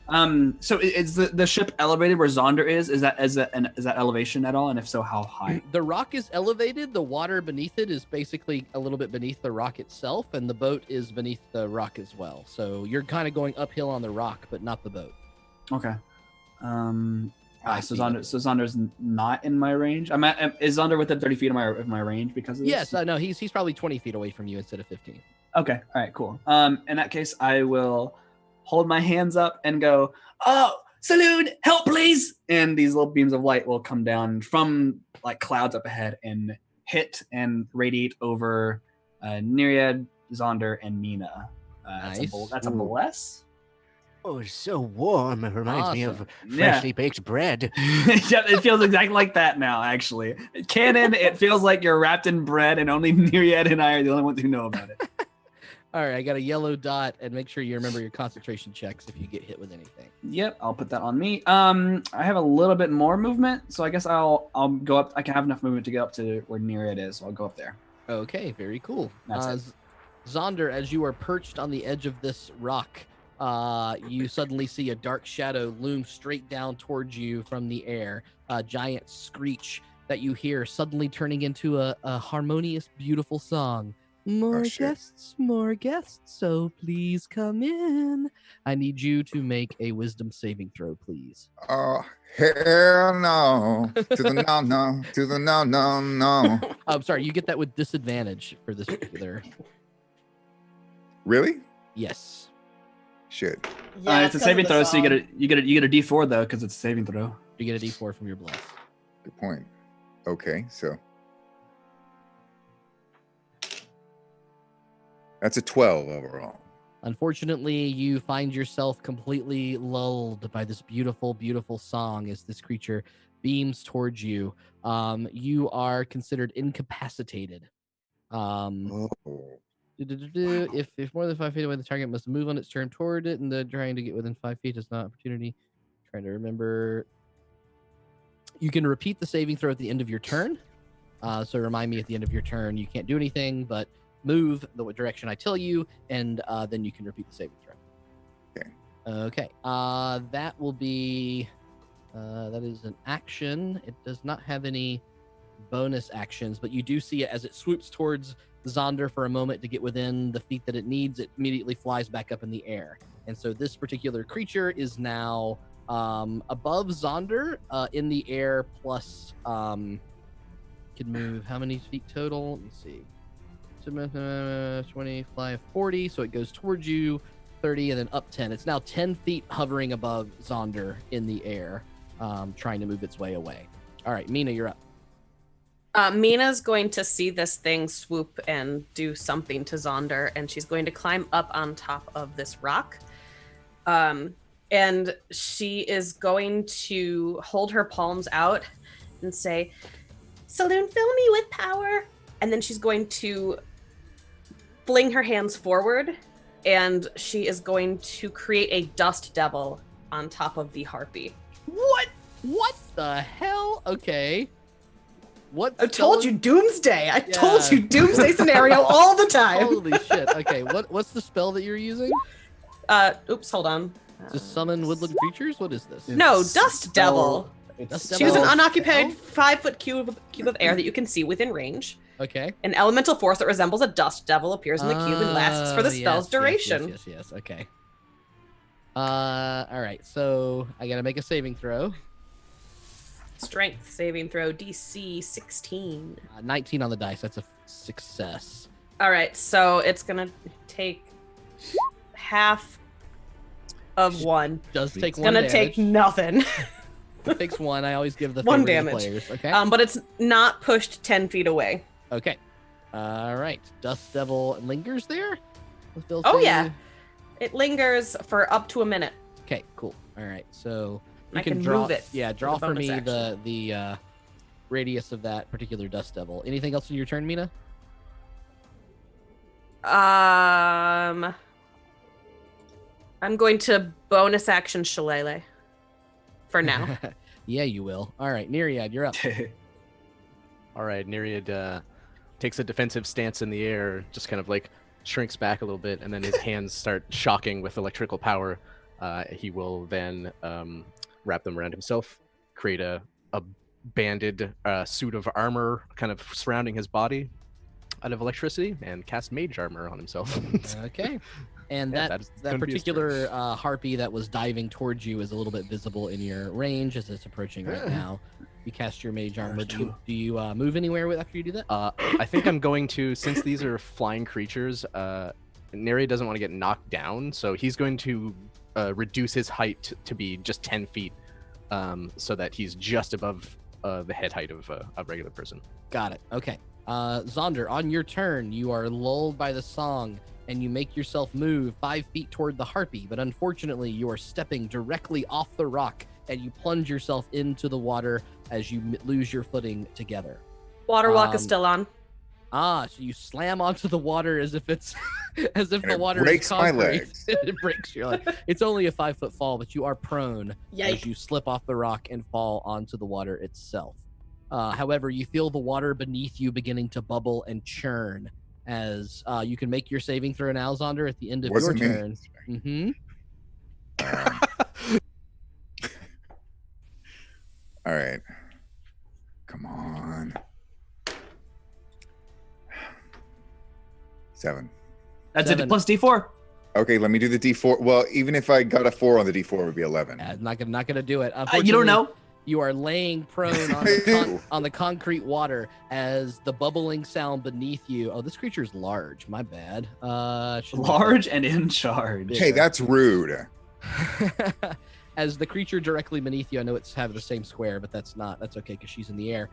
So is the ship elevated where Zaunder is? Is that elevation at all? And if so, how high? The rock is elevated. The water beneath it is basically a little bit beneath the rock itself, and the boat is beneath the rock as well. So you're kind of going uphill on the rock, but not the boat. Okay. So Zaunder's not in my range. Is Zaunder within 30 feet of my range because of this? Yes, no, he's probably 20 feet away from you instead of 15. Okay. All right. Cool. In that case, I will hold my hands up and go, "Oh, Saloon, help, please!" And these little beams of light will come down from like clouds up ahead and hit and radiate over Neriad, Zaunder, and Meena. Nice. That's a bless. Oh, it's so warm. It reminds me of Yeah. freshly baked bread. Yeah, it feels exactly like that now, actually. Canon, it feels like you're wrapped in bread, and only Neriad and I are the only ones who know about it. All right, I got a yellow dot, and make sure you remember your concentration checks if you get hit with anything. Yep, I'll put that on me. I have a little bit more movement, so I guess I'll go up. I can have enough movement to get up to where Neriad is, so I'll go up there. Okay, very cool. That's it. Zaunder, as you are perched on the edge of this rock, you suddenly see a dark shadow loom straight down towards you from the air. A giant screech that you hear suddenly turning into a harmonious, beautiful song. More guests, so please come in. I need you to make a wisdom saving throw, please. Oh, hell no. To the no, to the no. I'm sorry, you get that with disadvantage for this particular. Really? Yes. Shit. Yeah, it's a saving throw, so you get a D4 though, because it's a saving throw. You get a D4 from your bless. Good point. Okay, so that's a 12 overall. Unfortunately, you find yourself completely lulled by this beautiful, beautiful song as this creature beams towards you. You are considered incapacitated. If more than 5 feet away, the target must move on its turn toward it, and the trying to get within 5 feet is not opportunity. Trying to remember. You can repeat the saving throw at the end of your turn. So remind me at the end of your turn. You can't do anything, but move the direction I tell you, and then you can repeat the saving throw. Okay. That will be. That is an action. It does not have any bonus actions, but you do see it as it swoops towards Zaunder for a moment to get within the feet that it needs. It immediately flies back up in the air, and so this particular creature is now above Zaunder in the air, plus can move how many feet total? Let me see. 25, 40, so it goes towards you 30 and then up 10. It's now 10 feet hovering above Zaunder in the air, trying to move its way away. All right, Meena, you're up. Meena's going to see this thing swoop and do something to Zaunder, and she's going to climb up on top of this rock. And she is going to hold her palms out and say, "Saloon, fill me with power." And then she's going to fling her hands forward, and she is going to create a dust devil on top of the harpy. What the hell? Okay. What? I told you doomsday. I told you doomsday scenario all the time. Holy shit. Okay, what's the spell that you're using? Oops, hold on. Just summon woodland creatures? What is this? No, dust devil. Dust Choose an devil. unoccupied 5-foot cube of air that you can see within range. Okay. An elemental force that resembles a dust devil appears in the cube and lasts for the spell's duration. Yes. Okay. All right. So I gotta make a saving throw. Strength saving throw DC 16. 19 on the dice. That's a success. All right. So it's gonna take half of one. Does take it's one gonna damage. take nothing. It takes one. I always give the One favor to the damage. players. Okay. But it's not pushed 10 feet away. Okay. All right. Dust Devil lingers there. Oh yeah, it lingers for up to a minute. Okay, cool. All right, so you I can can draw. move it Yeah, with draw a for me bonus the radius of that particular dust devil. Anything else in your turn, Meena? I'm going to bonus action Shillelagh for now. Yeah, you will. All right, Neriad, you're up. All right, Neriad takes a defensive stance in the air, just kind of like shrinks back a little bit, and then his hands start shocking with electrical power. He will then wrap them around himself, create a banded suit of armor kind of surrounding his body out of electricity, and cast mage armor on himself. Okay. And Yeah, that gonna be his turn. particular harpy that was diving towards you is a little bit visible in your range as it's approaching right now. You cast your mage armor. Do you move anywhere after you do that? I think I'm going to, since these are flying creatures, Neri doesn't want to get knocked down, so he's going to reduce his height to be just 10 feet, so that he's just above the head height of a regular person. Got it. Okay. Zaunder, on your turn, you are lulled by the song, and you make yourself move 5 feet toward the harpy, but unfortunately, you are stepping directly off the rock, and you plunge yourself into the water as you lose your footing together. Water walk is still on. So you slam onto the water as if it's as if And the it water breaks is my concrete. legs. It breaks your leg. It's only a 5-foot fall, but you are prone as Yikes. you slip off the rock and fall onto the water itself. However, you feel the water beneath you beginning to bubble and churn as you can make your saving throw now, Zaunder, at the end of Wasn't your me. turn. Mm-hmm. All right. Come on. 7. That's Seven. it. Plus D4. Okay, let me do the D4. Well, even if I got a 4 on the D4, it would be 11. Not gonna do it. You don't know. You are laying prone on on the concrete water as the bubbling sound beneath you. Oh, this creature is large. My bad. Large and in charge. Hey, that's rude. As the creature directly beneath you, I know it's have the same square, but that's okay because she's in the air.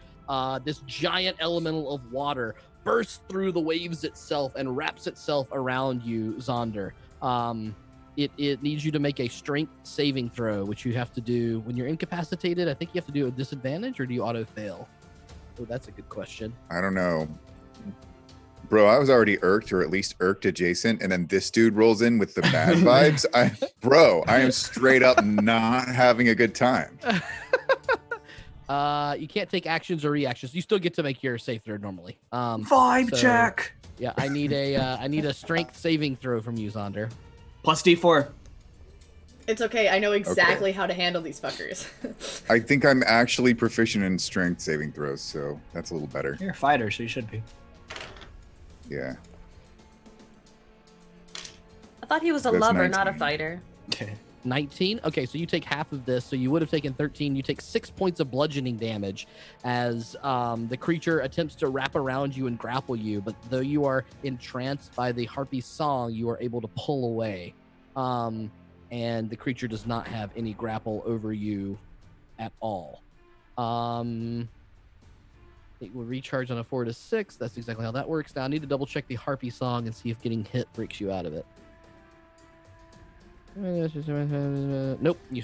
This giant elemental of water bursts through the waves itself and wraps itself around you, Zaunder. It needs you to make a strength saving throw, which you have to do when you're incapacitated. I think you have to do a disadvantage, or do you auto fail? Oh, that's a good question. I don't know. Bro, I was already irked, or at least irked adjacent, and then this dude rolls in with the bad vibes. I am straight up not having a good time. You can't take actions or reactions. You still get to make your save throw normally. Vibe check. Yeah, I need a strength saving throw from you, Zaunder. Plus D4. It's okay. I know exactly how to handle these fuckers. I think I'm actually proficient in strength saving throws, so that's a little better. You're a fighter, so you should be. Yeah. I thought he was a That's lover, not a 19. fighter. 19. Okay, so you take half of this, so you would have taken 13. You take 6 points of bludgeoning damage as the creature attempts to wrap around you and grapple you, but though you are entranced by the harpy's song, you are able to pull away, and the creature does not have any grapple over you at all. It will recharge on a 4 to 6. That's exactly how that works. Now I need to double check the harpy song and see if getting hit breaks you out of it. Nope, you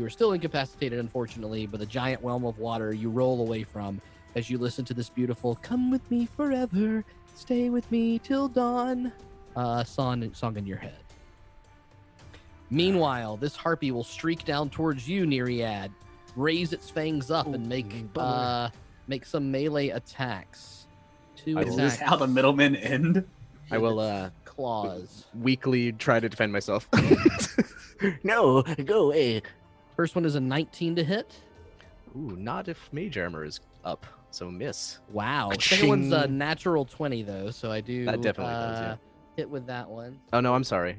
are still incapacitated, unfortunately, but the giant whelm of water you roll away from as you listen to this beautiful "Come with me forever, stay with me till dawn" song in your head. Meanwhile, this harpy will streak down towards you, Neriad, raise its fangs up and make some melee attacks. Is this how the middlemen end? I will claws. Weakly try to defend myself. No, go away. First one is a 19 to hit. Ooh, not if mage armor is up, so miss. Wow. Second one's a natural 20 though, so I do That definitely does, yeah. hit with that one. Oh no, I'm sorry.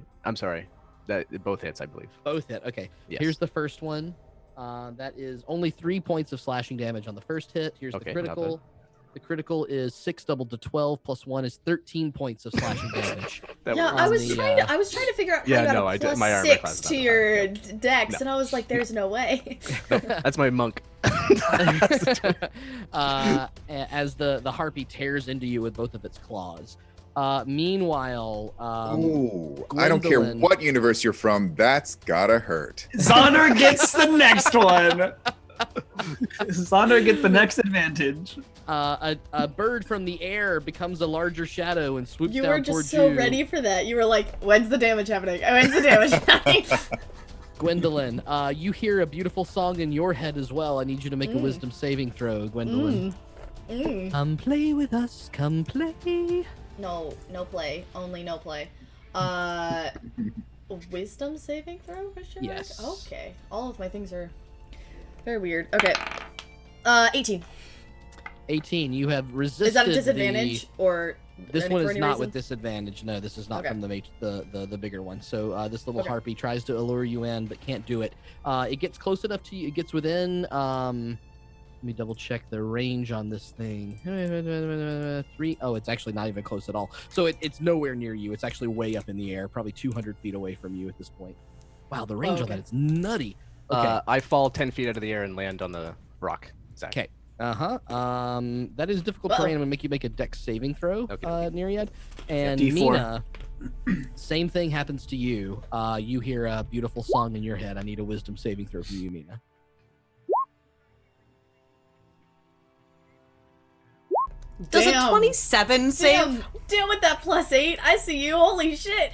That both hits, I believe. Both hit. Okay. Yes. Here's the first one. That is only 3 points of slashing damage on the first hit. Here's Okay, the not critical. The critical is 6 doubled to 12 plus 1 is 13 points of slashing damage. I was trying to figure out how you got a plus my armor 6 class is to not your dex, No. and I was like, "There's no way." That's my monk. As the harpy tears into you with both of its claws. Meanwhile, Ooh, I don't care Gwendolyn- what universe you're from. That's gotta hurt. Zaunder gets the next one. Zaunder gets the next advantage. A bird from the air becomes a larger shadow and swoops You down were just towards so you. ready for that. You were like, when's the damage happening? When's the damage happening? Gwendolyn, you hear a beautiful song in your head as well. I need you to make a wisdom saving throw, Gwendolyn. Come play with us. Come play. No play. Only no play. Wisdom saving throw? Question mark? Yes. Okay. All of my things are very weird. Okay. 18. 18. You have resisted. Is that a disadvantage or? This one is any not reason? with disadvantage. No, this is not Okay. from the bigger one. So this little Okay. harpy tries to allure you in, but can't do it. It gets close enough to you. It gets within. Let me double check the range on this thing. 3. Oh, it's actually not even close at all. So it's nowhere near you. It's actually way up in the air, probably 200 feet away from you at this point. Wow, the range on that is nutty. Okay. I fall 10 feet out of the air and land on the rock. Zach. Okay. That is difficult terrain. I'm gonna make you make a dex saving throw, Neriad. And D4. Meena, same thing happens to you. You hear a beautiful song in your head. I need a wisdom saving throw from you, Meena. Does Damn. a 27 save? Damn with that +8. I see you. Holy shit.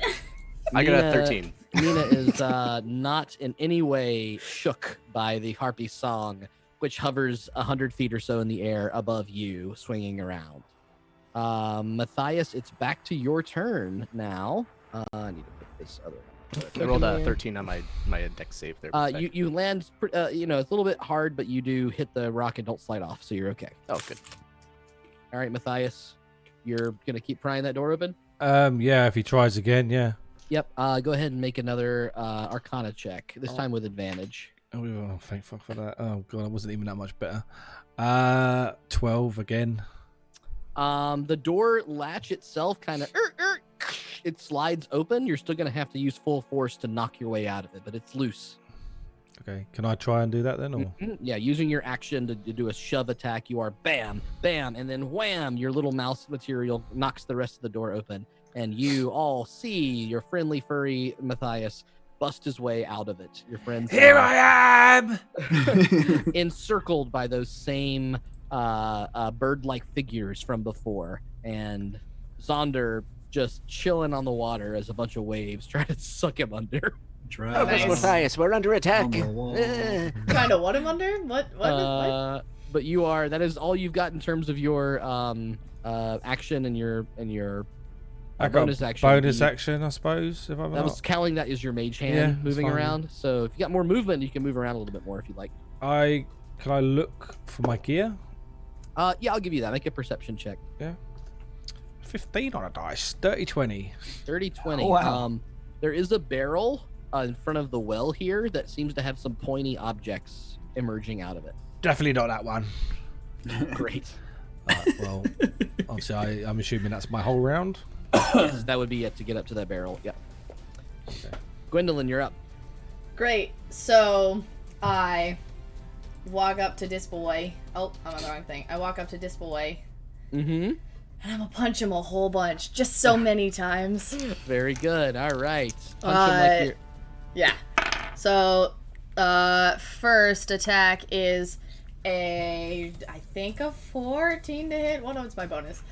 I got a 13. Meena is not in any way shook by the harpy song, which hovers 100 feet or so in the air above you, swinging around. Matthias, it's back to your turn now. I need to put this other one. I rolled a 13 on my dex save there. Zach. You land, it's a little bit hard, but you do hit the rock and don't slide off, so you're okay. Oh, good. All right, Matthias, you're gonna keep prying that door open? Yeah, if he tries again, yeah. Yep. Go ahead and make another Arcana check. This time with advantage. Oh, thank fuck for that. Oh god, I wasn't even that much better. 12 again. The door latch itself kind of it slides open. You're still gonna have to use full force to knock your way out of it, but it's loose. Okay, can I try and do that then? Or Yeah, using your action to do a shove attack, you are bam, bam, and then wham, your little mouse material knocks the rest of the door open, and you all see your friendly furry Matthias bust his way out of it. Your friends here I am, encircled by those same bird-like figures from before, and Zaunder just chilling on the water as a bunch of waves try to suck him under. Matthias, we're under attack. Kind of what I'm under? What? But that is all you've got in terms of your action and your I got bonus action. Bonus action, I suppose. If I'm That was counting that as your mage hand moving fine. around. So if you got more movement, you can move around a little bit more if you'd like. Can I look for my gear? Yeah, I'll give you that. Make a perception check. Yeah. 15 on a dice. 30-20. 30-20. Oh, wow. There is a barrel in front of the well here that seems to have some pointy objects emerging out of it. Definitely not that one. Great. Well, obviously, I'm assuming that's my whole round. Yes, that would be it to get up to that barrel. Yeah. Okay. Gwendolyn, you're up. Great. So I walk up to this boy. Oh, I'm on the wrong thing. I walk up to this boy. Mm-hmm. And I'm gonna punch him a whole bunch, just so many times. Very good. All right. Punch him like you're... Yeah. So, first attack is I think a 14 to hit. Well, no, it's my bonus.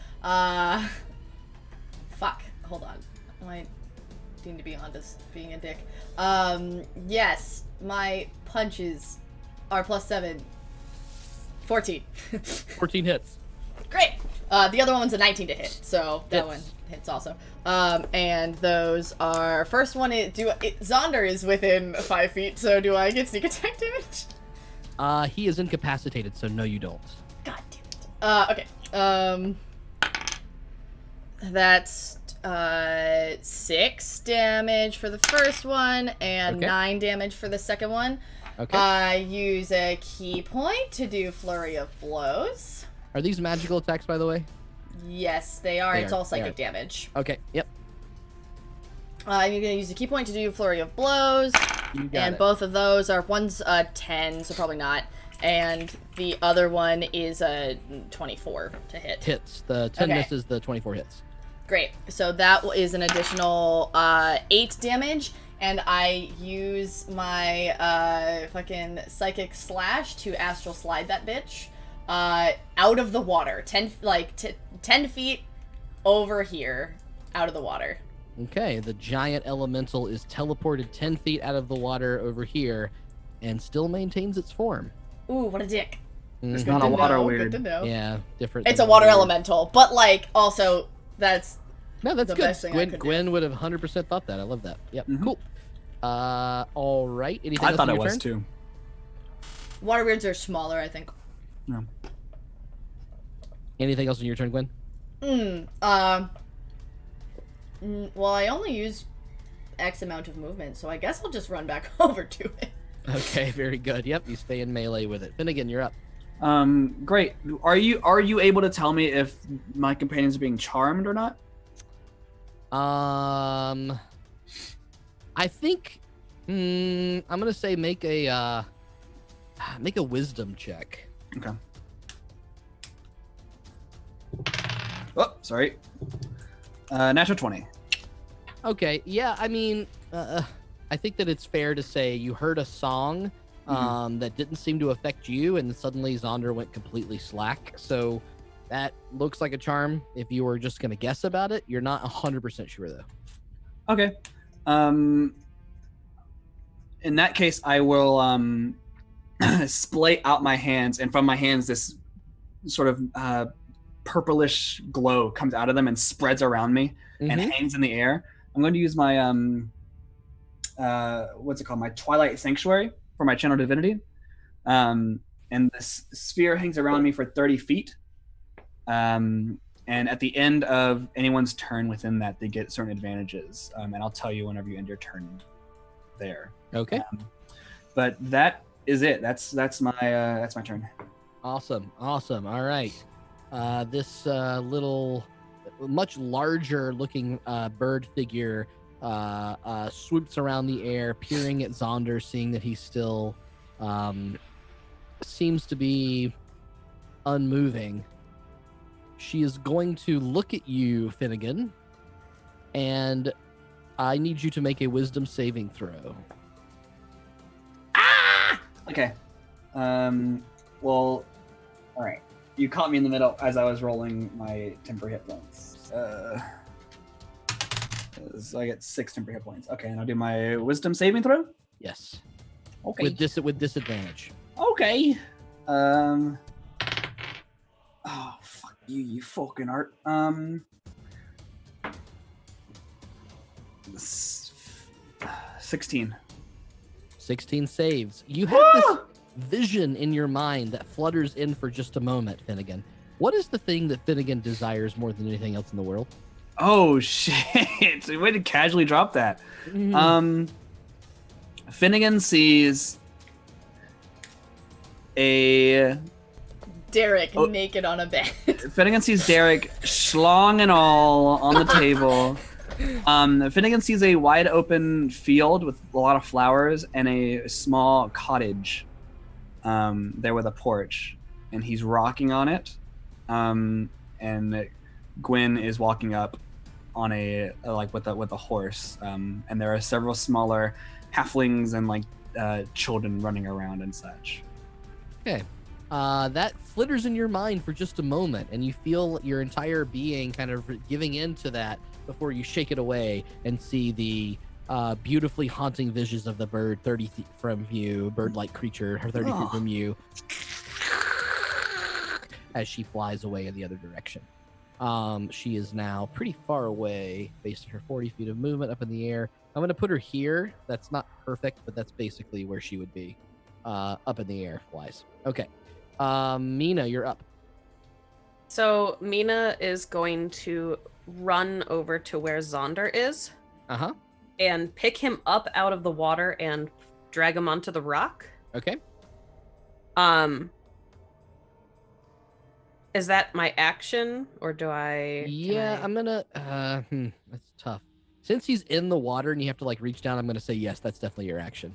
Fuck. Hold on. I seem to be on this being a dick. Yes, my punches are +7. 14. 14 hits. Great. The other one's a 19 to hit, so that Hits. one hits also. And those are, first one is, Zaunder is within 5 feet, so do I get sneak attack damage? He is incapacitated, so no, you don't. God damn it. Okay. That's 6 damage for the first one and 9 damage for the second one. Okay. I use a key point to do Flurry of Blows. Are these magical attacks, by the way? Yes, they are. They It's are. all They psychic are. damage. Okay. Yep. You're gonna use a key point to do Flurry of Blows. You got And it. both of those are, one's a 10, so probably not. And the other one is a 24 to hit. Hits. The 10 Okay. misses, the 24 hits. Great. So that is an additional 8 damage, and I use my fucking psychic slash to astral slide that bitch out of the water, 10 feet over here, out of the water. Okay, the giant elemental is teleported 10 feet out of the water over here, and still maintains its form. Ooh, what a dick. It's Mhm. not a water weird. Good to know. Yeah, different. It's than a water weird. elemental, but like also that's No, that's the good. best thing I could Gwen would have 100% thought that. I love that. Yep, Mhm. cool. All right. Anything I else thought on it your was turn? too. water weirds are smaller, I think. No. Anything else on your turn, Gwen? Well, I only use X amount of movement, so I guess I'll just run back over to it. Okay, very good. Yep, you stay in melee with it. Finnegan, you're up. Great. Are you able to tell me if my companions are being charmed or not? I think I'm gonna say make a wisdom check. Okay. Oh, sorry. Natural 20. Okay, yeah, I mean, I think that it's fair to say you heard a song that didn't seem to affect you, and suddenly Zaunder went completely slack. So that looks like a charm. If you were just gonna guess about it, you're not 100% sure though. Okay. In that case, I will splay out my hands, and from my hands, this sort of purplish glow comes out of them and spreads around me and hangs in the air. I'm going to use my what's it called? My Twilight Sanctuary for my channel divinity, and this sphere hangs around me for 30 feet. And at the end of anyone's turn within that, they get certain advantages. And I'll tell you whenever you end your turn there. Okay. But that is it. That's my turn. Awesome. All right. This little, much larger looking bird figure swoops around the air, peering at Zaunder, seeing that he still seems to be unmoving. She is going to look at you, Finnegan, and I need you to make a wisdom saving throw. Okay. Well, all right. You caught me in the middle as I was rolling my temporary hit points. So I get 6 temporary hit points. Okay, and I'll do my wisdom saving throw. Yes. Okay. With disadvantage. Okay. Oh, fuck you, you fucking art. 16. 16 saves. You have this vision in your mind that flutters in for just a moment, Finnegan. What is the thing that Finnegan desires more than anything else in the world? Oh shit! Way to casually drop that. Finnegan sees a Derek naked on a bed. Finnegan sees Derek, schlong and all, on the table. Finnegan sees a wide open field with a lot of flowers and a small cottage there with a porch, and he's rocking on it. And Gwen is walking up on a with a horse, and there are several smaller halflings and children running around and such. Okay. That flitters in your mind for just a moment, and you feel your entire being kind of giving into that before you shake it away and see the beautifully haunting visions of the bird 30 feet from you, bird-like creature 30 feet from you, as she flies away in the other direction. She is now pretty far away based on her 40 feet of movement up in the air. I'm going to put her here. That's not perfect, but that's basically where she would be. Up in the air, flies. Okay. Meena, you're up. So Meena is going to run over to where Zaunder is. And pick him up out of the water and drag him onto the rock. Okay. Is that my action, or do I? Yeah, I'm gonna. That's tough. Since he's in the water and you have to reach down, I'm gonna say yes. That's definitely your action.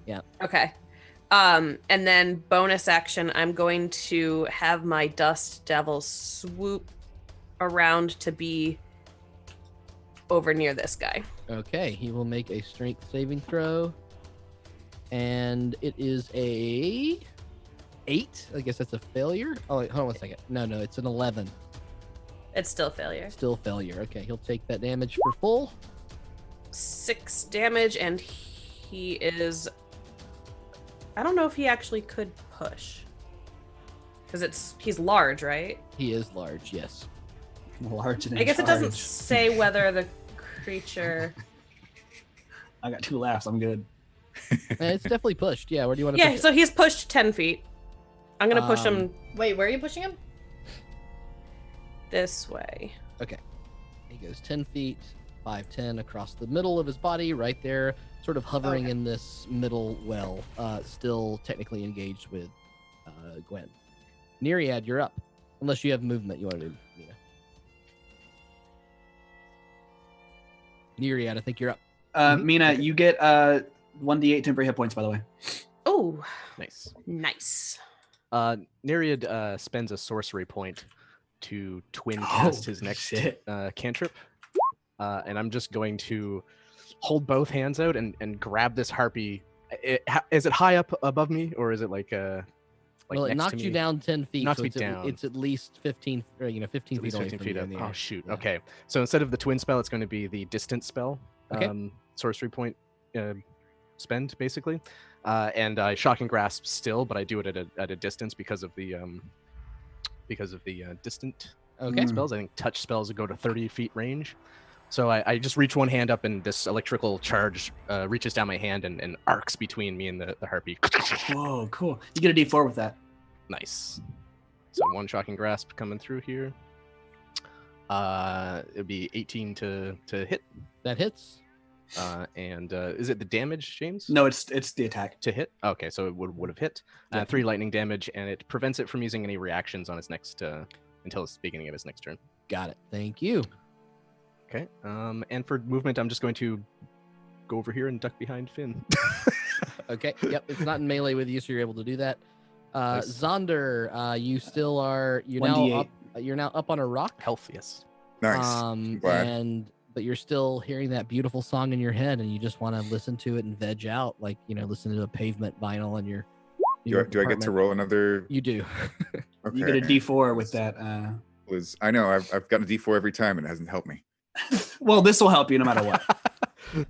Yeah. Okay. And then bonus action, I'm going to have my Dust Devil swoop around to be over near this guy. Okay, he will make a strength saving throw. And it is a 8. I guess that's a failure. Oh, wait, hold on one second. No, it's an 11. It's still failure. Still failure. Okay, he'll take that damage for full. 6 damage, and he is... I don't know if he actually could push. Because he's large, right? He is large, yes. Large and I guess it doesn't charged. say whether the creature... I got 2 laughs. I'm good. It's definitely pushed. Yeah, where do you want to push Yeah, so he's pushed 10 feet. I'm going to push him Wait, where are you pushing him? this way. Okay. He goes 10 feet, 5, 10 across the middle of his body, right there, sort of hovering in this middle well, still technically engaged with Gwen. Neriad, you're up. Unless you have movement you want to do, Meena. Neriad, I think you're up. Meena, you get 1d8 temporary hit points, by the way. Oh, Nice. nice. Neriad spends a sorcery point to twin cast his next cantrip. And I'm just going to hold both hands out and grab this harpy. Is it high up above me, or is it like well, it next knocked to you me? down 10 feet. Knocks so me it's down. It's at least 15, or, 15 At feet least away 15 from feet you up. in the Oh air. shoot. Yeah. Okay. So instead of the twin spell, it's going to be the distant spell. Okay. Sorcery point spend basically. And I shock and grasp still, but I do it at a distance because of the distant spells. I think touch spells go to 30 feet range. So I just reach one hand up, and this electrical charge reaches down my hand and arcs between me and the harpy. Whoa, cool. You get a d4 with that. Nice. So one shocking grasp coming through here. It'd be 18 to hit. That hits. And is it the damage, James? No, it's the attack. To hit? Okay, so it would have hit. 3 lightning damage, and it prevents it from using any reactions on its next until the beginning of its next turn. Got it. Thank you. Okay. And for movement, I'm just going to go over here and duck behind Finn. Okay. Yep. It's not in melee with you, so you're able to do that. Nice. Zaunder, you still are. You're 1d8. now up. You're now up on a rock. Health, yes. Nice. Glad. But you're still hearing that beautiful song in your head, and you just want to listen to it and veg out, like listen to a pavement vinyl on your. Do I get to roll another? You do. Okay. You get a d4 with that. I know I've gotten a d4 every time, and it hasn't helped me. Well, this will help you no matter what.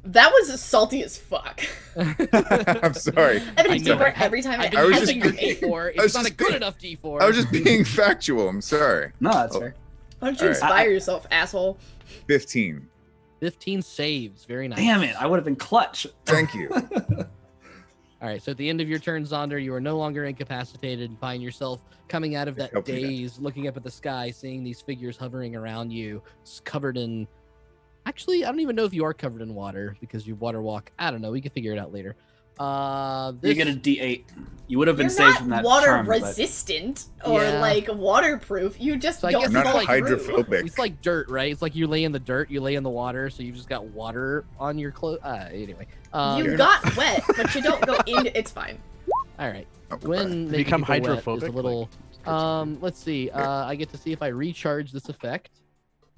That was salty as fuck. I'm sorry. I've been deeper every time. I've been using your D4. It's not a good enough D4. I was just being factual. I'm sorry. No, that's fair. Why don't you inspire yourself, asshole? 15. 15 saves. Very nice. Damn it! I would have been clutch. Thank you. All right, so at the end of your turn, Zaunder, you are no longer incapacitated and find yourself coming out of that daze, looking up at the sky, seeing these figures hovering around you, covered in... Actually, I don't even know if you are covered in water because you water walk. I don't know. We can figure it out later. You get a d8. You would have been You're saved not from that water charm, but- resistant or Yeah. like waterproof. You just So I don't guess I'm not fall through. hydrophobic. It's like dirt, right? It's like you lay in the dirt, you lay in the water, so you've just got water on your clothes. Anyway. You got wet, but you don't go into. It's fine. All right. Okay. When making Become people wet is hydrophobic, a little. Let's see. I get to see if I recharge this effect,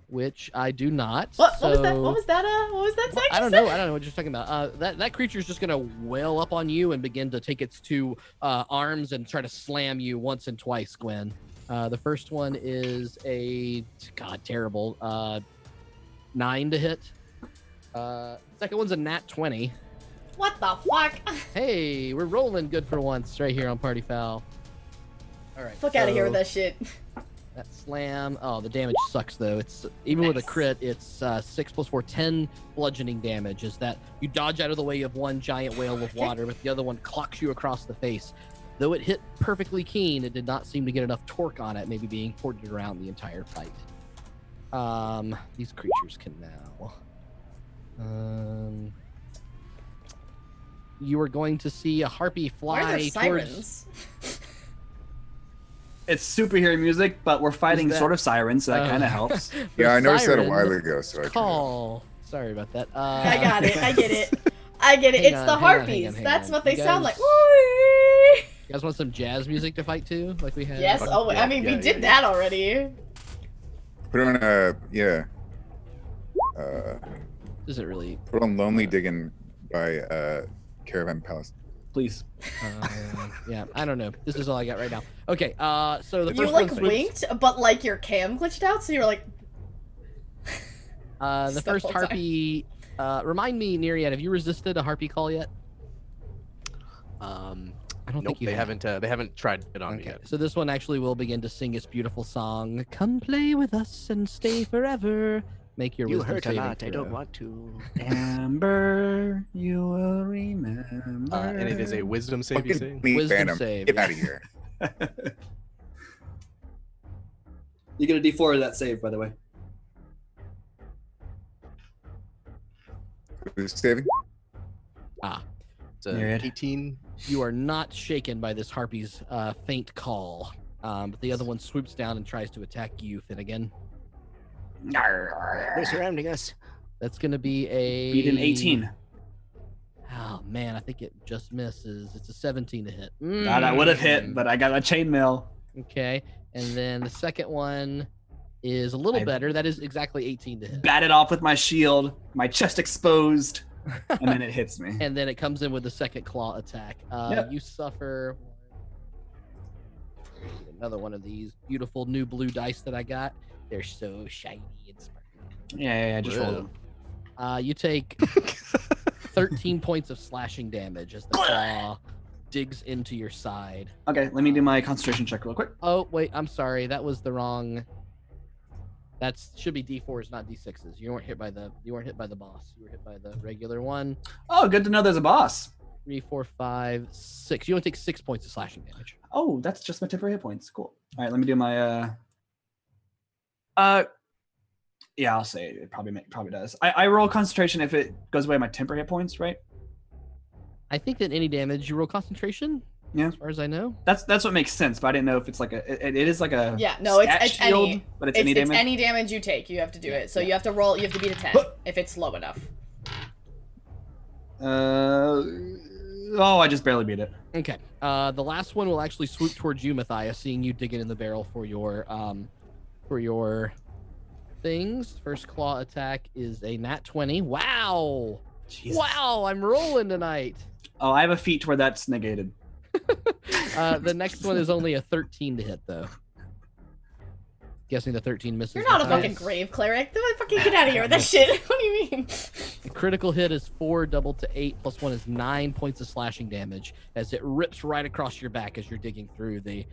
which I do not. What was that? so- What was that? What was that section? I don't know. I don't know what you're talking about. That creature's just gonna wail up on you and begin to take its 2 arms and try to slam you once and twice, Gwen. The first one is a terrible 9 to hit. Second one's a nat 20. What the fuck? Hey, we're rolling good for once right here on Party Foul. All right. Fuck out of here with that shit. That slam. Oh, the damage sucks though. It's even with a crit, it's 6 + 4, 10 bludgeoning damage. Is that you dodge out of the way of one giant whale of water, but the other one clocks you across the face. Though it hit perfectly keen, it did not seem to get enough torque on it, maybe being ported around the entire fight. These creatures can now. You are going to see a harpy fly Why are there towards. sirens? It's superhero music, but we're fighting sort of sirens, so that kind of helps. Yeah, I noticed that a siren while ago. So I Call. Sorry about that. I got it. I get it. I get it. Hang It's on, the hang on, harpies. hang on. That's what they You sound guys- like. Whee! You guys want some jazz music to fight to, like we had? Yes. Oh, I mean, we did that already. put on a Does it really? Put on Lonely Digging by Caravan Palace. Please. Yeah, I don't know. This is all I got right now. Okay, so the You first like one winked, but like your cam glitched out, so you were like. the first whole time. harpy. Remind me, Neriad, have you resisted a harpy call yet? I don't think you they have. haven't. They haven't tried it on me Okay, yet. so this one actually will begin to sing its beautiful song. Come play with us and stay forever. Make your You wisdom hurt a saving lot. I don't throw. want to. Amber, you will remember. And it is a wisdom save. You say? Meat Phantom. save, Get yeah. out of here. You get a D4 of that save, by the way. Who's saving? It's a Neriad. 18. You are not shaken by this harpy's faint call, but the other one swoops down and tries to attack you, Finnegan. They're surrounding us. That's going to be a... Beat an 18. Oh, man, I think it just misses. It's a 17 to hit. That would have hit, but I got a chainmail. Okay, and then the second one is a little I- better. That is exactly 18 to hit. Bat it off with my shield, my chest exposed, and then it hits me. And then it comes in with the second claw attack. Yep. You suffer another one of these beautiful new blue dice that I got. They're so shiny and sparkly. Yeah, just roll them. You take 13 points of slashing damage as the claw digs into your side. Okay, let me do my concentration check real quick. Oh, wait, I'm sorry. That was the wrong... That should be D4s, not D6s. You weren't hit by the boss. You were hit by the regular one. Oh, good to know there's a boss. 3, 4, 5, 6. You only take 6 points of slashing damage. Oh, that's just my temporary hit points. Cool. All right, let me do my yeah, I'll say it probably does. I roll concentration if it goes away my temporary hit points, right? I think that any damage you roll concentration. Yeah, as far as I know. That's what makes sense, but I didn't know if it's like it is like a Yeah, no, stat it's shield, any. but it's any damage. It's any damage you take. You have to do it. So you have to roll. You have to beat a 10 if it's low enough. Oh, I just barely beat it. Okay. The last one will actually swoop towards you, Matthias, seeing you digging in the barrel for your things. First claw attack is a nat 20. Wow. Jesus. Wow, I'm rolling tonight. Oh, I have a feat where that's negated. The next one is only a 13 to hit, though. Guessing the 13 misses. You're not a Matthias. fucking grave cleric. Fucking get out of here with that shit. What do you mean? The critical hit is 4, double to 8, plus 1 is 9 points of slashing damage as it rips right across your back as you're digging through the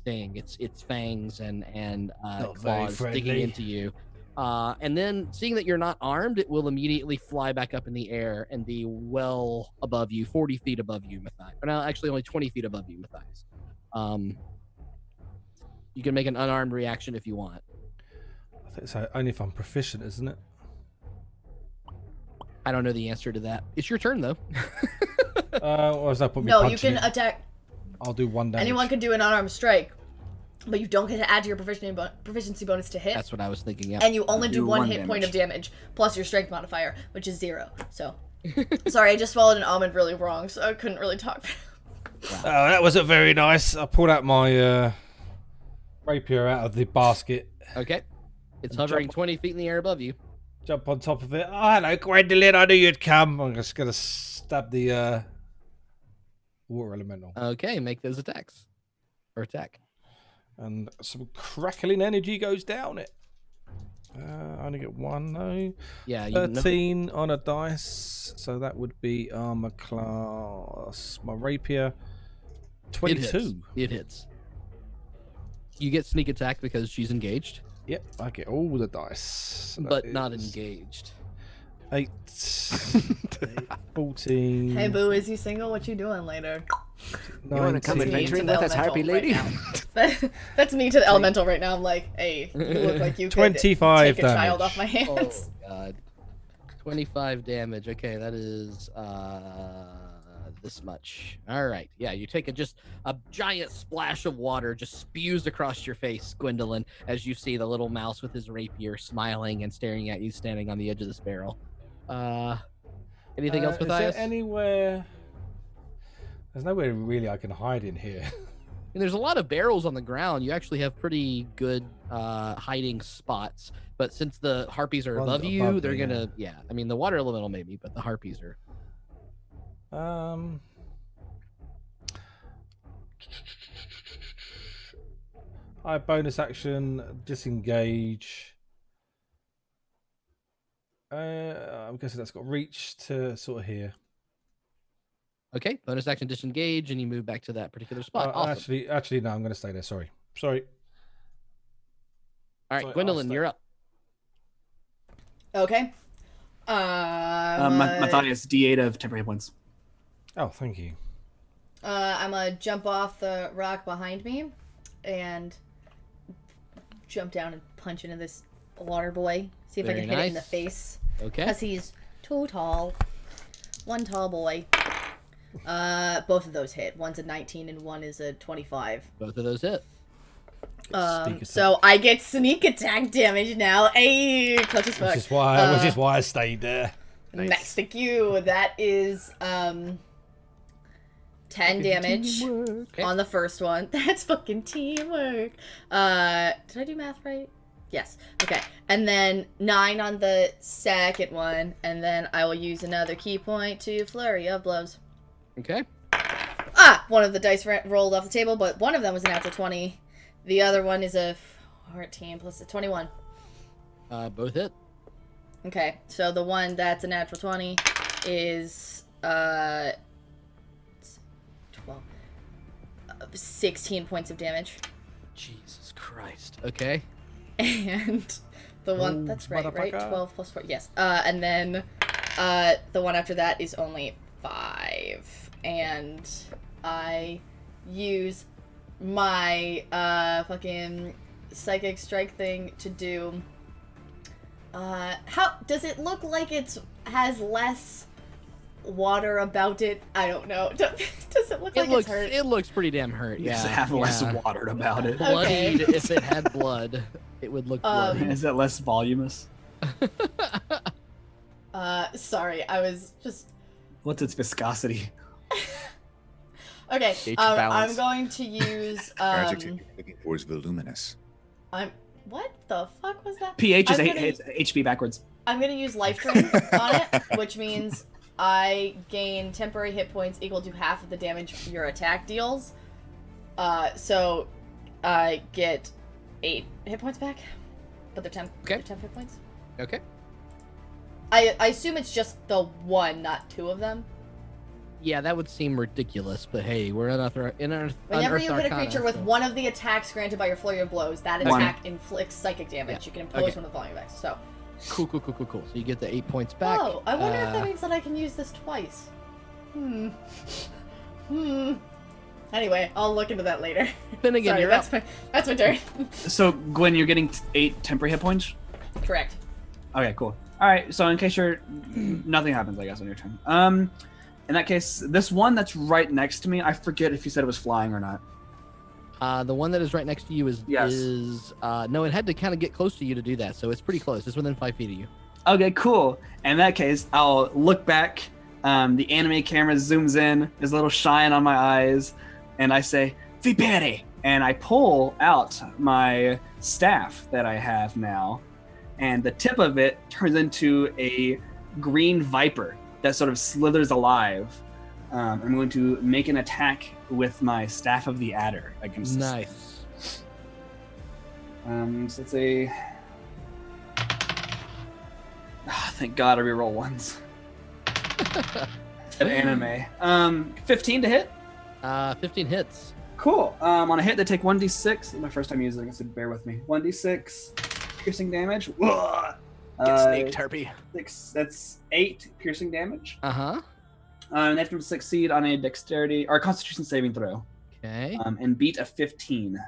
thing. Its fangs and claws digging into you. And then, seeing that you're not armed, it will immediately fly back up in the air and be well above you, 40 feet above you, Matthias. Or no, actually only 20 feet above you, Matthias. You can make an unarmed reaction if you want. I think it's only if I'm proficient, isn't it? I don't know the answer to that. It's your turn, though. Or does that put me No, you punching can it? attack. I'll do 1 damage. Anyone can do an unarmed strike, but you don't get to add to your proficiency bonus to hit. That's what I was thinking. Yeah. And you only do Do one one hit point of damage. damage plus your strength modifier, which is 0. So, sorry, I just swallowed an almond really wrong, so I couldn't really talk. Oh, that wasn't very nice. I pulled out my rapier out of the basket. Okay. It's hovering 20 feet in the air above you. Jump on top of it. Oh, hello, Gwendolyn. I knew you'd come. I'm just going to stab the water elemental. Okay, make those attacks. Or attack. And some crackling energy goes down it. I only get 1 though. Yeah, you 13 on a dice. So that would be armor class. My rapier. 22. It hits. You get sneak attack because she's engaged. Yep, I get all the dice. So But that not is engaged. 8, 14. Hey, Boo, is you single? What you doing later? You want to come 19. adventuring with us, Harpy Lady? That's me to the elemental right now. I'm like, hey, you look like you could 25 take a child damage. off my hands. Oh, God. 25 damage. Okay, that is this much. All right. Yeah, you take just a giant splash of water just spews across your face, Gwendolyn, as you see the little mouse with his rapier smiling and staring at you standing on the edge of this barrel. Anything else, Is Matthias? there anywhere... There's nowhere really I can hide in here. And there's a lot of barrels on the ground. You actually have pretty good hiding spots. But since the harpies are above you, they're gonna I mean the water elemental maybe, but the harpies are. I bonus action disengage. I'm guessing that's got reach to sort of here. Okay, bonus action disengage, and you move back to that particular spot. Awesome. Actually, no, I'm going to stay there. Sorry. All right, Gwendolyn, you're up. Okay. Matthias, D8 of temporary hit points. Oh, thank you. I'm gonna jump off the rock behind me and jump down and punch into this water boy. See if I can hit it in the face. Okay. Because he's too tall. One tall boy. Both of those hit. One's a 19 and one is a 25. Both of those hit. So I get sneak attack damage now. Hey, clutch as fuck. Which is why I stayed there. Nice, thank you. That is 10 damage on the first one. That's fucking teamwork. Did I do math right? Yes. Okay. And then 9 on the second one, and then I will use another key point to flurry of blows. Okay. One of the dice rolled off the table, but one of them was a natural 20. The other one is a 14 plus a 21. Both hit. Okay, so the one that's a natural 20 is 12, 16 points of damage. Jesus Christ. Okay. And the one that's right? 12 plus 4. Yes. And then the one after that is only 5. And I use my fucking psychic strike thing to do. How does it look like it has less water about it? I don't know. Does it look like it's hurt? It looks pretty damn hurt. Yeah. Does it have less water about it? Bloodied. If it had blood, it would look bloody. Is it less voluminous? Sorry, I was just. What's its viscosity? Okay, I'm going to use. Looking for is voluminous. What the fuck was that? pH is HP backwards. I'm gonna use life drain on it, which means I gain temporary hit points equal to half of the damage your attack deals. So I get 8 hit points back, but they're 10. Okay. They're 10 hit points. Okay. I assume it's just the one, not 2 of them. Yeah, that would seem ridiculous, but hey, we're in Whenever you hit a creature with one of the attacks granted by your flurry of blows, that attack inflicts psychic damage. Yeah. You can impose one of the volume effects. So. Cool. So you get the 8 points back. Oh, I wonder if that means that I can use this twice. Anyway, I'll look into that later. Then again, Sorry, that's my turn. So, Gwen, you're getting 8 temporary hit points? Correct. Okay, cool. All right, so in case nothing happens, I guess, on your turn. In that case, this one that's right next to me, I forget if you said it was flying or not. The one that is right next to you is no, it had to kind of get close to you to do that, so it's pretty close. It's within 5 feet of you. Okay, cool. In that case, I'll look back. The anime camera zooms in. There's a little shine on my eyes, and I say, "Vipere!" And I pull out my staff that I have now, and the tip of it turns into a green viper that sort of slithers alive. I'm going to make an attack with my Staff of the Adder against this. Nice. So it's a... thank God I reroll ones. An anime. 15 to hit? 15 hits. Cool. On a hit, they take 1d6. This is my first time using it, so bear with me. 1d6 piercing damage. Get snaked, Harpy. 6, that's 8 piercing damage. Uh-huh. And they have to succeed on a dexterity or constitution saving throw. Okay. And beat a 15.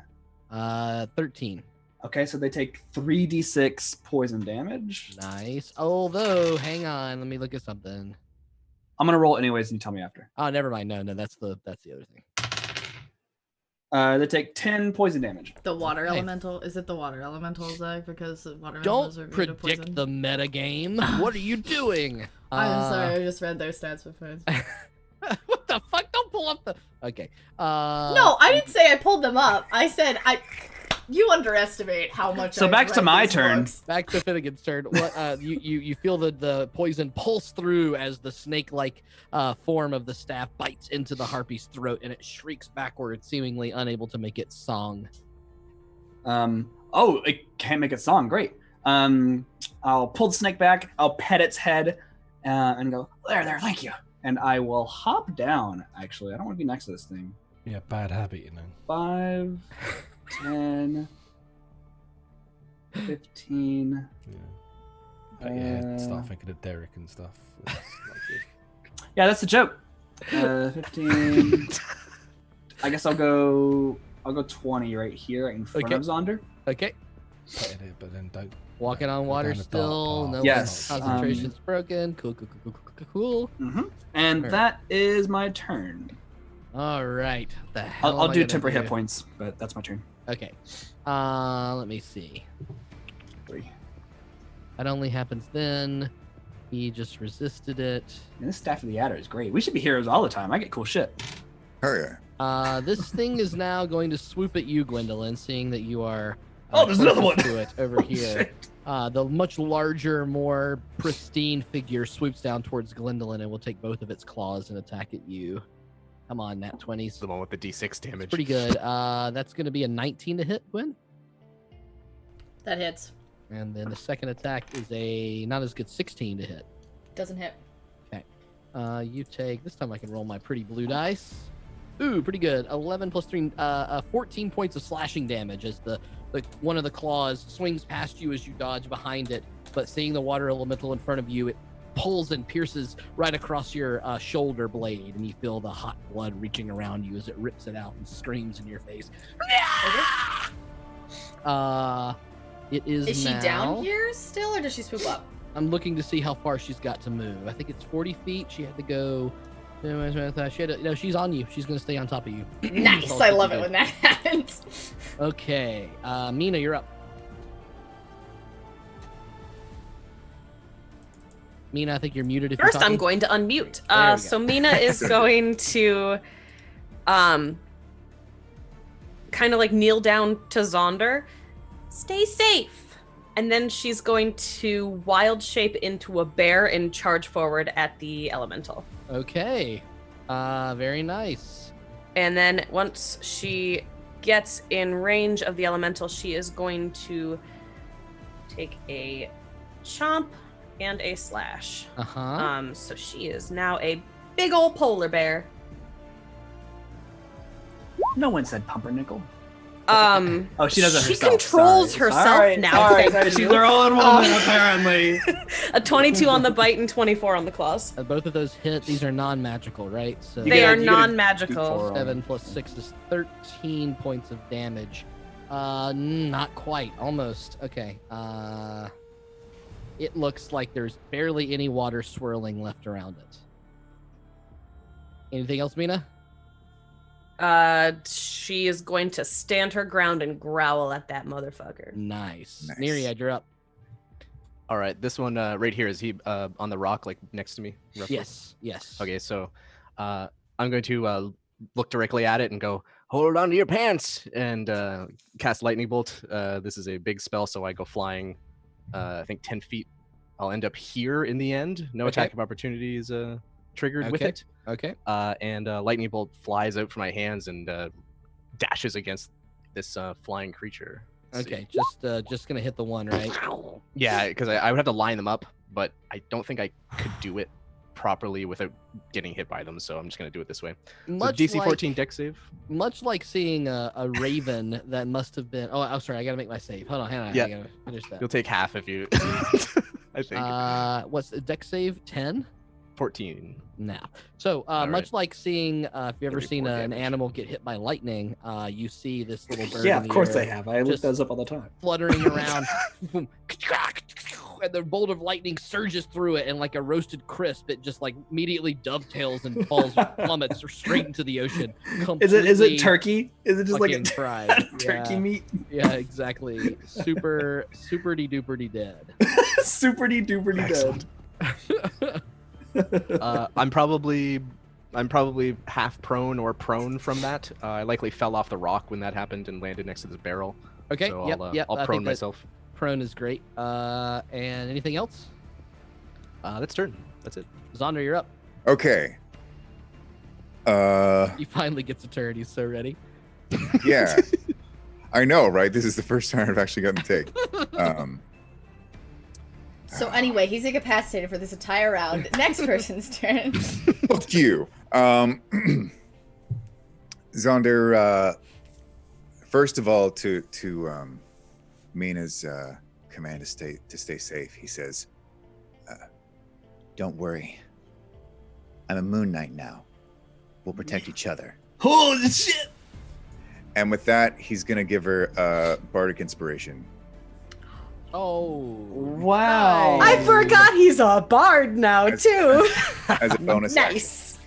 13. Okay, so they take 3d6 poison damage. Nice. Although, hang on, let me look at something. I'm gonna roll anyways, and you tell me after. Oh, never mind. No, that's the other thing. They take 10 poison damage. The water elemental? Is it the water elemental, Zach? Because the water elementals are Don't predict the metagame. What are you doing? I'm sorry, I just read their stats with points. What the fuck? Don't pull up the... Okay. No, I didn't say I pulled them up. I said you underestimate how much. So I've back to read my these turn. books. Back to Finnegan's turn. What you feel the poison pulse through as the snake-like form of the staff bites into the harpy's throat, and it shrieks backwards, seemingly unable to make its song. Oh, it can't make its song. Great. I'll pull the snake back. I'll pet its head and go, there, thank you. And I will hop down, actually. I don't want to be next to this thing. Yeah, bad habit, you know. 5, 10, 15. Yeah. But yeah, start thinking of Derek and stuff. It's not good. Yeah, that's the joke. 15. I guess I'll go 20 right here in front of Zaunder. Okay. Petted it, but then don't. Walking on water down the dark still. path. No Yes, concentration's broken. Cool. Mm-hmm. And Alright. that is my turn. All right. The hell I'll am I do gonna temporary hit points, but that's my turn. Okay. Let me see. 3. That only happens then. He just resisted it. And this Staff of the Adder is great. We should be heroes all the time. I get cool shit. Hurry. This thing is now going to swoop at you, Gwendolyn, seeing that you are. Oh, there's another one. To it over here. The much larger, more pristine figure swoops down towards Gwendolyn and will take both of its claws and attack at you. Come on, nat 20s. The one with the D6 damage. Pretty good. That's going to be a 19 to hit, Gwen. That hits. And then the second attack is a not as good 16 to hit. Doesn't hit. Okay. You take, this time I can roll my pretty blue dice. Ooh, pretty good. 11 plus 3, 14 points of slashing damage as the one of the claws swings past you as you dodge behind it. But seeing the water elemental in front of you, it pulls and pierces right across your shoulder blade, and you feel the hot blood reaching around you as it rips it out and screams in your face. It is Is she now... down here still, or does she swoop up? I'm looking to see how far she's got to move. I think it's 40 feet. She had to go... She had to... No, she's on you. She's going to stay on top of you. Nice. I love it when that happens. Okay. Meena, you're up. Meena, I think you're muted if First, you're talking. I'm going to unmute. There we So go. Meena is going to kind of like kneel down to Zaunder. Stay safe. And then she's going to wild shape into a bear and charge forward at the elemental. Okay. Very nice. And then once she gets in range of the elemental, she is going to take a chomp and a slash. Uh-huh. So she is now a big old polar bear. No one said pumpernickel. Oh, she does it She herself. controls Sorry. herself Sorry, now. sorry, thank sorry. you. She's her own woman, apparently. A 22 on the bite and 24 on the claws. Both of those hit. These are non-magical, right? So They are non-magical. 7 plus 6 is 13 points of damage. Not quite. Almost. Okay. It looks like there's barely any water swirling left around it. Anything else, Meena? She is going to stand her ground and growl at that motherfucker. Nice. Neriad, you're up. All right, this one right here, is he on the rock, like next to me? Roughly? Yes. Okay, so I'm going to look directly at it and go, hold on to your pants, and cast Lightning Bolt. This is a big spell, so I go flying, I think 10 feet. I'll end up here in the end. No attack of opportunity is triggered with it. Okay. And Lightning Bolt flies out from my hands and dashes against this flying creature. Let's Okay, see. just gonna hit the one, right? Yeah, because I would have to line them up, but I don't think I could do it properly without getting hit by them, so I'm just gonna do it this way. So DC 14 deck save. Much like seeing a raven that must have been. Oh, I'm sorry. I gotta make my save. Hold on, hang on. Yeah. I gotta finish that. You'll take half if you. I think. What's the deck save? 10. 14. Now, so much like seeing if you ever Give me seen 4 an damage. animal get hit by lightning, you see this little bird. Yeah, in of the course air I have. I look just those up all the time. fluttering around, and the bolt of lightning surges through it, and like a roasted crisp, it just like immediately dovetails and falls, plummets straight into the ocean. Is it completely turkey? Is it just like a fucking fried? turkey Yeah. meat? Yeah, exactly. Super duper dead. Super duper dead. I'm probably I'm probably half prone or prone from that. I likely fell off the rock when that happened and landed next to this barrel. Okay. So Yep. I'll prone myself. Prone is great. And anything else? That's turn. That's it. Zaunder, you're up. Okay. He finally gets a turn. He's so ready. Yeah. I know, right? This is the first time I've actually gotten to take. So anyway, he's incapacitated for this entire round. Next person's turn. Fuck you. Zaunder, first of all, to Meena's command to stay safe, he says, "Don't worry. I'm a Moon Knight now. We'll protect each other." Holy shit! And with that, he's gonna give her Bardic Inspiration. Oh, wow! I forgot he's a bard now too. As a bonus action. Nice.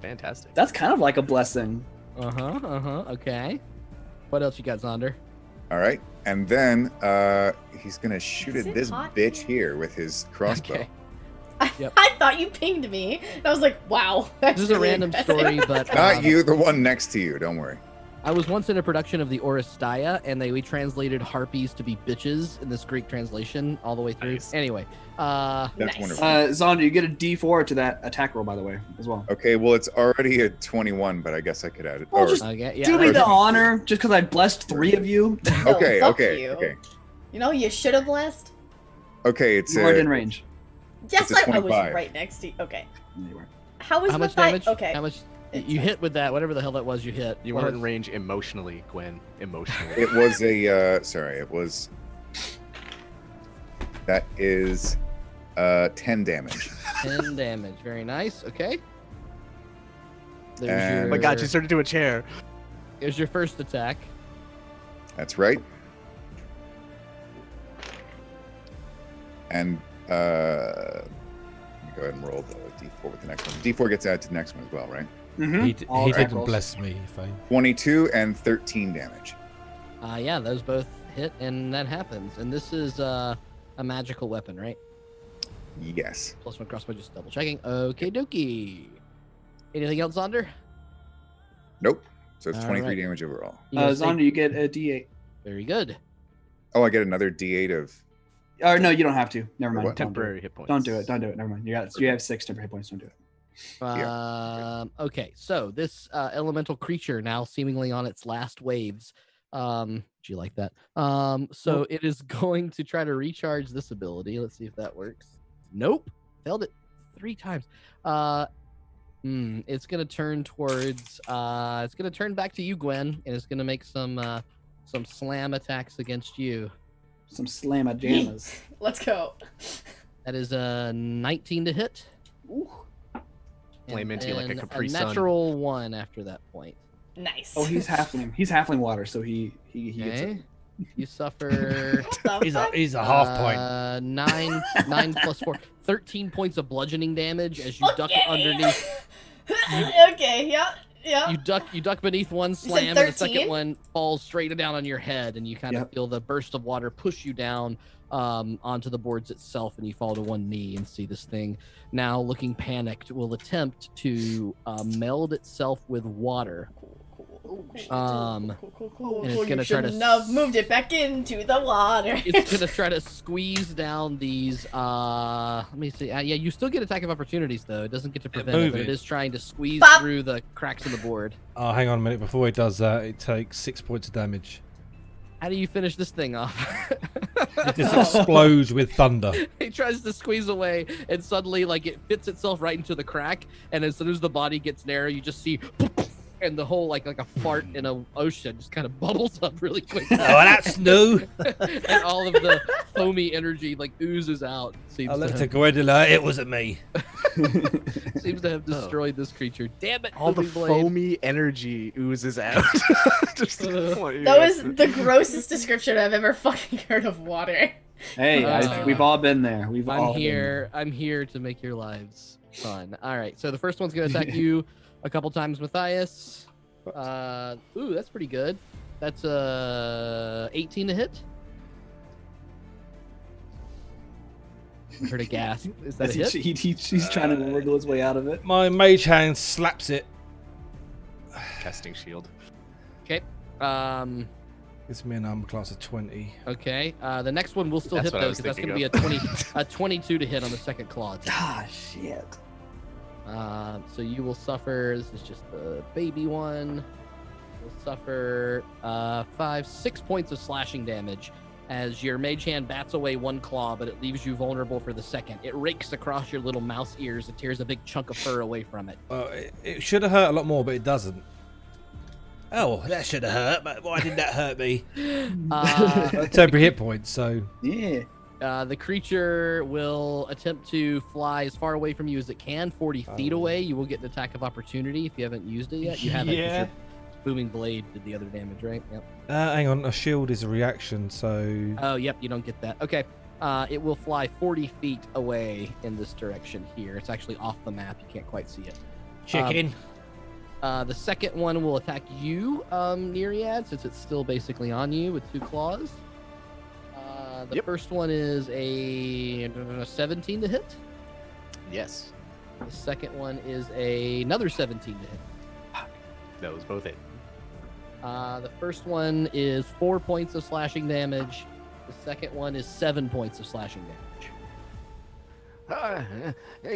Fantastic. That's kind of like a blessing. Okay. What else you got, Zaunder? All right, and then he's gonna shoot Is at it this hot bitch in here with his crossbow. Okay. Yep. I thought you pinged me. And I was like, wow. This is a random story, but Not you, the one next to you. Don't worry. I was once in a production of the Oresteia, and we translated harpies to be bitches in this Greek translation all the way through. Nice. Anyway, That's Nice. wonderful. Zaunder, you get a D4 to that attack roll, by the way, as well. Okay, well, it's already a 21, but I guess I could add it. Well, Or- just okay, yeah, do me okay. the honor, just because I blessed 3 of you. No, okay, fuck okay, you. okay. You know, you should have blessed. Okay, it's You weren't in range. Yes, It's a I was 25. right next to you. Okay. No, you weren't. How was How much Matthias? damage? Okay. How much? It's You fine. hit with that, whatever the hell that was. You hit. You What weren't in was- range emotionally, Gwen. Emotionally. It was a sorry, it was that is 10 damage. 10 damage. Very nice. Okay. There's And- your, Oh my god, she turned into a chair. There's your first attack. That's right. And let me go ahead and roll the D4 with the next one. D4 gets added to the next one as well, right? Mm-hmm. He didn't bless me, Faye. 22 and 13 damage. Yeah, those both hit, and that happens. And this is a magical weapon, right? Yes. Plus 1 crossbow, just double checking. Okay, dokie. Anything else, Zaunder? Nope. So it's All 23 right. damage overall. You gonna say- Zaunder, you get a D8. Very good. Oh, I get another D8 of. Or no, you don't have to. Never mind. What? Don't do it. Temporary hit points. Don't do it. Don't do it. Never mind. You have 6 temporary hit points. Don't do it. Okay, so this elemental creature now seemingly on its last waves. Do you like that? So it is going to try to recharge this ability. Let's see if that works. Nope, failed it 3 times. It's gonna turn towards. It's gonna turn back to you, Gwen, and it's gonna make some slam attacks against you. Some slamma jammas. Let's go. That is a 19 to hit. Ooh. Flame into you like a then Capri Sun. natural 1 after that point. Nice. Oh, he's halfling. He's halfling water, so he gets it. Okay. You suffer He's a half point. 9 plus 4, 13 points of bludgeoning damage as you duck underneath. Okay, yeah. You duck beneath one said slam, and the 13? second one falls straight down on your head, and you kind of Yep. feel the burst of water push you down onto the boards itself, and you fall to one knee and see this thing now looking panicked will attempt to meld itself with water. Cool. And it's You gonna try to shouldn't have moved it back into the water. It's gonna try to squeeze down these. Let me see. Yeah, you still get attack of opportunities though. It doesn't get to prevent it, but it is trying to squeeze Bop. through the cracks in the board. Oh, hang on a minute. Before he does that, it takes 6 points of damage. How do you finish this thing off? It just explodes with thunder. He tries to squeeze away, and suddenly, like, it fits itself right into the crack. And as soon as the body gets narrow, you just see, and the whole like a fart in an ocean just kind of bubbles up really quick. Oh, that's new. And all of the foamy energy like oozes out. I looked at Gwendolyn. It wasn't me. Seems to have destroyed this creature. Damn it! All the Foamy Blade. foamy energy oozes out. Just, That was the grossest description I've ever fucking heard of water. Hey, we've all been there. We've all I'm been here. I'm here to make your lives fun. All right. So the first one's gonna attack you a couple times, Matthias. Ooh, that's pretty good. That's 18 to hit. I heard a gasp. Is that a hit? He's trying to wiggle his way out of it. My mage hand slaps it. Casting shield. Okay. Gives me an armor class of 20. Okay. The next one will still That's hit what I though, was because that's going to thinking be a 22 to hit on the second claw attack. Ah, shit. So you will suffer. This is just the baby one. You'll suffer 6 points of slashing damage as your mage hand bats away one claw, but it leaves you vulnerable for the second. It rakes across your little mouse ears and tears a big chunk of fur away from it. It should have hurt a lot more, but it doesn't. Oh, that should have hurt, but why did that hurt me? Temporary hit points, so... Yeah. The creature will attempt to fly as far away from you as it can, 40 feet away. You will get an attack of opportunity if you haven't used it yet. You haven't. Yeah. Your booming blade did the other damage, right? Yep. Hang on, a shield is a reaction, so... Oh, yep, you don't get that. Okay. It will fly 40 feet away in this direction here. It's actually off the map. You can't quite see it. Chicken. The second one will attack you, Neriad, since it's still basically on you with 2 claws. The first one is a 17 to hit. Yes. The second one is another 17 to hit. That was both it. The first one is 4 points of slashing damage. The second one is 7 points of slashing damage.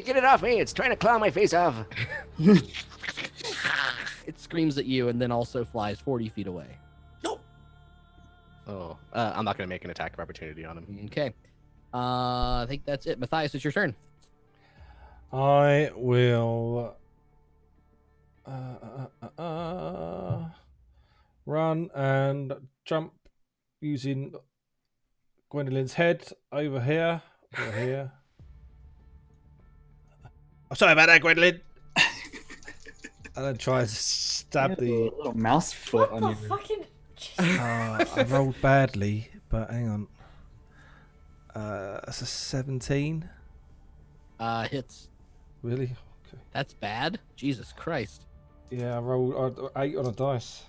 Get it off me! It's trying to claw my face off. It screams at you and then also flies 40 feet away. Oh, I'm not going to make an attack of opportunity on him. Okay. I think that's it. Matthias, it's your turn. I will run and jump using Gwendolyn's head over here. I'm sorry about that, Gwendolyn. And then try and stab the little mouse foot on What you. the fucking... I rolled badly, but hang on. That's a 17. Hits. Really? Okay. That's bad. Jesus Christ. Yeah, I rolled 8 on a dice.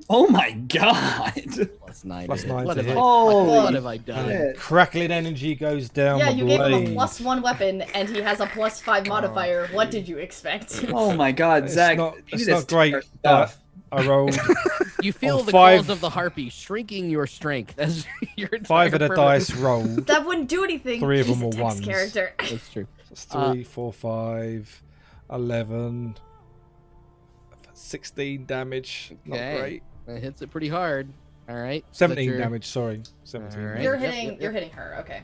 Oh my god! Plus 9. Plus 9 What to have hit. what have I done? Shit. Crackling energy goes down Yeah, the you gave him a blade. +1 weapon, and he has a +5 modifier. What did you expect? Oh my god, It's Zach. not, you it's just not great. tear stuff. I rolled You feel on the 5 claws of the harpy shrinking your strength as your 5 of the entire dice rolled. That wouldn't do anything. 3 of them He's a were text ones. character. That's true. That's 3, 4, 5, 11, 16 damage. Not Okay. great. That hits it pretty hard. All right. 17 damage, sorry. 17. All right. You're Yep, hitting. yep, You're yep. hitting her. Okay.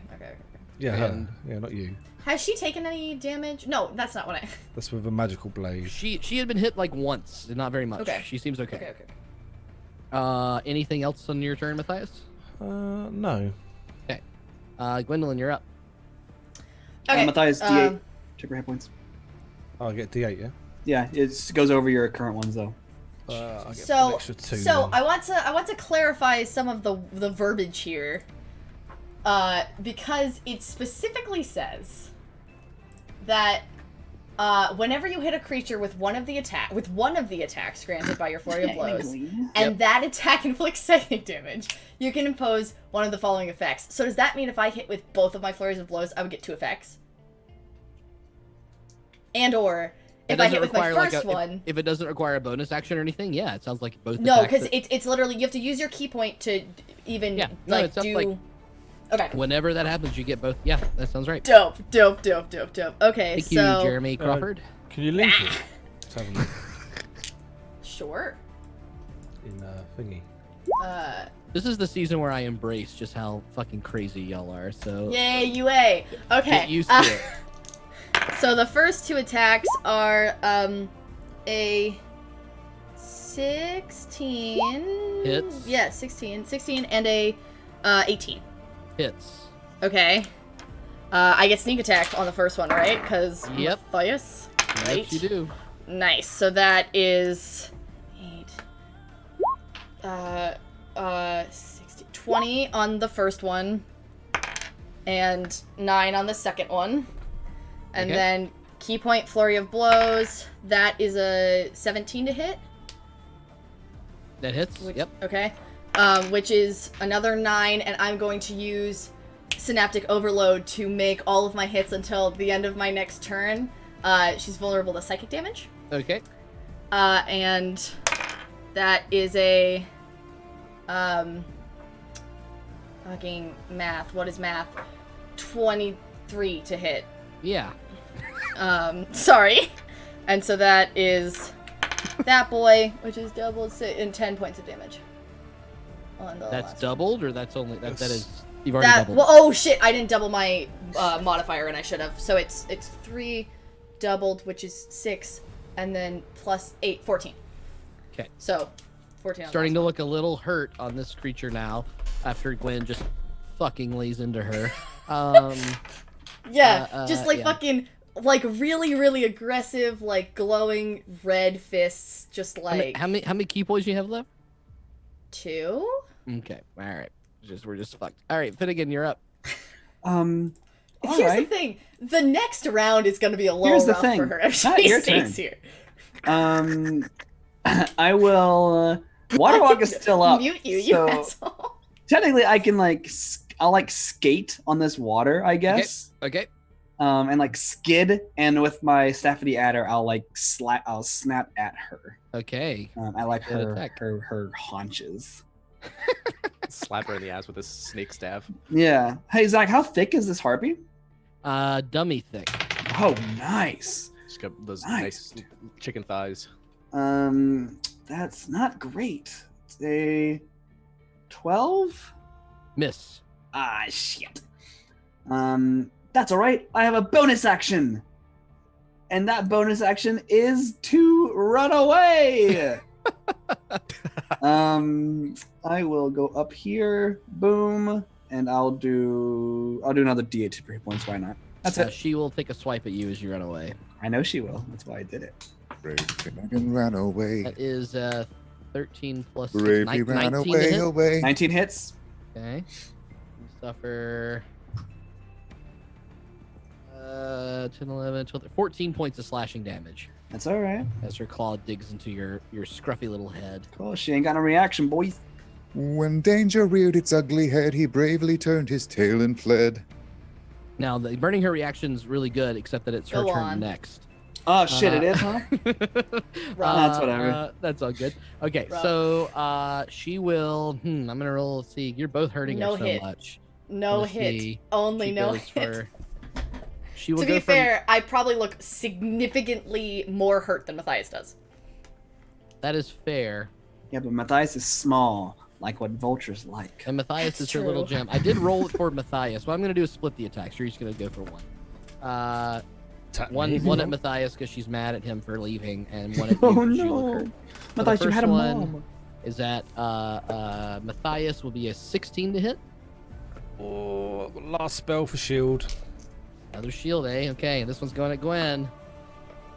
Yeah, her. And- Yeah, not you. Has she taken any damage? No, that's not what I. That's with a magical blade. She had been hit like once, not very much. Okay. She seems okay. Okay. Anything else on your turn, Matthias? No. Okay. Gwendolyn, you're up. Okay. Matthias, D8. Check your hit points. I'll get D8, yeah? Yeah, it goes over your current ones though. I'll get an So, extra 2 so then. I want to clarify some of the verbiage here, because it specifically says that whenever you hit a creature with one of the attacks granted by your flurry of blows, and that attack inflicts psychic damage, you can impose one of the following effects. So does that mean if I hit with both of my flurries of blows, I would get 2 effects? And or if I hit with my first one, if it doesn't require a bonus action or anything, yeah, it sounds like both. no, attacks because that- it's literally you have to use your key point to even Yeah, no, it like sounds do. like- Okay. Whenever that happens, you get both. Yeah, that sounds right. Dope. Okay, Thank so you, Jeremy Crawford. Can you link it? Let's have a look Sure. in thingy. This is the season where I embrace just how fucking crazy y'all are. So Yay, UA. Okay. get used to it. So the first 2 attacks are a 16 Hits. Yeah, 16 and a 18. Hits. Okay. I get sneak attack on the first one, right? Because Yep. Matthias. Right. Yes, you do. Nice. So that is 60, 20 on the first one, and 9 on the second one, and Okay. then key point flurry of blows. That is a 17 to hit. That hits. Which, Yep. Okay. Which is another 9, and I'm going to use Synaptic Overload to make all of my hits until the end of my next turn. She's vulnerable to psychic damage. Okay. And that is a fucking math. What is math? 23 to hit. Yeah. Sorry. And so that is that boy, which is doubled in 10 points of damage. On the That's last doubled, or that's only that is you've already that, doubled. well, oh shit! I didn't double my modifier, and I should have. So it's 3 doubled, which is 6, and then plus 8, 14. Okay. So 14. On Starting to look a little hurt on this creature now after Gwen just fucking lays into her. Yeah, just like yeah. fucking like really, really aggressive, like glowing red fists, just like How many key points do you have left? 2. Okay, all right. We're just fucked. All right, Finnegan, you're up. Here's right. the thing: the next round is going to be a little Here's the rough thing. for her if Not she your stays turn. here. I will. Water walk is still up. Mute you, you so asshole. technically, I can I'll skate on this water, I guess. Okay. And skid, and with my Staffedy Adder, I'll snap at her. Okay. I like Good her attack. her haunches. Slap her in the ass with a snake staff. Yeah. Hey Zach, how thick is this harpy? Dummy thick. Oh, nice. She's got those nice chicken thighs. That's not great. It's a 12. Miss. Ah, shit. That's all right. I have a bonus action, and that bonus action is to run away. I will go up here, boom, and I'll do another D8 to 3 points. Why not? That's it. She will take a swipe at you as you run away. I know she will. That's why I did it. I can run away. That is 13 plus Bravely 6, ran 19 away, to hit. away. 19 hits. Okay. You suffer 10, 11, 12, 14 points of slashing damage That's all right. as her claw digs into your scruffy little head. Cool. She ain't got no reaction, boys. When danger reared its ugly head, he bravely turned his tail and fled. Now, the burning her reaction is really good, except that it's her Go turn on. next. Oh shit! It is, huh? That's whatever. That's all good. Okay, Rough. so she will. I'm gonna roll. Let's see, you're both hurting No her so hit. much. No Let's hit. see. Only She no goes hit. for- She will To go be from- fair, I probably look significantly more hurt than Matthias does. That is fair. Yeah, but Matthias is small, like what vultures like. And Matthias That's is her little true. gem. I did roll it for Matthias. What I'm gonna do is split the attack. So you're just gonna go for one. One at Matthias because she's mad at him for leaving, and one at you Oh 'cause you look no! hurt. So the Matthias, you had a first one mom. Is that Matthias will be a 16 to hit. Oh, last spell for shield. Another shield, eh? Okay, this one's going at Gwen.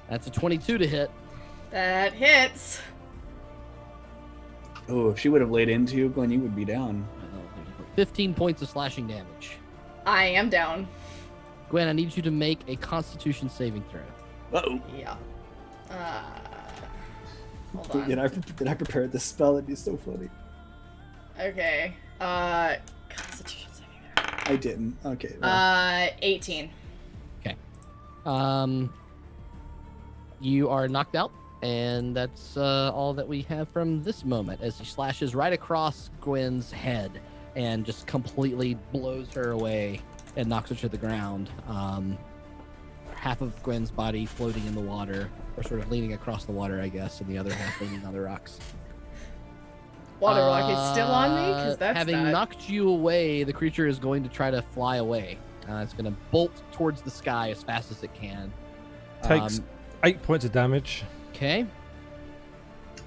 That's a 22 to hit. That hits. Oh, if she would have laid into you, Glenn, you would be down. 15 points of slashing damage. I am down. Gwen, I need you to make a Constitution saving throw. Uh-oh. Yeah. Hold on. Did I prepare this spell? It'd be so funny. Okay. Constitution saving throw. I didn't. Okay. Well. 18. You are knocked out, and that's all that we have from this moment as he slashes right across Gwen's head and just completely blows her away and knocks her to the ground. Half of Gwen's body floating in the water, or sort of leaning across the water, I guess, and the other half leaning on the rocks. Water Rock is still on me? Because that's having bad. knocked you away, the creature is going to try to fly away. It's going to bolt towards the sky as fast as it can. Takes 8 points of damage. Okay.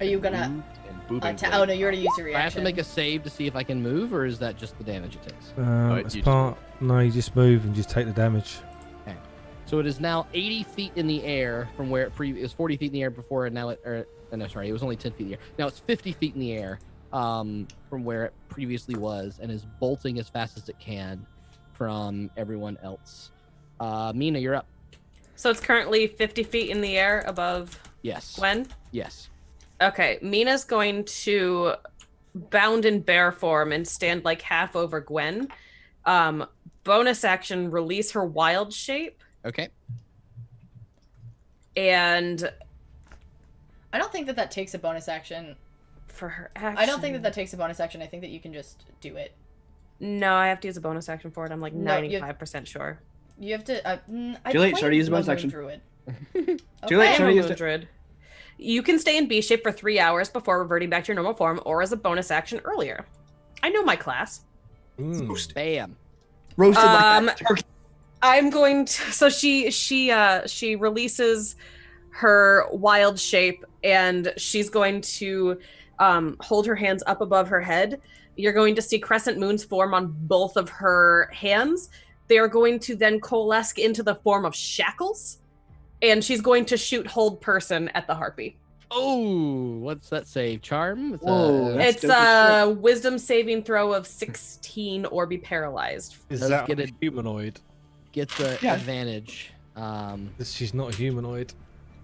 Are you gonna... And boobing. oh, no, you already used your reaction. I have to make a save to see if I can move, or is that just the damage it takes? As part, no, you just move and just take the damage. Okay. So it is now 80 feet in the air from where it was 40 feet in the air before, and now it was only 10 feet in the air. Now it's 50 feet in the air from where it previously was, and is bolting as fast as it can from everyone else. Meena, you're up. So it's currently 50 feet in the air above Yes. Gwen? Yes. Okay, Mina's going to bound in bear form and stand like half over Gwen Bonus action, release her wild shape. Okay. And I don't think that takes a bonus action. For her action. I don't think that takes a bonus action. I think that you can just do it. No, I have to use a bonus action for it. I'm like No, 95% sure. You have to. Too late. Should I use a bonus action? Druid. Too late. I Should am I a use moon it? druid. You can stay in B shape for 3 hours before reverting back to your normal form, or as a bonus action earlier. I know my class. Bam. Roasted like that turkey. I'm going to. So she releases her wild shape, and she's going to hold her hands up above her head. You're going to see crescent moons form on both of her hands. They are going to then coalesce into the form of shackles, and she's going to shoot hold person at the harpy. Oh, what's that save? Charm? It's a wisdom saving throw of 16 or be paralyzed. Is Does that get a a- humanoid? Gets an Yeah. advantage. She's not a humanoid.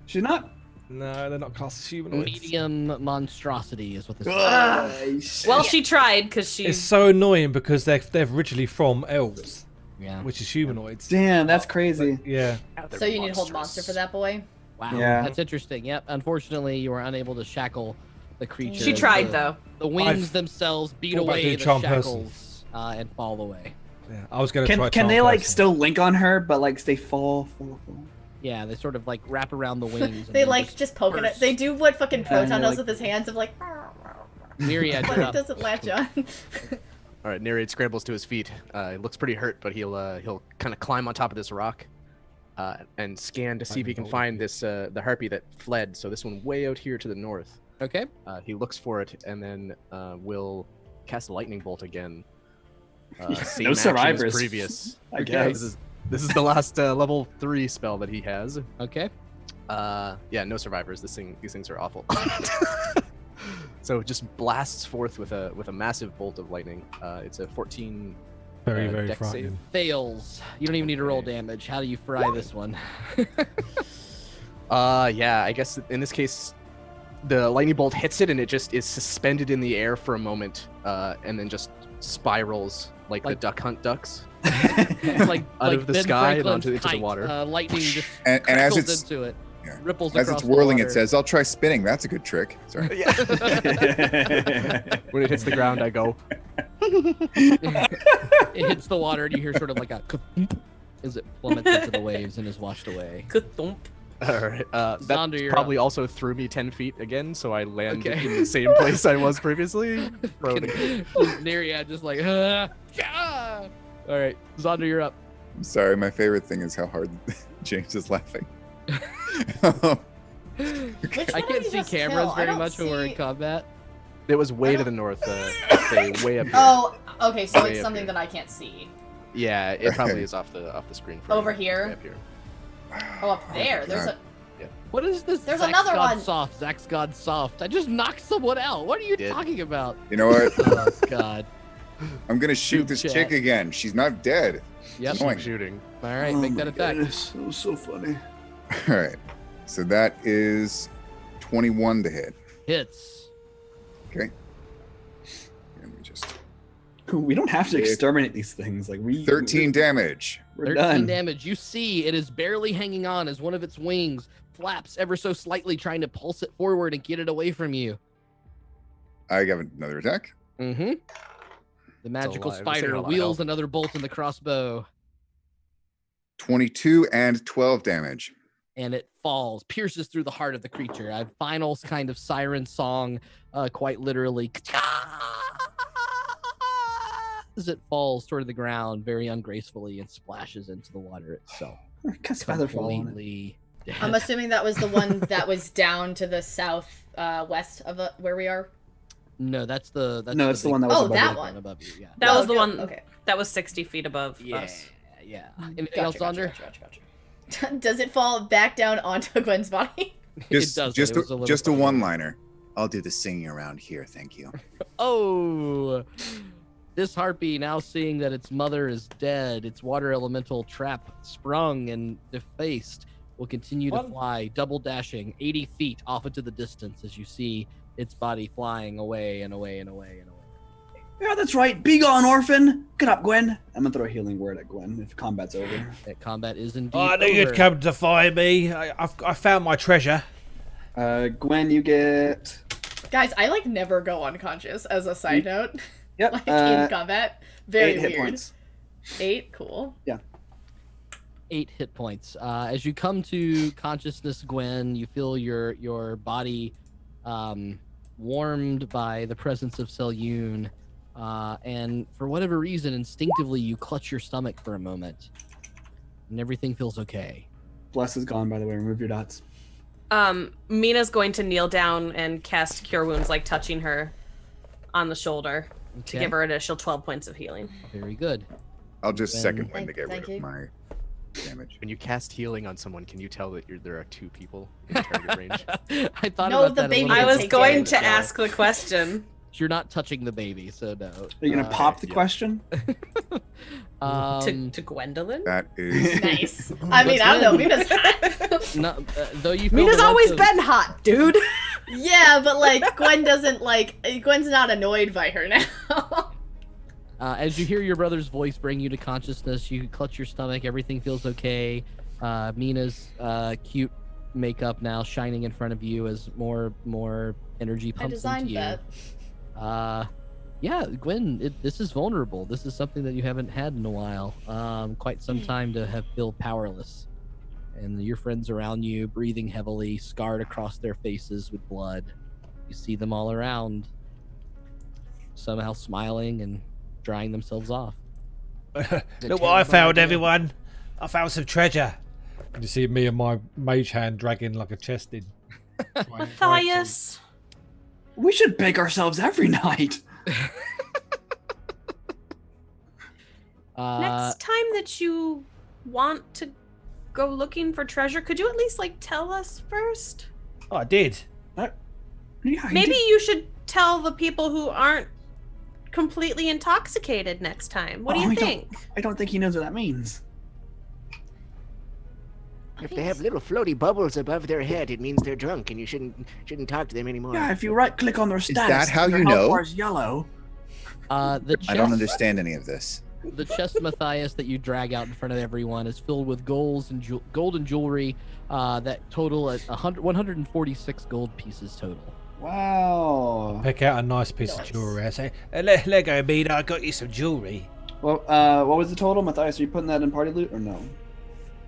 She's not. No, they're not classed as humanoids. Medium monstrosity is what this is. Well, she tried because she. It's so annoying because they're originally from elves. Yeah. Which is humanoids. Damn, that's crazy. Yeah. So you need hold monster for that boy. Wow. Yeah. That's interesting. Yep. Unfortunately, you were unable to shackle the creature. She tried, The- though. The wings themselves beat thought about away doing the charm shackles and fall away. Yeah. I was gonna try. Can they charm like person. still link on her, but like stay fall? Yeah, they sort of like wrap around the wings. and They then like just poke it. burst. They do what fucking Proton they're does like- with his hands of like. Myriad, but you're it up. doesn't latch on. All right, Neriad scrambles to his feet. He looks pretty hurt, but he'll kind of climb on top of this rock and scan to see if he can find this the harpy that fled. So this one way out here to the north. Okay. He looks for it and then will cast a lightning bolt again. Same No action as survivors. previous. I guess. This is the last level 3 spell that he has. Okay. Yeah, no survivors. These things are awful. So it just blasts forth with a massive bolt of lightning. It's a 14. Very, very dex save. frightening. Fails. You don't even need to roll damage. How do you fry this one? Yeah, I guess in this case, the lightning bolt hits it and it just is suspended in the air for a moment, and then just spirals like the duck hunt ducks like out of the Ben sky and Franklin's into the kite. water. Lightning just And as crackles it's into it. yeah. Ripples as across it's the whirling, water. it says, "I'll try spinning." That's a good trick. Sorry. When it hits the ground, I go. It hits the water and you hear sort of like a ka-thump as it plummets into the waves and is washed away. Ka-thump. All right. That Zaunder, you're probably also threw me 10 feet again, so I land Okay. in the same place I was previously. Neriad just like, yeah! All right, Zaunder, you're up. I'm sorry. My favorite thing is how hard James is laughing. I can't see cameras very much when we're in combat. It was way to the north, say way up here. Oh, okay. So Way it's up something here. that I can't see. Yeah, it probably is off the screen. For Over you. here? Way up here. Oh, up there. There's a. What is this? There's Zax another God one. Soft, Zax God Soft. I just knocked someone out. What are you Did. talking about? You know what? Oh God. I'm gonna shoot Soup this chat. chick again. She's not dead. Yep. Annoying. Shooting. All right, make that attack. It was so funny. All right. So that is 21 to hit. Hits. Okay. Let me just. We don't have to exterminate these things. Like we 13 damage. We're 13 done. damage. You see, it is barely hanging on as one of its wings flaps ever so slightly, trying to pulse it forward and get it away from you. I got another attack. Mm-hmm. The magical alive. spider Say hello. wheels another bolt in the crossbow, 22 and 12 damage. and it falls, pierces through the heart of the creature. A final kind of siren song, quite literally, as it falls toward the ground very ungracefully and splashes into the water itself. Cause feather fall on it. Completely dead. I'm assuming that was the one that was down to the south west of where we are. No, that's the. That's No, it's the one that was Oh, above that you. one. above you. Yeah. That was the good. one Okay. that was 60 feet above Yeah. us. Yeah. Anything else, Zaunder? Gotcha. Does it fall back down onto Gwen's body? Just, does, just, but it was a a, little just a funny. one-liner. I'll do the singing around here, thank you. Oh, this harpy, now seeing that its mother is dead, its water elemental trap sprung and defaced, will continue to fly, double dashing 80 feet off into the distance as you see its body flying away and away and away and away. Yeah, that's right. Be gone, orphan. Get up, Gwen. I'm gonna throw a healing word at Gwen if combat's over. That combat is indeed I knew over. you'd come to find me. I found my treasure. Gwen, you get... Guys, I like never go unconscious as a side note. Yep. Like in combat. Very 8 weird. hit points. 8, cool. Yeah. 8 hit points. As you come to consciousness, Gwen, you feel your body warmed by the presence of Selyune, and for whatever reason, instinctively, you clutch your stomach for a moment, and everything feels okay. Bless is gone, by the way. Remove your dots. Meena's going to kneel down and cast Cure Wounds, like touching her on the shoulder to give her an additional 12 points of healing. Very good. I'll just Then- second win to get Thank rid you. of my damage. When you cast healing on someone, can you tell that there are 2 people in target range? I thought No, about the that baby a little I bit. was take going damage, to ask the question. You're not touching the baby, so no. Are you gonna pop the question? To Gwendolyn? That is Nice. I mean, I don't know. Mina's hot. No, though you feel Mina's the always warmth of- been hot, dude. Yeah, but like Gwen doesn't like. Gwen's not annoyed by her now. As you hear your brother's voice bring you to consciousness, you clutch your stomach. Everything feels okay. Mina's cute makeup now shining in front of you as more energy I pumps designed into you. that. Yeah, Gwen, this is vulnerable. This is something that you haven't had in a while. Quite some time to have feel powerless. And your friends around you breathing heavily, scarred across their faces with blood. You see them all around, somehow smiling and drying themselves off. Look what I found, everyone. I found some treasure. And you see me and my mage hand dragging like a chest in. Matthias. We should bake ourselves every night. Next time that you want to go looking for treasure, could you at least like tell us first? Oh, I did. Maybe you should tell the people who aren't completely intoxicated next time. What do you think? I don't think he knows what that means. If they have little floaty bubbles above their head, it means they're drunk, and you shouldn't talk to them anymore. Yeah, if you right click on their status, that how their you health know? bar is yellow. The chest, I don't understand any of this. The chest, Matthias, that you drag out in front of everyone is filled with gold and jewelry that total at 146 gold pieces total. Wow. Pick out a nice piece of jewelry. I say, let go, Meena. I got you some jewelry. Well, what was the total, Matthias? Are you putting that in party loot or no?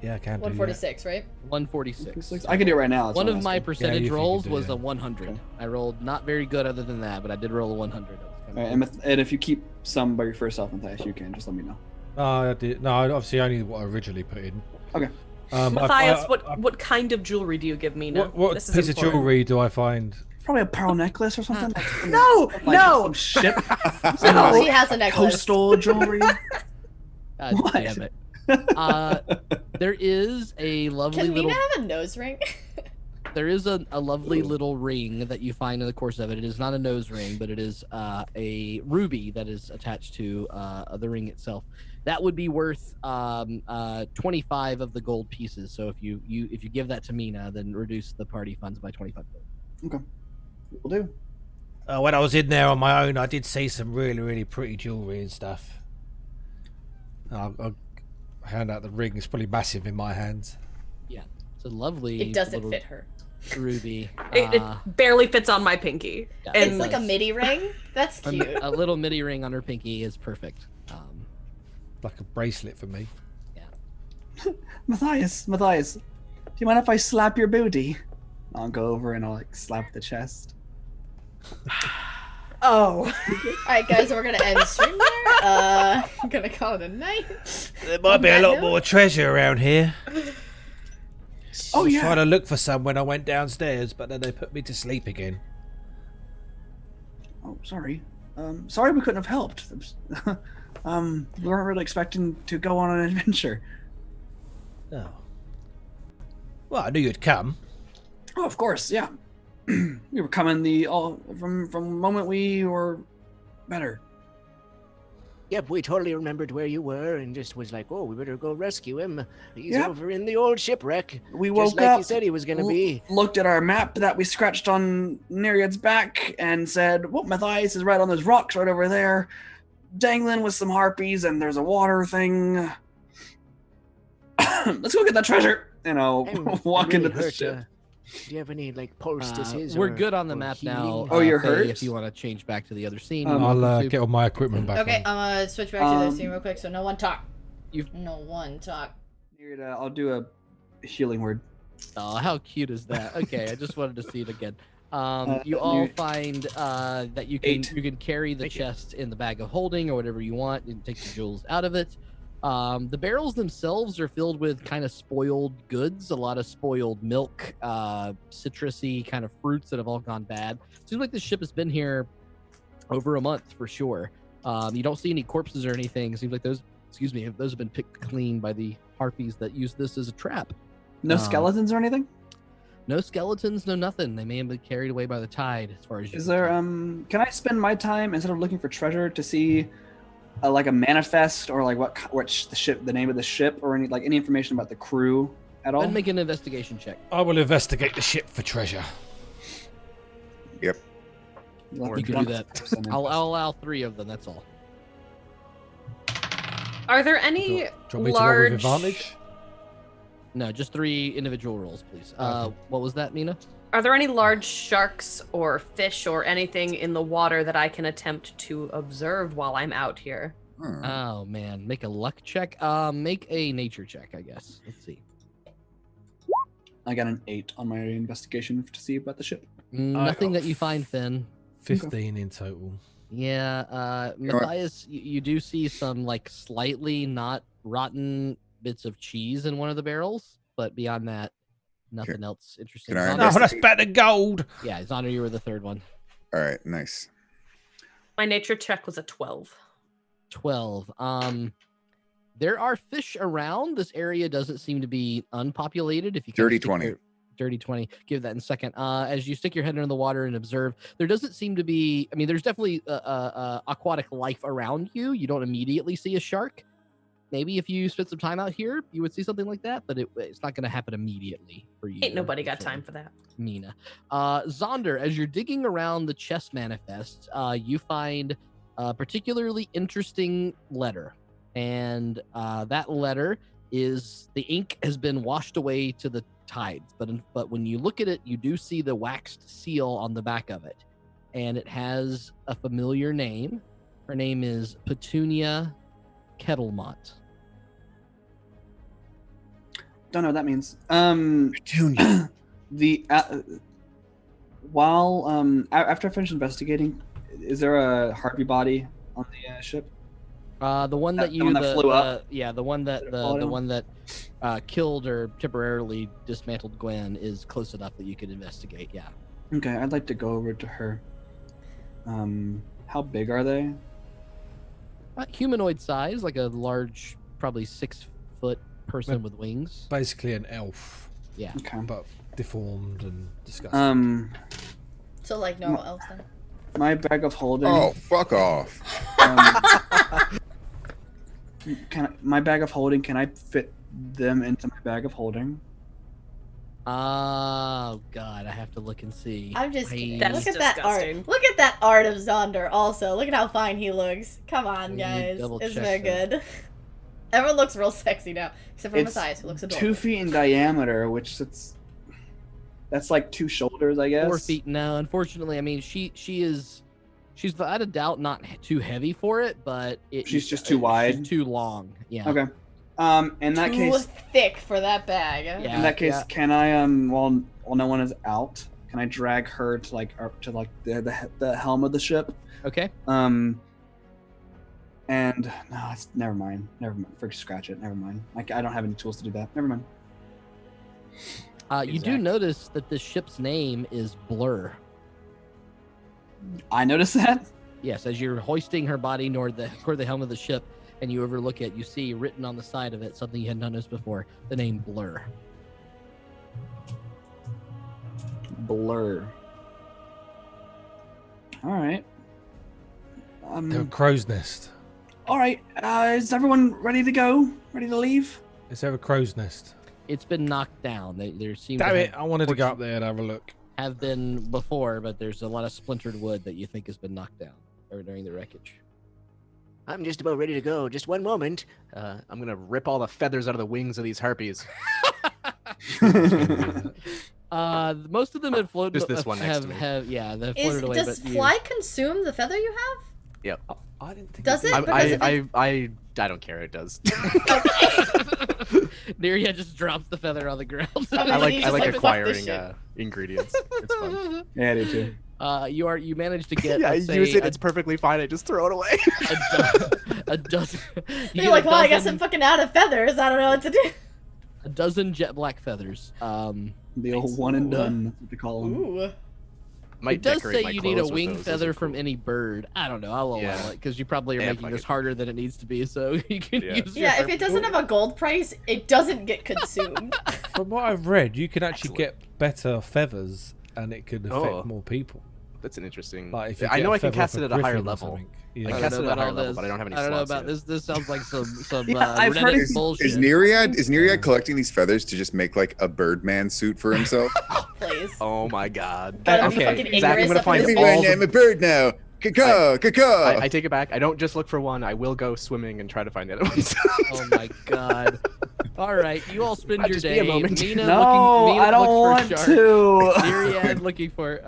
Yeah, I can do. 146, right? 146. I can do it right now. that's One what of I'm my asking. percentage you can rolls do was it. a 100. Okay. I rolled not very good other than that, but I did roll a 100. That was kind All right, and if you keep some by your first self, Matthias, you can. Just let me know. No, I did. No, obviously only what I originally put in. Okay. Matthias, what kind of jewelry do you give me now? What This is piece of important. jewelry do I find? Probably a pearl necklace or something. No, no. Some ship. No. She has a necklace. Coastal jewelry. God What? damn it. There is a lovely Can little. Meena have a nose ring? There is a lovely little ring that you find in the course of it. It is not a nose ring, but it is a ruby that is attached to the ring itself. That would be worth 25 of the gold pieces. So if you give that to Meena, then reduce the party funds by 25 gold. Okay. We'll do. When I was in there on my own, I did see some really pretty jewelry and stuff. I'll hand out the ring. It's probably massive in my hands. Yeah, it's a lovely. It doesn't little fit her. ruby. It barely fits on my pinky. Yeah, And It's like a midi ring. That's cute. a little midi ring on her pinky is perfect. Like a bracelet for me. Matthias, do you mind if I slap your booty? I'll go over and I'll like slap the chest. Oh. Alright, guys, we're gonna end stream there. I'm gonna call it a night. There might be a lot more treasure around here. Oh, I was yeah. trying to look for some when I went downstairs, but then they put me to sleep again. Oh, sorry. Sorry we couldn't have helped. We weren't really expecting to go on an adventure. Oh. Well, I knew you'd come. Oh, of course, yeah. We were coming from the moment we were better. Yep, we totally remembered where you were and just was like, oh, we better go rescue him. He's Yep. over in the old shipwreck. We just woke like up. you said he was going to be. Looked at our map that we scratched on Neriad's back and said, well, Matthias is right on those rocks right over there, dangling with some harpies, and there's a water thing. Let's go get that treasure. And I'll walk into the ship. Do you have any like poultices? We're good on the map now. healing? Oh, you're Faye, hurt? If you want to change back to the other scene, I'll get all my equipment back. Okay, on. I'm gonna switch back to the other scene real quick. So no one talk. No one talk. I'll do a healing word. Oh, how cute is that? Okay, I just wanted to see it again. You all find that you can carry the chest in the bag of holding or whatever you want and take the jewels out of it. The barrels themselves are filled with kind of spoiled goods, a lot of spoiled milk, citrusy kind of fruits that have all gone bad. Seems like this ship has been here over a month for sure. You don't see any corpses or anything. It seems like those have been picked clean by the harpies that use this as a trap. No skeletons or anything? No skeletons, no nothing. They may have been carried away by the tide, as far as you Is there can I spend my time instead of looking for treasure to see like a manifest or like the name of the ship or any information about the crew at all? Then make an investigation check. I will investigate the ship for treasure. Yep. You can do that. I'll allow 3 of them. That's all. Are there any Do you want me to roll with large? advantage? No, just 3 individual rolls, please. What was that, Meena? Are there any large sharks or fish or anything in the water that I can attempt to observe while I'm out here? Oh man, make a luck check. Make a nature check, I guess. Let's see. I got an 8 on my investigation to see about the ship. Nothing that you find, Finn. 15 in total. Yeah, Matthias, you do see some like slightly not rotten bits of cheese in one of the barrels, but beyond that, nothing else interesting. Can I No, that's better than gold. Yeah, Zaunder, you were the 3rd one. All right, nice. My nature check was a 12. 12. There are fish around. This area doesn't seem to be unpopulated. If you Dirty 20. Dirty 20. Give that in a second. As you stick your head under the water and observe, there doesn't seem to be. I mean, there's definitely aquatic life around you. You don't immediately see a shark. Maybe if you spent some time out here, you would see something like that, but it's not going to happen immediately for you. Ain't nobody got time for that. Meena. Zaunder, as you're digging around the chest manifest, you find a particularly interesting letter. And that letter is the ink has been washed away to the tides. But when you look at it, you do see the waxed seal on the back of it. And it has a familiar name. Her name is Petunia Kettlemont. Don't know what that means. Petunia. After I finish investigating, is there a harpy body on the ship? The one that the one that flew up? Yeah, the one that the one that killed or temporarily dismantled Gwen is close enough that you could investigate. Yeah. Okay, I'd like to go over to her. How big are they? Humanoid size, like a large, probably 6-foot person with wings. Basically an elf. Yeah. Okay. But deformed and disgusting. So like normal elves then. My bag of holding. Oh, fuck off. My bag of holding, can I fit them into my bag of holding? Oh god, I have to look and see. I'm just kidding. That's Look at that disgusting. art. Look at that art of Zaunder also. Look at how fine he looks. Come on, guys. double It's check very that. good. Everyone looks real sexy now. Except for It's Matthias, who looks 2 adorable. feet in diameter, which that's like 2 shoulders, I guess. 4 feet. No, unfortunately, I mean she's without a doubt not too heavy for it, but She's just too wide? She's too long. Yeah. Okay. In that Too case, thick for that bag. Yeah. in that case, can I while no one is out, can I drag her to the helm of the ship? Okay. And no, it's never mind. Forget scratch it. Never mind. I don't have any tools to do that. Never mind. You do notice that the ship's name is Blur. I noticed that. Yes, as you're hoisting her body toward the helm of the ship, and you overlook it, you see written on the side of it something you had not noticed before: the name Blur. Blur. All right. They're a crow's nest. All right. Is everyone ready to go? Ready to leave? Is there a crow's nest? It's been knocked down. There seems Damn to it! I wanted to go up there and have a look. have been before, but there's a lot of splintered wood that you think has been knocked down or during the wreckage. I'm just about ready to go. Just one moment. I'm gonna rip all the feathers out of the wings of these harpies. Most of them have floated. Just this one next to me. They've floated away. Does fly consume the feather you have? Yep. I didn't think. Does it? I don't care. It does. Neriad just drops the feather on the ground. I like like, acquiring ingredients. It's fun. Yeah, I do too. You managed to get. Yeah, I let's say, use it. It's perfectly fine. I just throw it away. a dozen. You're like, well, I guess I'm fucking out of feathers. I don't know what to do. A dozen jet black feathers. The old one and done. That's what they call them. Ooh. Might It does decorate say my you need a clothes with wing those. Those feather are from cool. any bird. I don't know. I'll allow Yeah. it because you probably are Yeah, making fuck this it. harder than it needs to be. So you can Yeah. use. your Yeah, if it doesn't have a gold price, it doesn't get consumed. From what I've read, you can actually get better feathers, and it could affect Oh. more people. That's an interesting. Like if you I get know a I can feather cast off it a at a higher griffin or level. something. I Yeah. can I cast don't it know at a about higher all level, this. but I don't have any I don't know slots about yet. this. This sounds like some Yeah, I've heard Reddit it's- bullshit. Is Neriad collecting these feathers to just make like a Birdman suit for himself? Please. Oh my god. Gotta be Okay, fucking Zach, I'm Icarus gonna up in find his all balls. the I'm a bird now. Caw, caw. I take it back. I don't just look for one. I will go swimming and try to find the other ones. Oh my god. All right, you all spend your Just be day. a moment. Meena No, looking, Meena I don't looks want for shark. to. Neriad looking for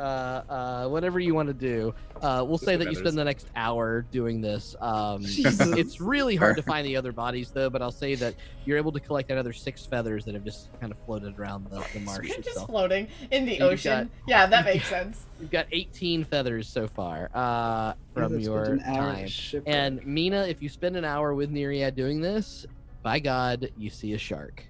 whatever you want to do. We'll say the that you feathers. spend the next hour doing this. Jesus. It's really hard to find the other bodies though, but I'll say that you're able to collect another 6 feathers that have just kind of floated around the marsh Just itself. floating in the So you've ocean. Yeah, that makes sense. You've got 18 feathers so far from That's your an hour time. shipwreck. And Meena, if you spend an hour with Neriad doing this, by God, you see a shark.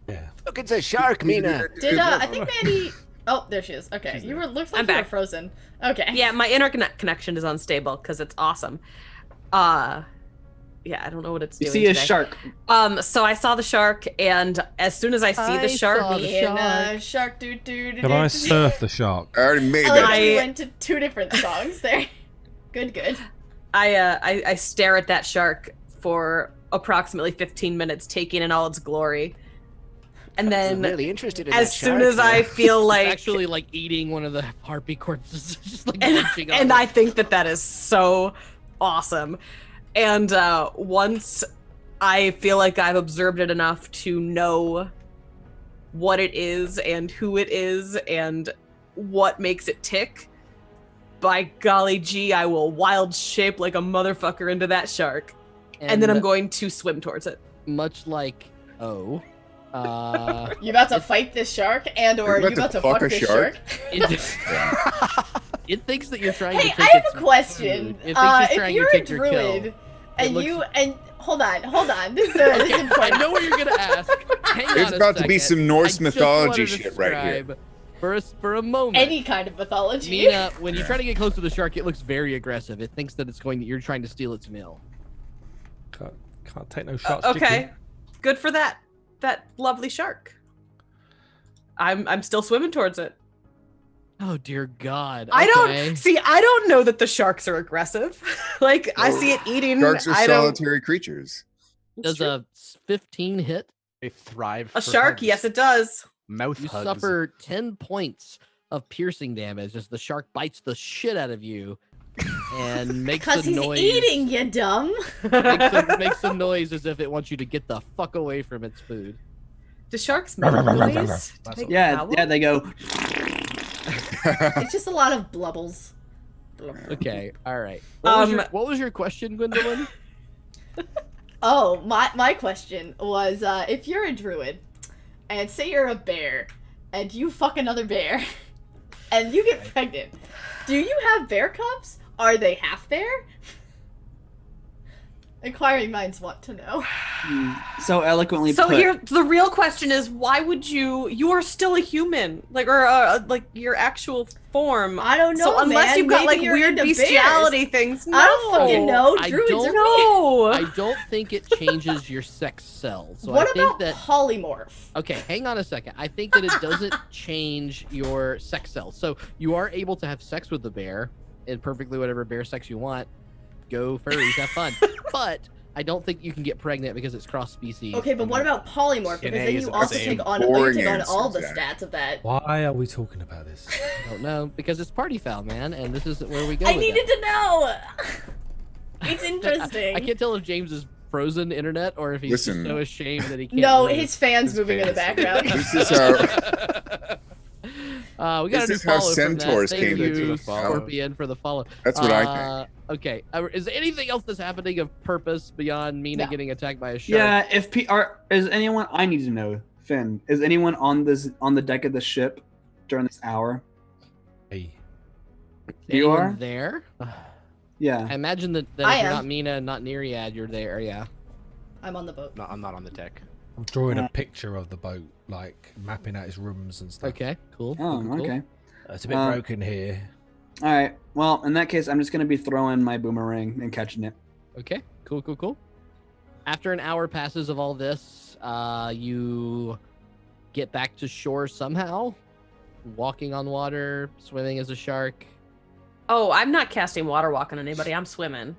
Yeah. Look, it's a shark, Meena. Did I think Mandy? Oh, there she is. Okay, you were looks like I'm you were back. frozen. Okay. Yeah, my internet connection is unstable because it's awesome. Yeah, I don't know what it's You doing see a today. shark. So I saw the shark, and as soon as I see the shark, saw the And shark. shark doo. Can I surf the shark? I already made I like that. how you I- went to 2 different songs there. Good. I stare at that shark for approximately 15 minutes, taking in all its glory. And I'm then really interested in as that soon shark as I there. feel like It's actually like eating one of the harpy corpses, just like and, munching on and it. I think that is so awesome. And once I feel like I've observed it enough to know what it is and who it is and what makes it tick, by golly gee, I will wild shape like a motherfucker into that shark. And then I'm going to swim towards it. much like You about to fight this shark, and/or You're you about to fuck a this shark? it thinks that you're trying Hey, to take I have its a question. food. It thinks you're If trying you're to a take your kill. druid, and looks- you and hold on, this is important. I know what you're gonna ask. Hang There's on a about to be second. some Norse I just mythology wanna shit right here. describe For a moment. Any kind of mythology. Meena, when you try to get close to the shark, it looks very aggressive. It thinks that you're trying to steal its meal. Can't take no shots. Okay, chicken. good for that lovely shark. I'm still swimming towards it. Oh dear God! I Okay. don't see. I don't know that the sharks are aggressive. Like I see it eating. Sharks are I don't. solitary creatures. Does a 15 hit? They thrive. A for shark? hugs. Yes, it does. Mouth You hugs. suffer 10 points of piercing damage as the shark bites the shit out of you and makes Because a he's noise. eating you, dumb. makes a noise as if it wants you to get the fuck away from its food. Do sharks make noise? Do they Yeah, growl? yeah, they go. It's just a lot of blubbles. Okay, all right. What was your question, Gwendolyn? Oh, my question was, if you're a druid, and say you're a bear, and you fuck another bear, and you get pregnant, do you have bear cubs? Are they half bear? Inquiring minds want to know. So eloquently So put. here, the real question is, why would you? You are still a human, like like your actual form. I don't know, So unless man. you've got Maybe like you're weird into bestiality bears. things, no. I don't fucking know. I Druids don't are No. I don't think it changes your sex cell. So What I think about that polymorph? Okay, hang on a second. I think that it doesn't change your sex cells. So you are able to have sex with the bear in perfectly whatever bear sex you want. go furries, have fun. But I don't think you can get pregnant because it's cross species. Okay, but what about polymorph? Because then you also take on all the stats of that. Why are we talking about this? I don't know, because it's party foul, man, and this isn't where we go. I with needed that. to know. It's interesting. I can't tell if James is frozen internet or if he's just so ashamed that he can't. No, move. his fans moving in the background. This is how. We got This a new is how follow from that. centaurs Thank came you, into the follow. Scorpion, for the follow. That's what I think. Okay, is there anything else that's happening of purpose beyond Meena getting attacked by a shark? Yeah, is anyone? I need to know, Finn. Is anyone on the deck of the ship during this hour? Hey, you Anyone are there? Yeah. I imagine that if you're not Meena and not Neriad, you're there. Yeah. I'm on the boat. No, I'm not on the deck. I'm drawing a picture of the boat, like mapping out his rooms and stuff. Okay, cool. Oh, cool. okay. It's a bit broken here. All right. Well, in that case, I'm just gonna be throwing my boomerang and catching it. Okay, cool. After an hour passes of all this, you get back to shore somehow, walking on water, swimming as a shark. Oh, I'm not casting water walking on anybody. I'm swimming.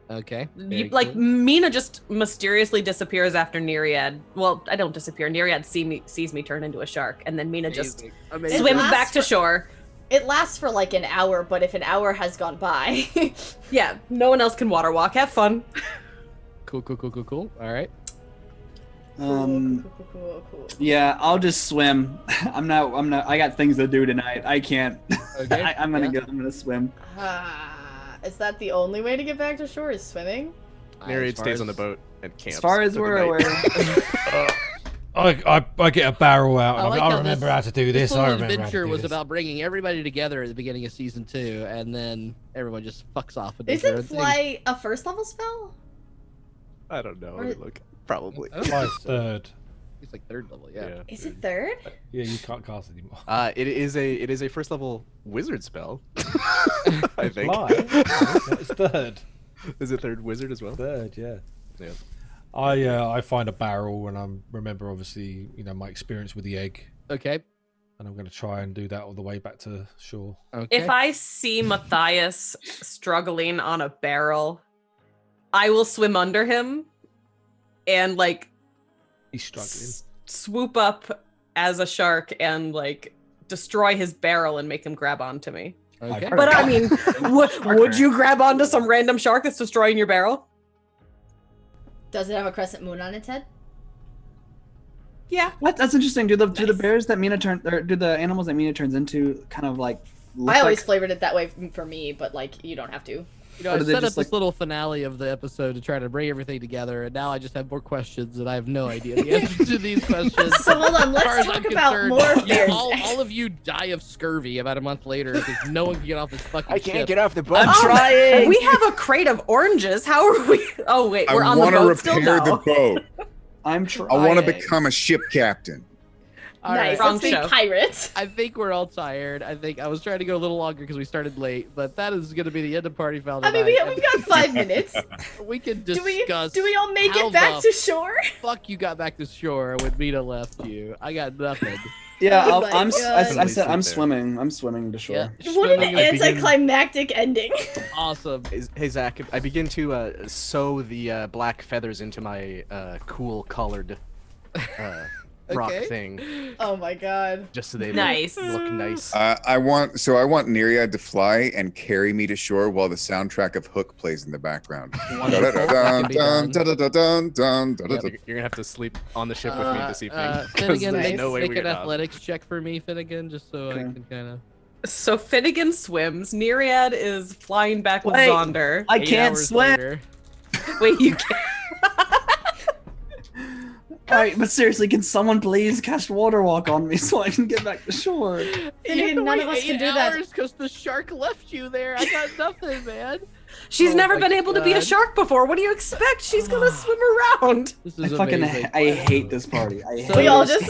Okay. Like Meena just mysteriously disappears after Neriad. Well, I don't disappear. Neriad sees me turn into a shark, and then Meena just swims back to shore. It lasts for like an hour, but if an hour has gone by, yeah, no one else can water walk. Have fun. Cool. All right. Cool. Yeah, I'll just swim. I'm not. I got things to do tonight. I can't. Okay. I'm gonna swim. Is that the only way to get back to shore? Is swimming? Neriad stays on the boat and camps. As far as we're aware. I get a barrel out and like I how remember this- how to do this. This I whole remember how to adventure do was this. about bringing everybody together at the beginning of season 2, and then everyone just fucks off and does their own Isn't thing. fly a first level spell? I don't know. Let me look. Probably. Fly's third. It's like 3rd level, yeah. Is it third? Yeah, you can't cast anymore. It is a first level wizard spell. I think. Fly? No, it's third. Is it third wizard as well? Third, yeah. Yeah. I find a barrel and I remember obviously my experience with the egg. Okay. And I'm going to try and do that all the way back to shore. Okay. If I see Matthias struggling on a barrel, I will swim under him and like he's struggling. Swoop up as a shark and like destroy his barrel and make him grab onto me. Okay. But I mean, would you grab onto some random shark that's destroying your barrel? Does it have a crescent moon on its head? Yeah. What? That's interesting. Do the bears that Meena do the animals that Meena turns into kind of like? I always flavored it that way for me, but like you don't have to. I set up this little finale of the episode to try to bring everything together, and now I just have more questions, and I have no idea the answers to these questions. So hold on, let's As far as talk I'm about concerned, more bears. All of you die of scurvy about a month later because no one can get off this fucking I can't ship. get off the boat. I'm trying. We have a crate of oranges. How are we? Oh wait, we're on the want to boat still repair now. the boat. I'm trying. I want to become a ship captain. All Nice. right. Let's be pirates. I think we're all tired. I think I was trying to go a little longer because we started late, but that is going to be the end of Party Foul I tonight. mean, we've got 5 minutes. We can Do discuss. we all make how it back the to shore? Fuck, you got back to shore when Meena left you. I got nothing. Yeah, Oh my God. I said I'm swimming. I'm swimming to shore. Yeah. What an I'm gonna begin- anticlimactic ending. Awesome. Hey Zach, I begin to sew the black feathers into my cool colored rock Okay. thing, Oh my god. just so they Nice. look nice. I want Neriad to fly and carry me to shore while the soundtrack of Hook plays in the background. Wonderful. That can be done. You're gonna have to sleep on the ship with me this evening. 'cause Finnegan, there's make, no way make we're an getting off. athletics check for me, Finnegan, just so I can kind of. So Finnegan swims. Neriad is flying back with Wait. Zaunder. I can't swim. Wait, you can't. All right, but seriously, can someone please cast water walk on me so I can get back to shore? Finnegan, none of us can do that. Because the shark left you there. I got nothing, man. She's Oh never my been able to be a God. shark before. What do you expect? She's gonna swim around. This I is fucking amazing. I hate this party. I hate We all it. just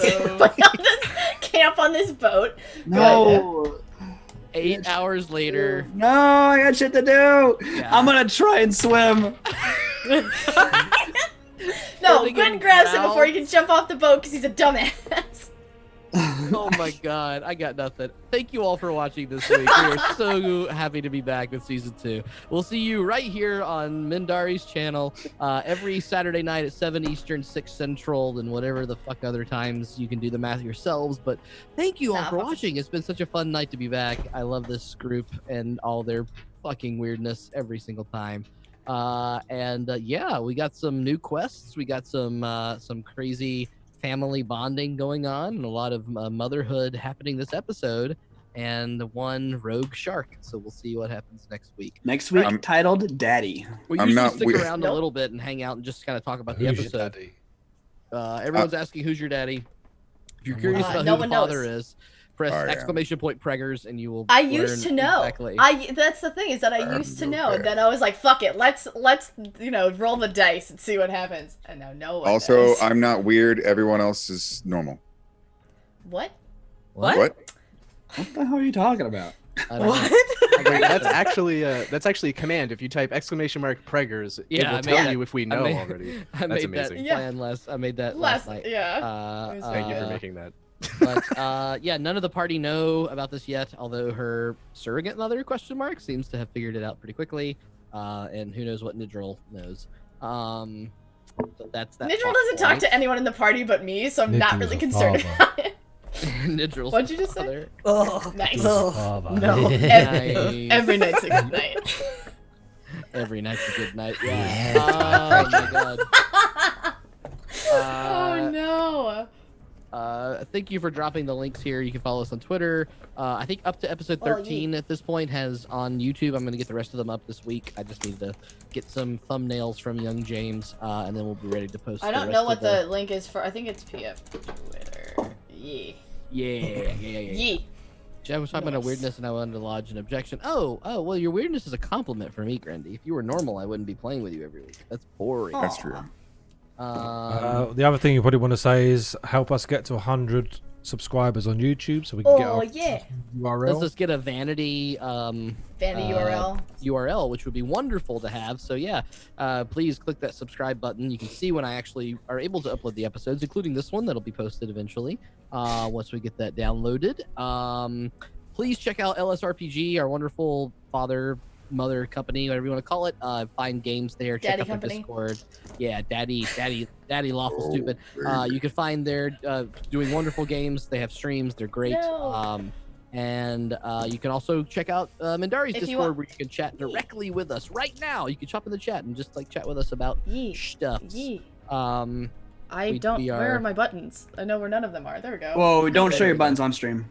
camp on this boat. No. 8 hours later. No, I got shit to do. Yeah. I'm gonna try and swim. No, Finnegan Gwen grabs him growls. before he can jump off the boat because he's a dumbass. Oh my god, I got nothing. Thank you all for watching this week. We are so happy to be back with season 2. We'll see you right here on Mindari's channel every Saturday night at 7 Eastern, 6 Central, and whatever the fuck other times. You can do the math yourselves. But thank you all for watching. It's been such a fun night to be back. I love this group and all their fucking weirdness every single time. Yeah, we got some new quests. We got some crazy family bonding going on, and a lot of motherhood happening this episode, and one rogue shark. So we'll see what happens next week. Next week, titled Daddy. We usually stick around a little bit and hang out and just kind of talk about the episode. Everyone's asking who's your daddy. If you're curious about who the father is, press exclamation point preggers and you will. I used to know. Exactly. That's the thing, is that I used to know, and then I was like, "Fuck it, let's roll the dice and see what happens." And now no one Also, knows. I'm not weird. Everyone else is normal. What? What? What the hell are you talking about? What? Wait, that's actually a command. If you type !preggers, it will tell you if we know already. That's amazing. I made that last night. Yeah. Thank you for making that. But yeah, none of the party know about this yet, although her surrogate mother seems to have figured it out pretty quickly, and who knows what Nidril knows. So that's that. Nidril doesn't talk to anyone in the party but me, so I'm not really concerned about it. Nidril's What'd you just say? Oh, nice. No. Every night's a good night. Every night's a good night. Yeah. Oh my god. Oh no. Thank you for dropping the links here. You can follow us on Twitter. I think up to episode 13 at this point has on YouTube. I'm going to get the rest of them up this week. I just need to get some thumbnails from young James, and then we'll be ready to post. I don't know what the link is for. I think it's PF Twitter. Yeah. Jeff was talking about weirdness, and I wanted to lodge an objection. Oh, well, your weirdness is a compliment for me, Grendy. If you were normal, I wouldn't be playing with you every week. That's boring. That's true. The other thing you probably want to say is help us get to 100 subscribers on YouTube so we can get our URL. Let's just get a vanity URL, which would be wonderful to have. So yeah, please click that subscribe button. You can see when I actually are able to upload the episodes, including this one that'll be posted eventually once we get that downloaded. Please check out LSRPG, our wonderful mother company, whatever you want to call it. Find games there. Check out their Discord. Yeah, daddy Lawful Stupid. You can find they're doing wonderful games. They have streams. They're great. And you can also check out Mindari's Discord, where you can chat directly with us right now. You can jump in the chat and just chat with us about stuff. Where are my buttons? I know where none of them are. There we go. Whoa, don't show your buttons on stream.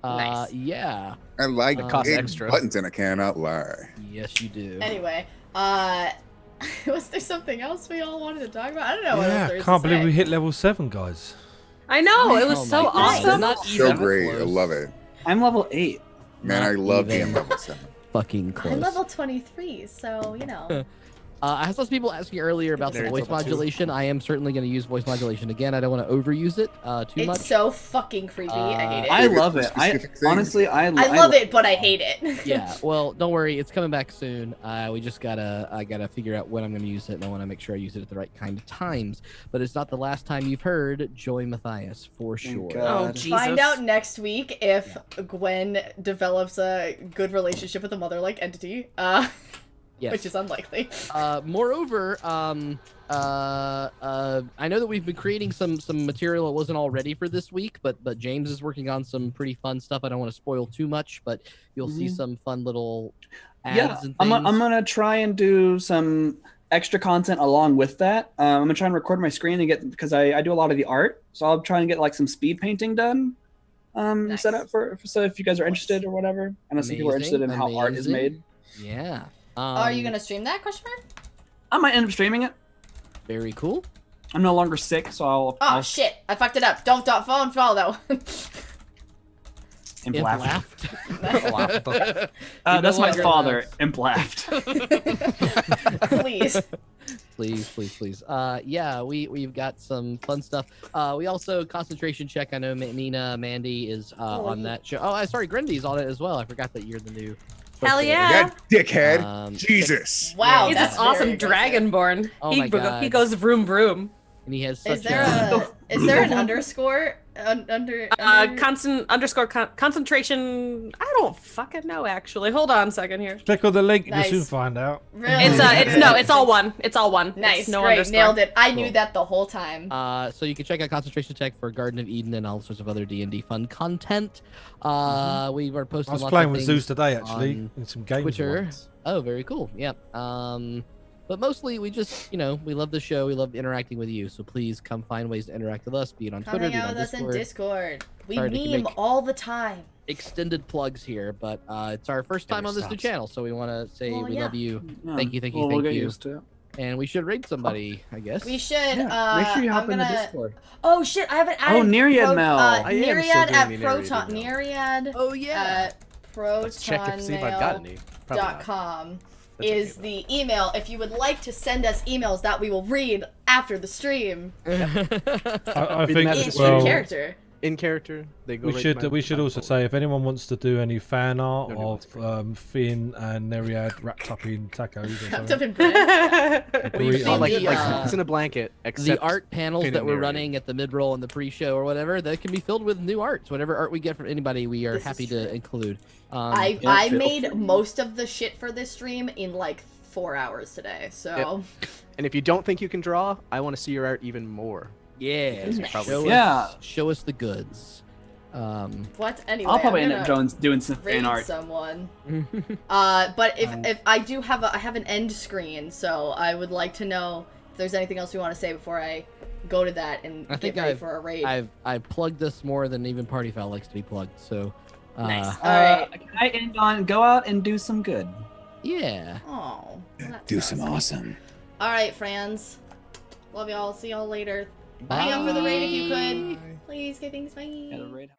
Nice. Yeah. I like cost big extra buttons and I cannot lie. Yes, you do. Anyway, was there something else we all wanted to talk about? I don't know what else there is can't to believe say. we hit level 7, guys. I know, it was so awesome. Not So even great. close. I love it. I'm level 8. Man, I love being level 7. Fucking close. I'm level 23, so you know. I had some people asking earlier about the voice modulation. I am certainly going to use voice modulation again. I don't want to overuse it too much. It's so fucking creepy. I hate it. I love it. I love it, but I hate it. Yeah, well, don't worry. It's coming back soon. I gotta figure out when I'm going to use it, and I want to make sure I use it at the right kind of times. But it's not the last time you've heard Joy Matthias, for sure. Oh, Jesus. Find out next week if Gwen develops a good relationship with a mother-like entity. Yes. Which is unlikely. Moreover, I know that we've been creating some material that wasn't all ready for this week, but James is working on some pretty fun stuff. I don't want to spoil too much, but you'll see some fun little ads and things. I'm gonna try and do some extra content along with that. I'm gonna try and record my screen and because I do a lot of the art, so I'll try and get like some speed painting done. Set up so if you guys are interested or whatever. I know some people are interested in how art is made. Yeah. Are you gonna stream that? Question mark? I might end up streaming it. Very cool. I'm no longer sick, so I'll. Shit! I fucked it up. Don't phone follow that one. Imp laughed. That's That's my father. Imp laughed. Please. Please. Yeah, we've got some fun stuff. We also concentration check. I know Meena, Mandy is on that show. Oh, sorry, Grendy's on it as well. I forgot that you're the new. Hell yeah. That dickhead. Jesus. Wow. He's this awesome dragonborn. Oh my God. He goes vroom vroom. And he has such Is there an underscore concentration. I don't fucking know actually. Hold on a second here. Click on the link, Nice. you'll soon find out. Really? It's all one. It's all one. Nice, It's no great, underscore. nailed it. I knew Cool. that the whole time. So you can check out Concentration Check for Garden of Eden and all sorts of other D&D fun content. We are posting I was lots playing of with things Zeus today, actually, on in some games. Twitter. once. Oh, very cool. Yeah. But mostly we just, we love the show. We love interacting with you. So please come find ways to interact with us, be it on Come Twitter, hang be it out on with us in Discord. Discord. We Sorry to meme make- all the time. Extended plugs here, but it's our first time Never on this new stops. channel, so we want to say Well, we yeah. love you. Yeah. Thank you, thank you, Well, thank we'll get you. used to it. And we should raid somebody, I guess. We should. Yeah, make sure you hop I'm in the gonna... Discord. Oh shit! I haven't added. Neriad Mel. I am still Neriad doing at the Neriad Proton. email. Neriad. Oh yeah. Let's check if see if I've got any. Probably not. .com That's is okay, the email. If you would like to send us emails that we will read after the stream I Read think, that in well, character. In character, they go. we right should to my we should also folder. say if anyone wants to do any fan art No, no, of Finn and Neriad wrapped up in tacos or Wrapped up something. in bread. We've Burritos. seen like the, it's in a blanket. the Except art panels Finn that and we're Neriad. running at the mid-roll and the pre-show or whatever, that can be filled with new arts. Whatever art we get from anybody, we are This is happy true. to include. I feel made free. most of the shit for this stream in like 4 hours today. So And if you don't think you can draw, I want to see your art even more. Yeah, Because you probably show can. us, show us the goods. what? Anyway, I'll probably I'm end up gonna doing some raid fan art. someone. But if I do have I have an end screen, so I would like to know if there's anything else you want to say before I go to that and I think get ready for a raid. I've plugged this more than even Party Foul likes to be plugged. So, Nice. All right. Can I end on go out and do some good? Yeah. Oh, that's Do some awesome. awesome. All right, friends. Love y'all. See y'all later. Hang out for the raid if you could. Please. Okay, thanks. Bye. Yeah, the raid-